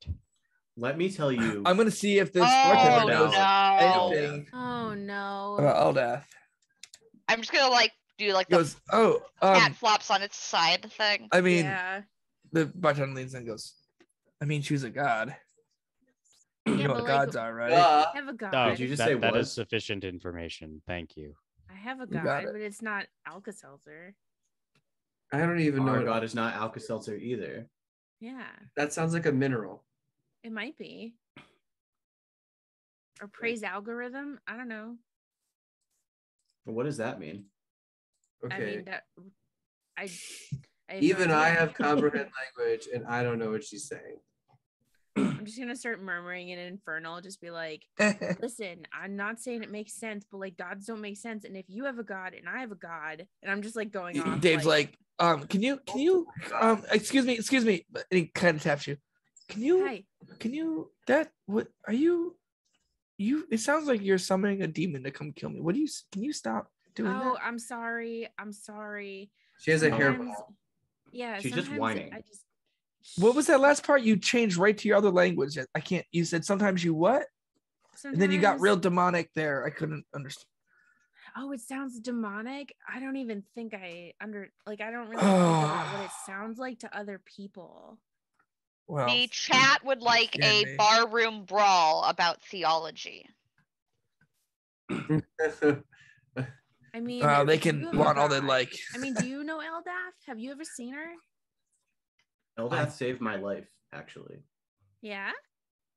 Let me tell you. I'm gonna see if this Oh bartender no. knows no! anything Oh no. about Eldath. I'm just gonna like do like He the goes, "Oh, cat flops on its side thing. I mean," Yeah. the bartender leans in and goes, "I mean, she's a god. You Yeah, know but, what like, gods are, right?" I have a god. Oh, Did you just that, say that is was? sufficient information. Thank you. I have a You got god, it. but it's not Alka-Seltzer. I don't even know. Our What, god is not Alka-Seltzer either. Yeah, that sounds like a mineral. it might be. Or praise algorithm. I don't know. What does that mean? Okay. I mean that. I have no Even I idea. have comprehend language, and I don't know what she's saying. I'm just gonna start murmuring in Infernal. Just be like, listen, I'm not saying it makes sense, but like gods don't make sense. And if you have a god and I have a god, and I'm just like going off. Dave's like, can you, excuse me, and he kind of taps you. Can you, that, what, are you, it sounds like you're summoning a demon to come kill me. Can you stop doing oh, that? I'm sorry. She has a Sometimes- hairball. Yeah, She's just sometimes whining. I just. What was that last part? You changed right to your other language. I can't, you said sometimes you what? And then you got Sometimes- real demonic there. I couldn't understand. Oh, it sounds demonic. I don't even think I don't really think about what it sounds like to other people. Well, The chat would like scared a me. barroom brawl about theology. I mean, they if can you have a want all the god- like. I mean, do you know Eldath? Have you ever seen her? Eldath saved my life, actually. Yeah,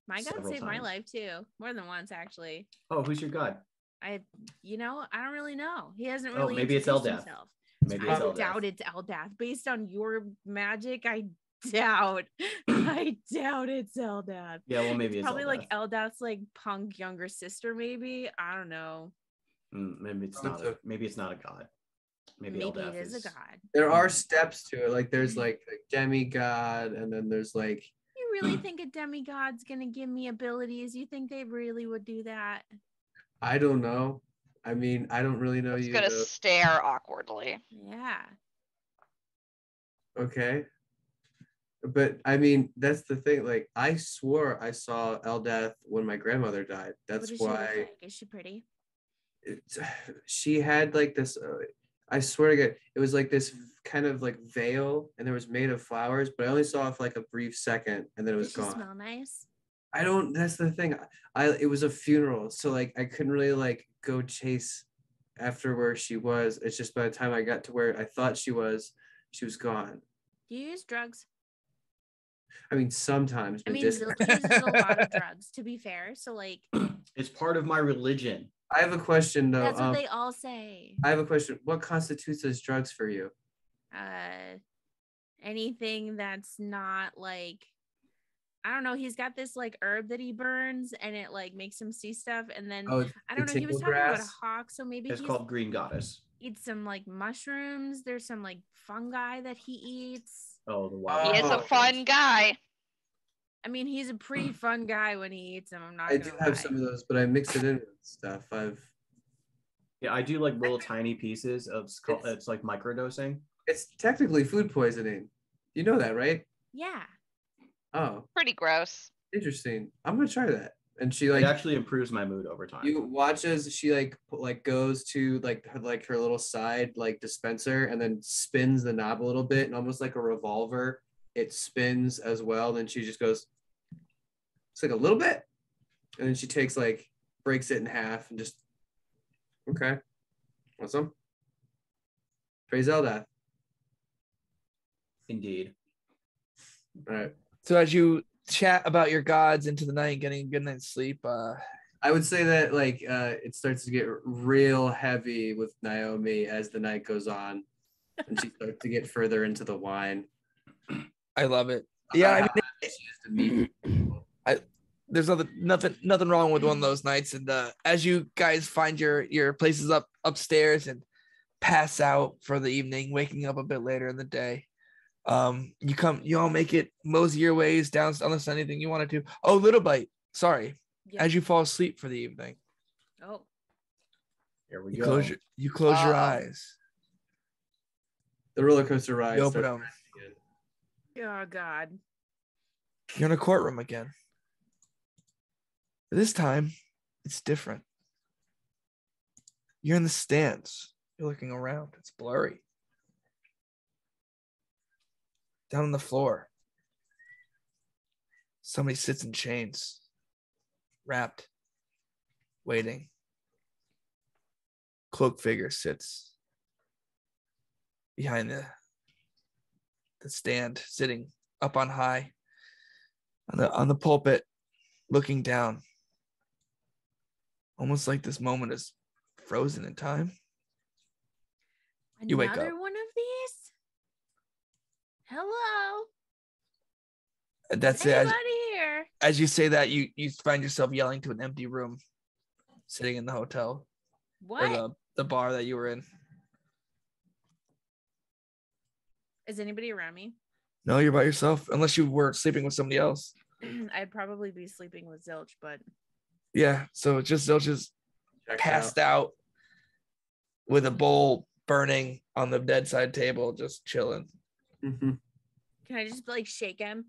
my god Several saved my times. life too, more than once actually. Oh, who's your god? I don't really know. He hasn't really maybe it's introduced Eldath. himself. Maybe I it's Eldath. doubt it's Eldath. Based on your magic, I doubt it's Eldath. Yeah, well, maybe it's probably Eldath. like Eldath's like punk younger sister, maybe. I don't know. Maybe it's not. Maybe it's not a god. Maybe Eldath it is a god. There are steps to it. Like there's like a demigod, and then there's like. You really think a demigod's gonna give me abilities? You think they really would do that? I don't know. I mean, I don't really know. It's You gonna stare awkwardly. Yeah. Okay. But I mean, that's the thing. Like, I swore I saw Eldath when my grandmother died. That's what does why. She look like? Is she pretty? She had like this. I swear to God, it was like this kind of like veil, and it was made of flowers. But I only saw it for like a brief second, and then it was Does she gone. smell nice? I don't. That's the thing. It was a funeral, so like I couldn't really like go chase after where she was. It's just by the time I got to where I thought she was gone. Do you use drugs? I mean, sometimes. I mean, Zilch uses a lot of drugs, to be fair. So, like, it's part of my religion. I have a question, though. That's what they all say. I have a question. What constitutes as drugs for you? Anything that's not like, I don't know. He's got this like herb that he burns, and it like makes him see stuff. And then I don't know. He was talking about a hawk, so maybe it's called Green Goddess. Eats some like mushrooms. There's some like fungi that he eats. Oh, the wild. He is a fun guy. I mean, he's a pretty fun guy when he eats them. I'm not. I do have some of those, but I mix it in with stuff. I do like little tiny pieces of. It's like microdosing. It's technically food poisoning. You know that, right? Yeah. Oh. Pretty gross. Interesting. I'm gonna try that. And she it actually improves my mood over time. You watch as she like goes to her little side like dispenser and then spins the knob a little bit, and almost like a revolver, it spins as well. Then she just goes, it's like a little bit, and then she takes breaks it in half and just okay. Want some? Praise Eldath. Indeed. All right. So as you chat about your gods into the night, getting a good night's sleep, I would say that it starts to get real heavy with Naomi as the night goes on, and she starts to get further into the wine. I love it. Yeah, I mean, there's nothing wrong with one of those nights. And as you guys find your places upstairs and pass out for the evening, waking up a bit later in the day, you all make it mosey your ways down unless anything you wanted to. Oh, Little Bite, sorry. Yeah. As you fall asleep for the evening. Oh. Here we go. You close your eyes. The roller coaster ride. You open them. Oh God. You're in a courtroom again. This time, it's different. You're in the stands. You're looking around. It's blurry. Down on the floor, somebody sits in chains, wrapped, waiting. Cloaked figure sits behind the stand, sitting up on high on the pulpit, looking down. Almost like this moment is frozen in time. You wake up. Another one of these? Hello. And that's it. Here? As you say that, you find yourself yelling to an empty room, sitting in the hotel. What? Or the bar that you were in. Is anybody around me? No, you're by yourself, unless you were sleeping with somebody else. I'd probably be sleeping with Zilch, but yeah. So just Zilch is passed out with a bowl burning on the bedside table, just chilling. Mm-hmm. Can I just shake him?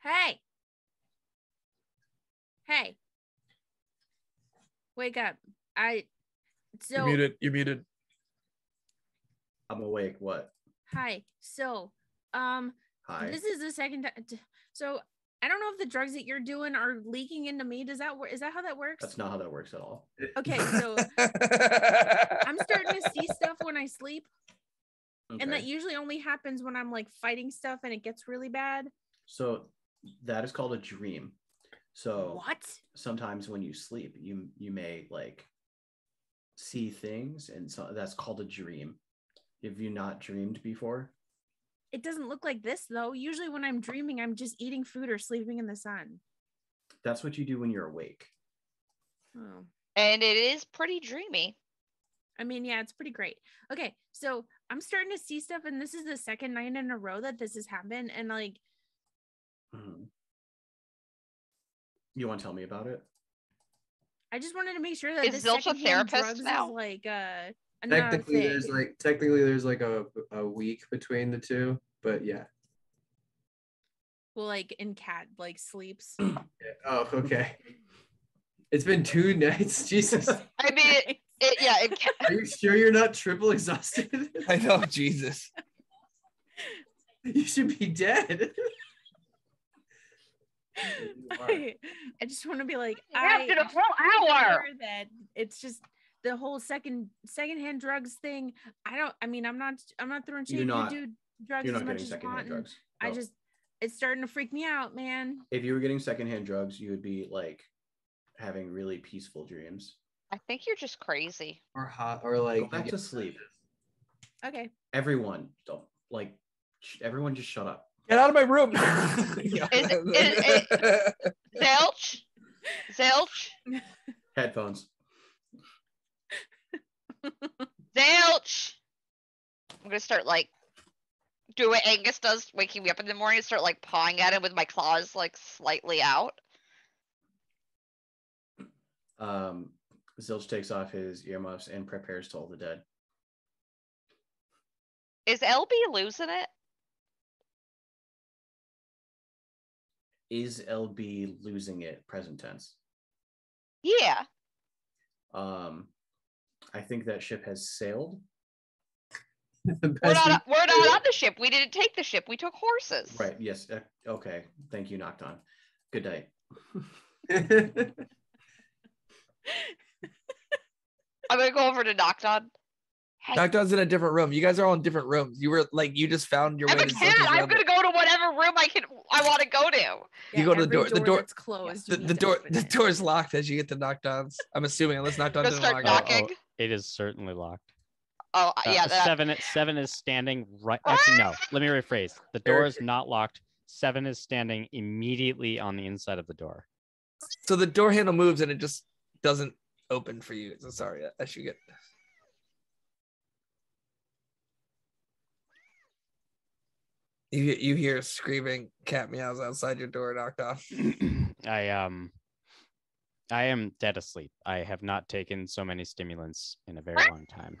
Hey. Wake up. You're muted. I'm awake. What? Hi. So, Hi. This is the second time. So, I don't know if the drugs that you're doing are leaking into me. Is that how that works? That's not how that works at all. Okay, so I'm starting to see stuff when I sleep. Okay. And that usually only happens when I'm fighting stuff and it gets really bad. So that is called a dream. So What? sometimes when you sleep, you may like see things, and so that's called a dream. Have you not dreamed before? It doesn't look like this though. Usually when I'm dreaming, I'm just eating food or sleeping in the sun. That's what you do when you're awake. Oh. And it is pretty dreamy. I mean, yeah, it's pretty great. Okay, so I'm starting to see stuff, and this is the second night in a row that this has happened. And like, You want to tell me about it? I just wanted to make sure that Is this Zilch a secondhand therapist drugs now? is like not a Technically, thing. there's like a week between the two, but yeah. Well, like in cat like sleeps. Oh, okay. It's been 2 nights. Jesus. I mean, it can. Are you sure you're not triple exhausted? I know, Jesus. You should be dead. I just want to be like, After the I whole hour. sure that it's just the whole secondhand drugs thing. I'm not throwing shade. You're not- You do drugs You're as not much getting as you secondhand want. drugs. I No. just, it's starting to freak me out, man. If you were getting secondhand drugs, you would be like having really peaceful dreams. I think you're just crazy. Or hot, or like Go back to sleep. Okay. Everyone, don't like. Everyone, just shut up. Get out of my room. Zilch? Headphones. Zilch! I'm gonna start like do what Angus does, waking me up in the morning, and start like pawing at him with my claws like slightly out. Zilch takes off his earmuffs and prepares to hold the dead. Is LB losing it? Is LB losing it? Present tense. Yeah. I think that ship has sailed. We're not on the ship. We didn't take the ship. We took horses. Right. Yes. Okay. Thank you, Nocton. Good night. I'm gonna go over to Nocton. Hey, Nocton's in a different room. You guys are all in different rooms. You were like, you just found your I'm way a to cat. Zilch's I'm room. gonna go to whatever room I want to go to. You go to the every door. The door. that's closed. The door is locked as you get to Nocton's. I'm assuming, unless Nocton Go doesn't start lock it. knocking. It is certainly locked. Oh yeah, that. Seven is standing right. Actually, no. Let me rephrase. The door is not locked. 7 is standing immediately on the inside of the door. So the door handle moves and it just doesn't open for you. So sorry, as you get. You hear screaming cat meows outside your door, knocked off. I am dead asleep. I have not taken so many stimulants in a very long time.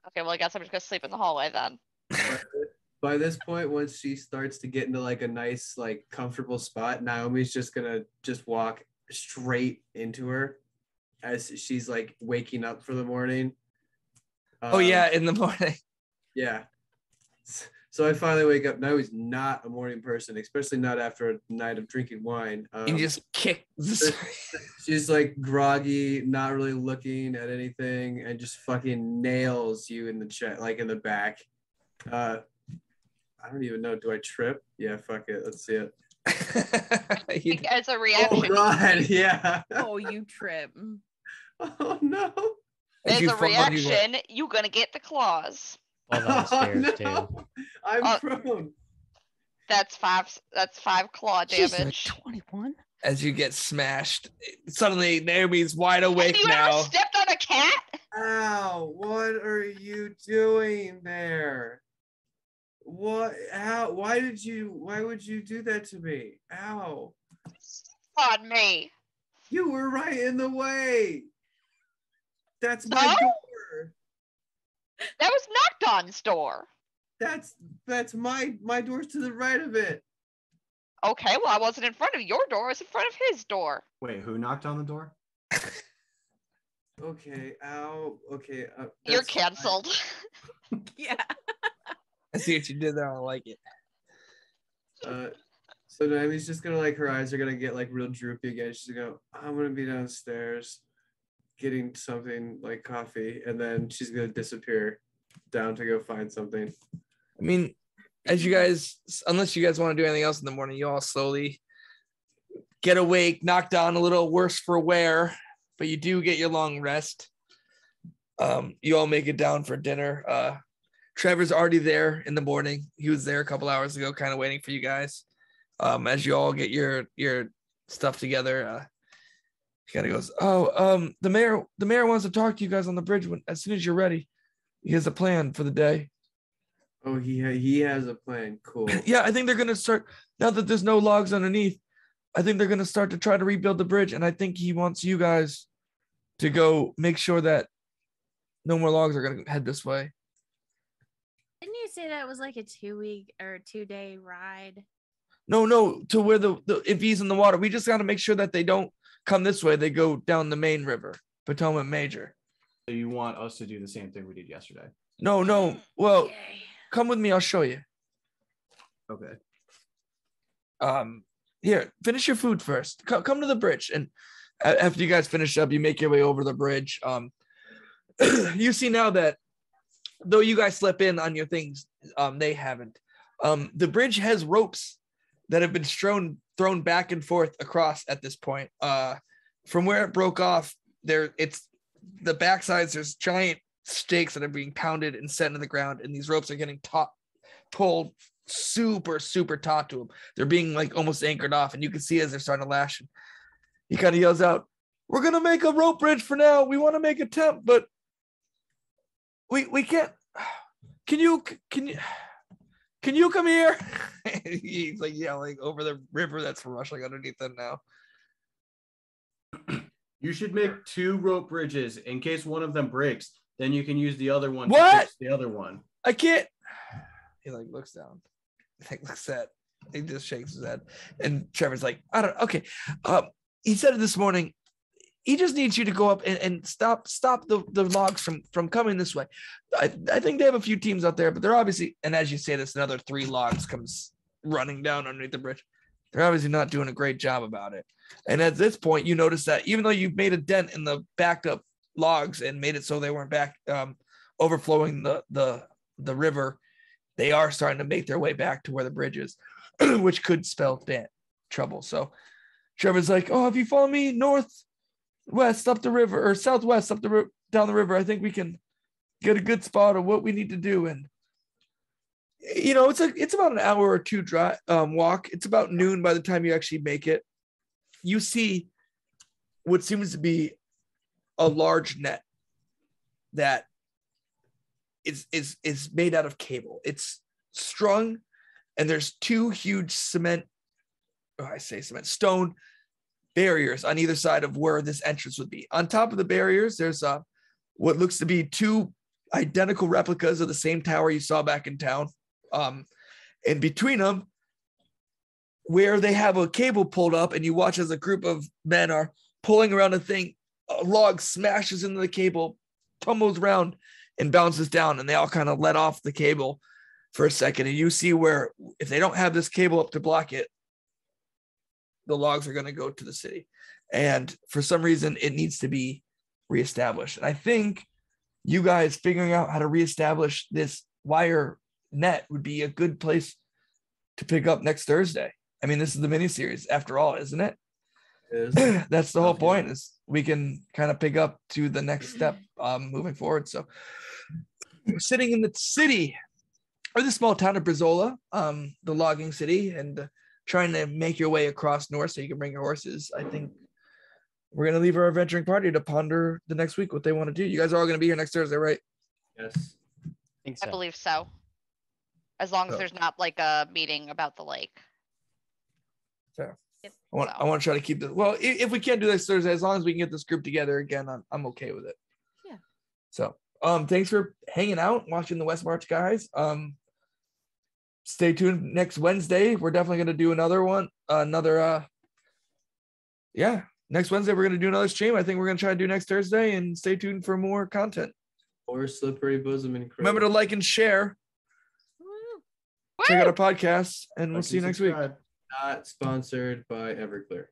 Okay, well I guess I'm just gonna sleep in the hallway then. By this point, once she starts to get into like a nice, like comfortable spot, Naomi's just gonna walk straight into her as she's like waking up for the morning. Oh yeah, in the morning. Yeah. So I finally wake up. Naomi's not a morning person, especially not after a night of drinking wine. You just kick. She's like groggy, not really looking at anything, and just fucking nails you in the chest, like in the back. I don't even know. Do I trip? Yeah, fuck it. Let's see it. As a reaction. Oh god, yeah. Oh, you trip. Oh no. As a reaction, you're gonna get the claws. All down the stairs too. I'm prone. That's 5 claw damage. 21. As you get smashed, suddenly Naomi's wide awake Have you now. ever stepped on a cat? Ow! What are you doing there? What? How? Why would you do that to me? Ow! On me. You were right in the way. That's my No? door. That was Nocton's door. That's my door's to the right of it. Okay, well I wasn't in front of your door. I was in front of his door. Wait, who knocked on the door? Okay. Ow. Okay. You're canceled. Yeah. I see what you did there. I like it. So Naomi's just gonna like her eyes are gonna get like real droopy again. She's gonna go, I'm gonna be downstairs getting something like coffee, and then she's gonna disappear down to go find something. I mean, as you guys, unless you guys want to do anything else in the morning, you all slowly get awake, knocked down a little worse for wear, but you do get your long rest. You all make it down for dinner. Trevor's already there in the morning. He was there a couple hours ago, kind of waiting for you guys. As you all get your stuff together, he kind of goes, the mayor wants to talk to you guys on the bridge as soon as you're ready. He has a plan for the day. Oh, he has a plan. Cool. Yeah, I think they're gonna start now that there's no logs underneath. I think they're gonna start to try to rebuild the bridge, and I think he wants you guys to go make sure that no more logs are gonna head this way. Didn't you say that was like a 2-week or 2-day ride? No, to where the if he's in the water, we just got to make sure that they don't come this way. They go down the main river, Potomac Major. So you want us to do the same thing we did yesterday? No. Well, come with me. I'll show you. Okay. Here, finish your food first. Come to the bridge, and after you guys finish up, you make your way over the bridge. You see now that though you guys slip in on your things, they haven't. The bridge has ropes that have been thrown back and forth across at this point. From where it broke off, it's the backsides. There's giant stakes that are being pounded and set into the ground, and these ropes are getting pulled super, super taut to them. They're being like almost anchored off, and you can see as they're starting to lash. He kind of yells out, "We're gonna make a rope bridge for now. We want to make a tent, but we can't. Can you come here?" He's like yelling over the river that's rushing underneath them now. You should make 2 rope bridges in case one of them breaks. Then you can use the other one What? to fix the other one. I can't. He like looks down. Looks at. He just shakes his head. And Trevor's like, I don't. Okay. He said it this morning. He just needs you to go up and stop the logs from coming this way. I think they have a few teams out there, but they're obviously, and as you say this, another 3 logs comes running down underneath the bridge. They're obviously not doing a great job about it. And at this point, you notice that even though you've made a dent in the backed up logs and made it so they weren't back overflowing the river, they are starting to make their way back to where the bridge is, which could spell bad trouble. So Trevor's like, "Oh, if you follow me northwest up the river or southwest up the down the river, I think we can get a good spot of what we need to do." And it's about an hour or 2 drive walk. It's about noon by the time you actually make it. You see what seems to be a large net that is made out of cable. It's strung, and there's 2 huge stone barriers on either side of where this entrance would be. On top of the barriers, there's what looks to be 2 identical replicas of the same tower you saw back in town. And between them, where they have a cable pulled up, and you watch as a group of men are pulling around a thing, a log smashes into the cable, tumbles around, and bounces down, and they all kind of let off the cable for a second. And you see where if they don't have this cable up to block it, the logs are going to go to the city. And for some reason, it needs to be reestablished. And I think you guys figuring out how to reestablish this wire net would be a good place to pick up next Thursday. I mean, this is the miniseries after all, isn't it? It is. That's the whole point, is we can kind of pick up to the next step moving forward. So we're sitting in the city or the small town of Brizola, the logging city, and trying to make your way across north so you can bring your horses. I think we're going to leave our adventuring party to ponder the next week what they want to do. You guys are all going to be here next Thursday, right? Yes. I believe so. As long as there's not like a meeting about the lake. Fair. Yep. I want to try to keep this. Well, if we can't do this Thursday, as long as we can get this group together again, I'm okay with it. Yeah. So, thanks for hanging out, watching the West March guys. Stay tuned next Wednesday. We're definitely going to do another one. Next Wednesday we're going to do another stream. I think we're going to try to do next Thursday, and stay tuned for more content. Or Slippery Bosom and Crow. Remember to like and share. Woo! Check out our podcast, and we'll see you next week. Not sponsored by Everclear.